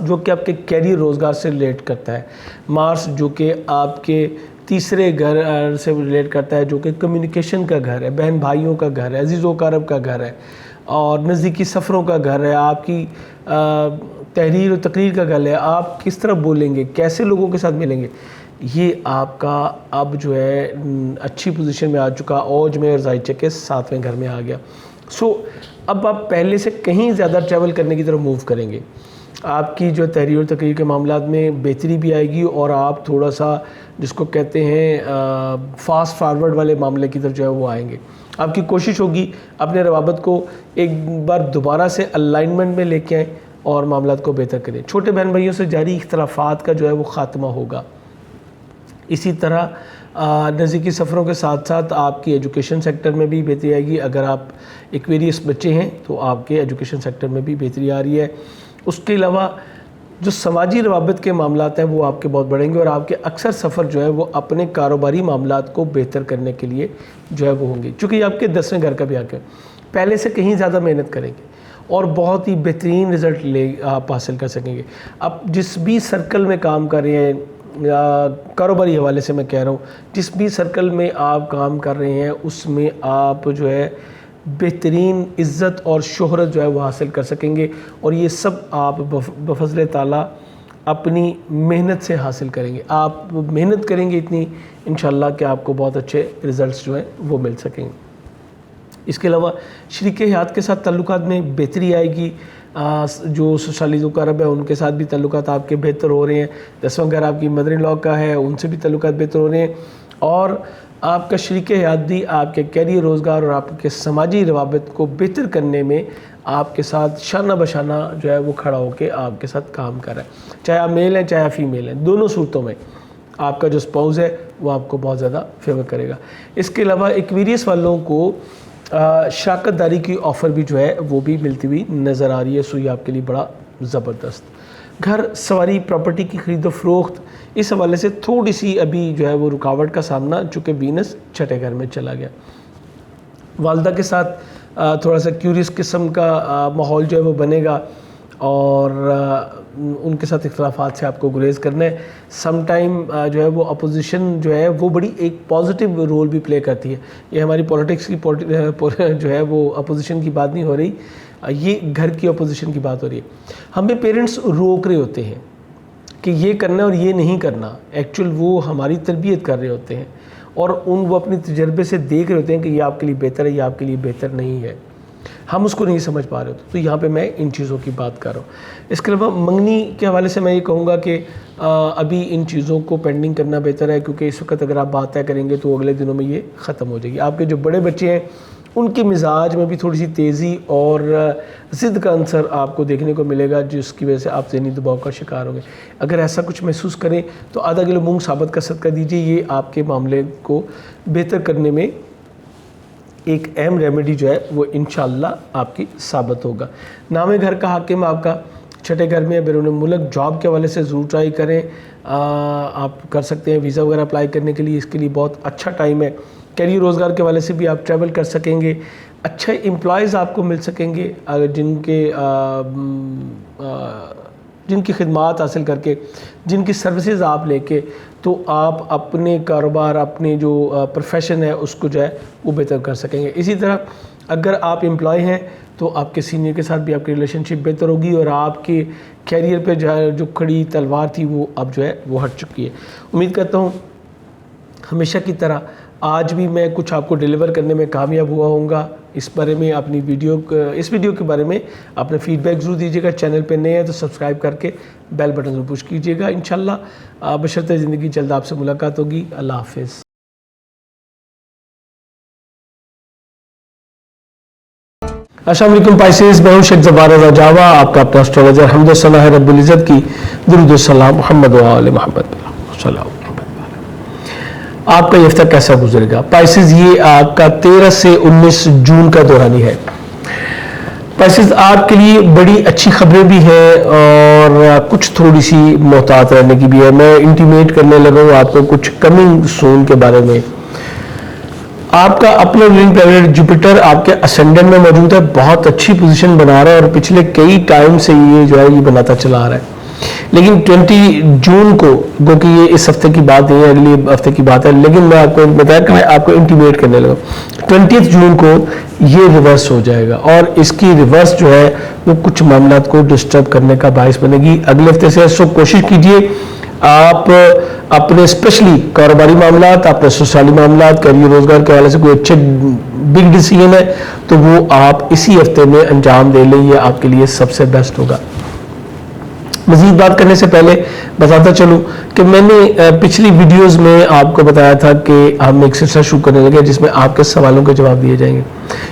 جو کہ آپ کے کیریئر روزگار سے ریلیٹ کرتا ہے، مارس جو کہ آپ کے تیسرے گھر سے ریلیٹ کرتا ہے، جو کہ کمیونیکیشن کا گھر ہے، بہن بھائیوں کا گھر ہے، عزیز و اقارب کا گھر ہے، اور نزدیکی سفروں کا گھر ہے، آپ کی تحریر و تقریر کا گھر ہے، آپ کس طرح بولیں گے، کیسے لوگوں کے ساتھ ملیں گے، یہ آپ کا اب جو ہے اچھی پوزیشن میں آ چکا، اوج میں اور زائچے کے 7ویں گھر میں آ گیا۔ سو اب آپ پہلے سے کہیں زیادہ ٹریول کرنے کی طرف موو کریں گے، آپ کی جو تحریر و تقریر کے معاملات میں بہتری بھی آئے گی، اور آپ تھوڑا سا جس کو کہتے ہیں فاسٹ فارورڈ والے معاملے کی طرف جو ہے وہ آئیں گے۔ آپ کی کوشش ہوگی اپنے روابط کو ایک بار دوبارہ سے الائنمنٹ میں لے کے آئیں اور معاملات کو بہتر کریں۔ چھوٹے بہن بھائیوں سے جاری اختلافات کا جو ہے وہ خاتمہ ہوگا۔ اسی طرح نزدیکی سفروں کے ساتھ ساتھ آپ کی ایجوکیشن سیکٹر میں بھی بہتری آئے گی۔ اگر آپ ایکویریس بچے ہیں تو آپ کے ایجوکیشن سیکٹر میں بھی بہتری آ رہی ہے۔ اس کے علاوہ جو سماجی روابط کے معاملات ہیں وہ آپ کے بہت بڑھیں گے، اور آپ کے اکثر سفر جو ہے وہ اپنے کاروباری معاملات کو بہتر کرنے کے لیے جو ہے وہ ہوں گے، چونکہ یہ آپ کے 10ویں گھر کا بھی آ کے پہلے سے کہیں زیادہ محنت کریں گے اور بہت ہی بہترین رزلٹ آپ حاصل کر سکیں گے۔ آپ جس بھی سرکل میں کام کر رہے ہیں، کاروباری حوالے سے میں کہہ رہا ہوں، جس بھی سرکل میں آپ کام کر رہے ہیں اس میں آپ جو ہے بہترین عزت اور شہرت جو ہے وہ حاصل کر سکیں گے، اور یہ سب آپ بفضل تعالیٰ اپنی محنت سے حاصل کریں گے. آپ محنت کریں گے اتنی انشاءاللہ کہ آپ کو بہت اچھے رزلٹس جو ہیں وہ مل سکیں گے. اس کے علاوہ شریک حیات کے ساتھ تعلقات میں بہتری آئے گی. جو سسرالی ذو قرب ہے ان کے ساتھ بھی تعلقات آپ کے بہتر ہو رہے ہیں. 10واں گھر آپ کی مدر ان لاء کا ہے، ان سے بھی تعلقات بہتر ہو رہے ہیں. اور آپ کا شریک حیات بھی آپ کے کیریئر، روزگار اور آپ کے سماجی روابط کو بہتر کرنے میں آپ کے ساتھ شانہ بشانہ جو ہے وہ کھڑا ہو کے آپ کے ساتھ کام کر رہا ہے. چاہے آپ میل ہیں چاہے آپ فیمیل ہیں، دونوں صورتوں میں آپ کا جو اسپاؤز ہے وہ آپ کو بہت زیادہ فیور کرے گا. اس کے علاوہ ایکویریس والوں کو شراکت داری کی آفر بھی جو ہے وہ بھی ملتی ہوئی نظر آ رہی ہے. سو یہ آپ کے لیے بڑا زبردست. گھر سواری، پراپرٹی کی خرید و فروخت، اس حوالے سے تھوڑی سی ابھی جو ہے وہ رکاوٹ کا سامنا، چونکہ وینس چھٹے گھر میں چلا گیا. والدہ کے ساتھ تھوڑا سا کیوریس قسم کا ماحول جو ہے وہ بنے گا، اور ان کے ساتھ اختلافات سے آپ کو گریز کرنا ہے. سم ٹائم جو ہے وہ اپوزیشن جو ہے وہ بڑی ایک پازیٹیو رول بھی پلے کرتی ہے. یہ ہماری پولیٹکس کی جو ہے وہ اپوزیشن کی بات نہیں ہو رہی، یہ گھر کی اپوزیشن کی بات ہو رہی ہے. ہمیں پیرنٹس روک رہے ہوتے ہیں کہ یہ کرنا ہے اور یہ نہیں کرنا. ایکچوئل وہ ہماری تربیت کر رہے ہوتے ہیں، اور وہ اپنے تجربے سے دیکھ رہے ہوتے ہیں کہ یہ آپ کے لیے بہتر ہے، یہ آپ کے لیے بہتر نہیں ہے. ہم اس کو نہیں سمجھ پا رہے ہوتے. تو یہاں پہ میں ان چیزوں کی بات کر رہا ہوں. اس کے علاوہ منگنی کے حوالے سے میں یہ کہوں گا کہ ابھی ان چیزوں کو پینڈنگ کرنا بہتر ہے، کیونکہ اس وقت اگر آپ بات طے کریں گے تو اگلے دنوں میں یہ ختم ہو جائے گی. آپ کے جو بڑے بچے ہیں ان کے مزاج میں بھی تھوڑی سی تیزی اور ضد کا عنصر آپ کو دیکھنے کو ملے گا، جس کی وجہ سے آپ ذہنی دباؤ کا شکار ہوں گے. اگر ایسا کچھ محسوس کریں تو آدھا کلو مونگ ثابت کا صدقہ دیجیے. یہ آپ کے معاملے کو بہتر کرنے میں ایک اہم ریمیڈی جو ہے وہ انشاءاللہ آپ کی ثابت ہوگا. نام گھر کا حاکم آپ کا چھٹے گھر میں بیرون ملک، جاب کے حوالے سے ضرور ٹرائی کریں. آپ کر سکتے ہیں ویزا وغیرہ اپلائی کرنے کے لیے، اس کے لیے بہت اچھا ٹائم ہے. کیریئر، روزگار کے حوالے سے بھی آپ ٹریول کر سکیں گے. اچھے امپلائیز آپ کو مل سکیں گے جن کی خدمات حاصل کر کے، جن کی سروسز آپ لے کے، تو آپ اپنے کاروبار، اپنے جو پروفیشن ہے اس کو جو ہے وہ بہتر کر سکیں گے. اسی طرح اگر آپ امپلائی ہیں تو آپ کے سینئر کے ساتھ بھی آپ کی ریلیشن شپ بہتر ہوگی، اور آپ کے کیریئر پہ جو کھڑی تلوار تھی وہ اب جو ہے وہ ہٹ چکی ہے. امید کرتا ہوں ہمیشہ کی طرح آج بھی میں کچھ آپ کو ڈیلیور کرنے میں کامیاب ہوا ہوں گا. اس بارے میں اس ویڈیو کے بارے میں اپنے فیڈ بیک ضرور دیجیے گا. چینل پہ نئے ہیں تو سبسکرائب کر کے بیل بٹن ضرور پش کیجیے گا. انشاءاللہ بشرط زندگی جلد آپ سے ملاقات ہوگی. اللہ حافظ. السلام علیکم پائسیز، میں ہوں شیخ زبار رضا جاوا، آپ کا اپنا اسٹرالوجر. حمد و ثنا ہے رب العزت کی، درود و سلام محمد و آل محمد صلی اللہ علیہ وسلم. آپ کا یہ ہفتہ کیسا گزرے گا پائسیز؟ یہ آپ کا 13 سے 19 جون کا دورانی ہے. پائسیز آپ کے لیے بڑی اچھی خبریں بھی ہیں اور کچھ تھوڑی سی محتاط رہنے کی بھی ہے. میں انٹیمیٹ کرنے لگا ہوں آپ کو کچھ کمنگ سون کے بارے میں. آپ کا اپنا رولنگ پلانٹ جوپیٹر آپ کے اسینڈنٹ میں موجود ہے، بہت اچھی پوزیشن بنا رہا ہے، اور پچھلے کئی ٹائم سے یہ جو ہے یہ بناتا چلا آ رہا ہے. لیکن 20 جون کو، گو کہ یہ اس ہفتے کی بات نہیں ہے، اگلی ہفتے کی بات ہے، لیکن میں آپ کو بتایا کہ میں آپ کو انٹیمیٹ کرنے لگا. 20 جون کو یہ ریورس ہو جائے گا، اور اس کی ریورس جو ہے وہ کچھ معاملات کو ڈسٹرب کرنے کا باعث بنے گی اگلے ہفتے سے. سو کوشش کیجیے آپ اپنے اسپیشلی کاروباری معاملات، اپنے سسرالی معاملات، کیریئر، روزگار کے حوالے سے کوئی اچھے بگ ڈیسیژن ہے تو وہ آپ اسی ہفتے میں انجام دے لیں. یہ آپ کے لیے سب سے بیسٹ ہوگا. مزید بات کرنے سے پہلے بتاتا چلوں کہ میں نے پچھلی ویڈیوز میں آپ کو بتایا تھا کہ ہم ایک سلسلہ شروع کرنے لگے جس میں آپ کے سوالوں کے جواب دیے جائیں گے.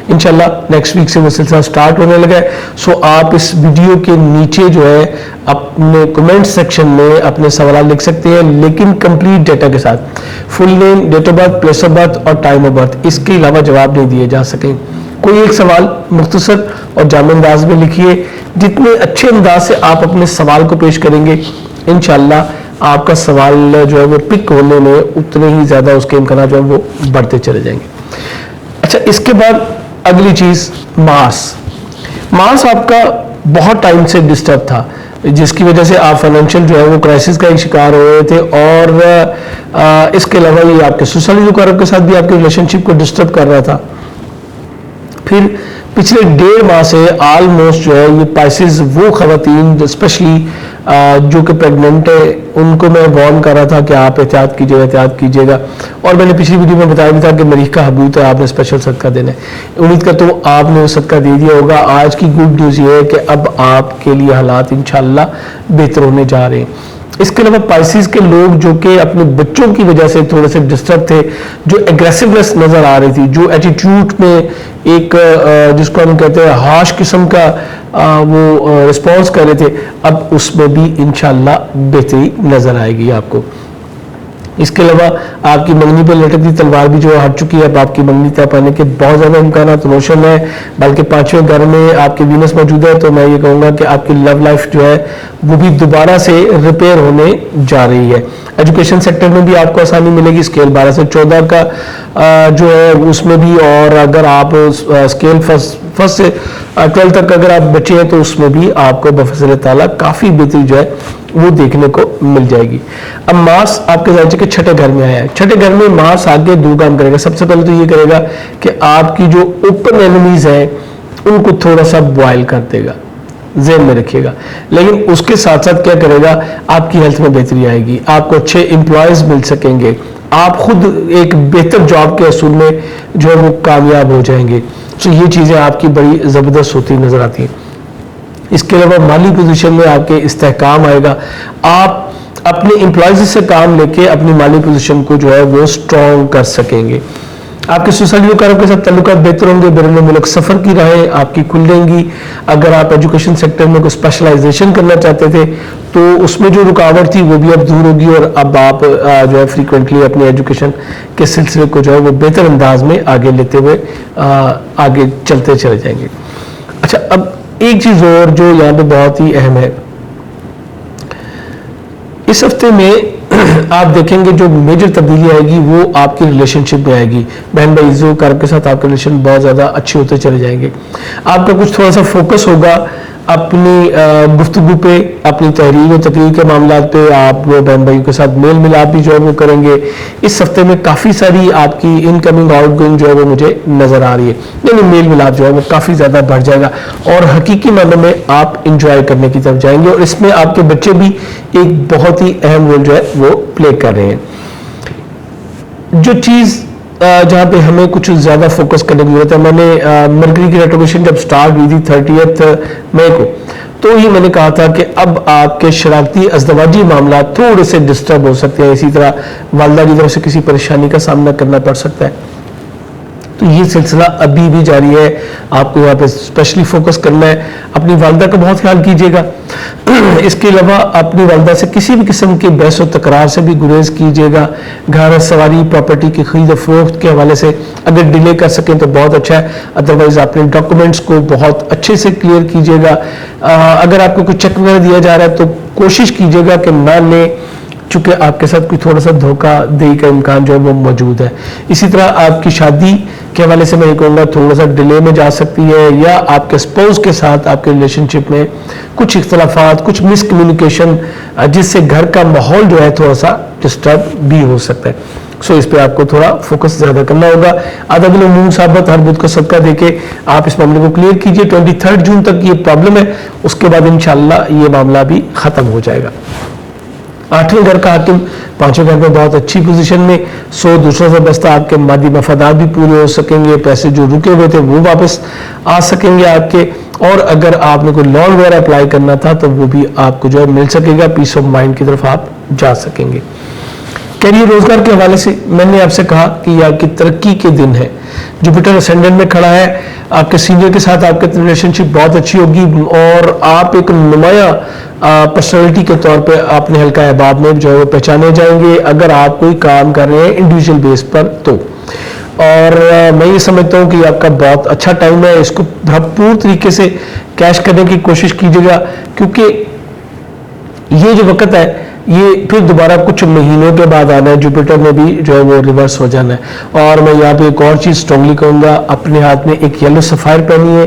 انشاءاللہ نیکسٹ ویک سے وہ سلسلہ سٹارٹ ہونے لگا ہے. سو آپ اس ویڈیو کے نیچے جو ہے اپنے کمنٹ سیکشن میں اپنے سوالات لکھ سکتے ہیں، لیکن کمپلیٹ ڈیٹا کے ساتھ. Full name, date of birth, place of birth اور ٹائم آف برتھ، اس کے علاوہ جواب نہیں دیے جا سکیں. کوئی ایک سوال مختصر اور جامع انداز میں لکھیے. جتنے اچھے انداز سے آپ اپنے سوال کو پیش کریں گے انشاءاللہ آپ کا سوال جو ہے وہ پک ہونے میں اتنے ہی زیادہ اس کے امکانات جو ہیں وہ بڑھتے چلے جائیں گے. اچھا، اس کے بعد اگلی چیز ماس آپ کا بہت ٹائم سے ڈسٹرب تھا، جس کی وجہ سے آپ فائنینشیل جو ہے وہ کرائسس کا ایک شکار ہو رہے تھے، اور اس کے علاوہ یہ آپ کے سسرالی مقرب کے ساتھ بھی آپ کے ریلیشن شپ کو ڈسٹرب کر رہا تھا. پھر پچھلے 1.5 ماہ سے آلموسٹ جو ہے یہ پائسز وہ خواتین اسپیشلی جو کہ پریگننٹ ہے ان کو میں وارن کر رہا تھا کہ آپ احتیاط کیجیے گا. اور میں نے پچھلی ویڈیو میں بتایا بھی تھا کہ مریخ کا حبوت ہے، آپ نے اسپیشل صدقہ دینا ہے. امید کرتا ہوں آپ نے وہ صدقہ دے دیا ہوگا. آج کی گڈ نیوز یہ ہے کہ اب آپ کے لیے حالات انشاءاللہ بہتر ہونے جا رہے ہیں. اس کے علاوہ پائسیز کے لوگ جو کہ اپنے بچوں کی وجہ سے تھوڑے سے ڈسٹرب تھے، جو ایگریسونیس نظر آ رہی تھی، جو ایٹیٹیوڈ میں ایک جس کو ہم کہتے ہیں ہارش قسم کا وہ رسپانس کر رہے تھے، اب اس میں بھی انشاءاللہ بہتری نظر آئے گی آپ کو. اس کے علاوہ آپ کی منگنی پہ لٹکتی تلوار بھی جو ہٹ چکی ہے، اب آپ کی منگنی طے پانے کے بہت زیادہ امکانات روشن ہے. بلکہ 5ویں گھر میں آپ کی وینس موجود ہے، تو میں یہ کہوں گا کہ آپ کی لو لائف جو ہے وہ بھی دوبارہ سے ریپیئر ہونے جا رہی ہے. ایجوکیشن سیکٹر میں بھی آپ کو آسانی ملے گی. اسکیل 12 سے 14 کا جو ہے اس میں بھی، اور اگر آپ اسکیل فرسٹ سے 12 تک اگر آپ بچے ہیں تو اس میں بھی آپ کو بفضل تعالیٰ کافی بہتری جو ہے وہ دیکھنے کو مل جائے گی. اب مارس آپ کے ذائقے کے 6 گھر میں آیا ہے. 6 گھر میں مارس آگے 2 کام کرے گا. سب سے پہلے تو یہ کرے گا کہ آپ کی جو اوپن اینیمیز ہیں ان کو تھوڑا سا بوائل کر دے گا، ذہن میں رکھیے گا. لیکن اس کے ساتھ ساتھ کیا کرے گا، آپ کی ہیلتھ میں بہتری آئے گی، آپ کو اچھے امپلائیز مل سکیں گے، آپ خود ایک بہتر جاب کے اصول میں جو ہے وہ کامیاب ہو جائیں گے. تو یہ چیزیں آپ کی بڑی زبردست ہوتی نظر آتی ہیں. اس کے علاوہ مالی پوزیشن میں آپ کے استحکام آئے گا. آپ اپنے امپلائیز سے کام لے کے اپنی مالی پوزیشن کو جو ہے وہ اسٹرانگ کر سکیں گے. آپ کے سسرالی مقرب کے ساتھ تعلقات بہتر ہوں گے. بیرون ملک سفر کی راہیں آپ کی کھل جائیں گی. اگر آپ ایجوکیشن سیکٹر میں کوئی اسپیشلائزیشن کرنا چاہتے تھے تو اس میں جو رکاوٹ تھی وہ بھی اب دور ہوگی، اور اب آپ جو ہے فریکوینٹلی اپنی ایجوکیشن کے سلسلے کو جو ہے وہ بہتر انداز میں آگے لیتے ہوئے آگے چلتے چلے جائیں گے. اچھا، اب ایک چیز اور جو یہاں پہ بہت ہی اہم ہے، اس ہفتے میں آپ دیکھیں گے جو میجر تبدیلی آئے گی وہ آپ کی ریلیشن شپ میں آئے گی. بہن بھائی عزیزوں کرب کے ساتھ آپ کے ریلیشن بہت زیادہ اچھے ہوتے چلے جائیں گے. آپ کا کچھ تھوڑا سا فوکس ہوگا اپنی گفتگو پہ، اپنی تحریر و تقریر کے معاملات پہ. آپ بہن بھائیوں کے ساتھ میل ملاپ بھی جو ہے وہ کریں گے. اس ہفتے میں کافی ساری آپ کی ان کمنگ آؤٹ گوئنگ جو ہے وہ مجھے نظر آ رہی ہے. یعنی میل ملاپ جو ہے وہ کافی زیادہ بڑھ جائے گا، اور حقیقی معنوں میں آپ انجوائے کرنے کی طرف جائیں گے. اور اس میں آپ کے بچے بھی ایک بہت ہی اہم رول جو ہے وہ پلے کر رہے ہیں. جو چیز جہاں پہ ہمیں کچھ زیادہ فوکس کرنے کی ضرورت ہے، میں نے مرکری کی ریٹروگریشن جب سٹارٹ ہوئی تھی 30 مئی کو، تو ہی میں نے کہا تھا کہ اب آپ کے شراکتی ازدواجی معاملات تھوڑے سے ڈسٹرب ہو سکتے ہیں. اسی طرح والدہ کی طرف سے کسی پریشانی کا سامنا کرنا پڑ سکتا ہے. تو یہ سلسلہ ابھی بھی جاری ہے. آپ کو یہاں پہ اسپیشلی فوکس کرنا ہے. اپنی والدہ کا بہت خیال کیجیے گا. اس کے علاوہ اپنی والدہ سے کسی بھی قسم کے بحث و تکرار سے بھی گریز کیجیے گا. گھر سواری پراپرٹی کی خرید و فروخت کے حوالے سے اگر ڈیلے کر سکیں تو بہت اچھا ہے. ادروائز اپنے ڈاکومنٹس کو بہت اچھے سے کلیئر کیجیے گا. اگر آپ کو کوئی چیک وغیرہ دیا جا رہا ہے تو کوشش کیجیے گا کہ نہ لیں، چونکہ آپ کے ساتھ کوئی تھوڑا سا دھوکہ دہی کا امکان جو ہے وہ موجود ہے. اسی طرح آپ کی شادی کے حوالے سے میں یہ کہوں گا تھوڑا سا ڈیلے میں جا سکتی ہے، یا آپ کے اسپاؤس کے ساتھ آپ کے ریلیشن شپ میں کچھ اختلافات، کچھ مس کمیونیکیشن، جس سے گھر کا ماحول جو ہے تھوڑا سا ڈسٹرب بھی ہو سکتا ہے. سو اس پہ آپ کو تھوڑا فوکس زیادہ کرنا ہوگا. آدھا کلو مونگ ثابت ہر بدھ کو صدقہ دے کے آپ اس معاملے کو کلیئر کیجیے. 23 جون تک یہ پرابلم ہے، اس کے بعد انشاءاللہ یہ معاملہ بھی ختم ہو جائے گا. 8ویں گھر کا حاکم 5ویں گھر میں بہت اچھی پوزیشن میں، سو دوسرا زبردست آپ کے مادی مفادات بھی پورے ہو سکیں گے. پیسے جو رکے ہوئے تھے وہ واپس آ سکیں گے آپ کے. اور اگر آپ نے کوئی لون وغیرہ اپلائی کرنا تھا تو وہ بھی آپ کو جو ہے مل سکے گا. پیس آف مائنڈ کی طرف آپ جا سکیں گے. کیریئر روزگار کے حوالے سے میں نے آپ سے کہا کہ یہ آپ کی ترقی کے دن ہے. جوپیٹر اسینڈنٹ میں کھڑا ہے. آپ کے سینئر کے ساتھ آپ کی ریلیشن شپ بہت اچھی ہوگی، اور آپ ایک نمایاں پرسنالٹی کے طور پہ اپنے حلقہ احباب میں جو ہے وہ پہچانے جائیں گے اگر آپ کوئی کام کر رہے ہیں انڈیویجول بیس پر تو. اور میں یہ سمجھتا ہوں کہ یہ آپ کا بہت اچھا ٹائم ہے. اس کو بھرپور طریقے سے کیش کرنے کی کوشش کیجیے گا، کیونکہ یہ جو وقت ہے یہ پھر دوبارہ کچھ مہینوں کے بعد آنا ہے. جوپیٹر میں بھی جو ہے وہ ریورس ہو جانا ہے. اور میں یہاں پہ ایک اور چیز اسٹرانگلی کہوں گا، اپنے ہاتھ میں ایک یلو سفائر پہنی ہے.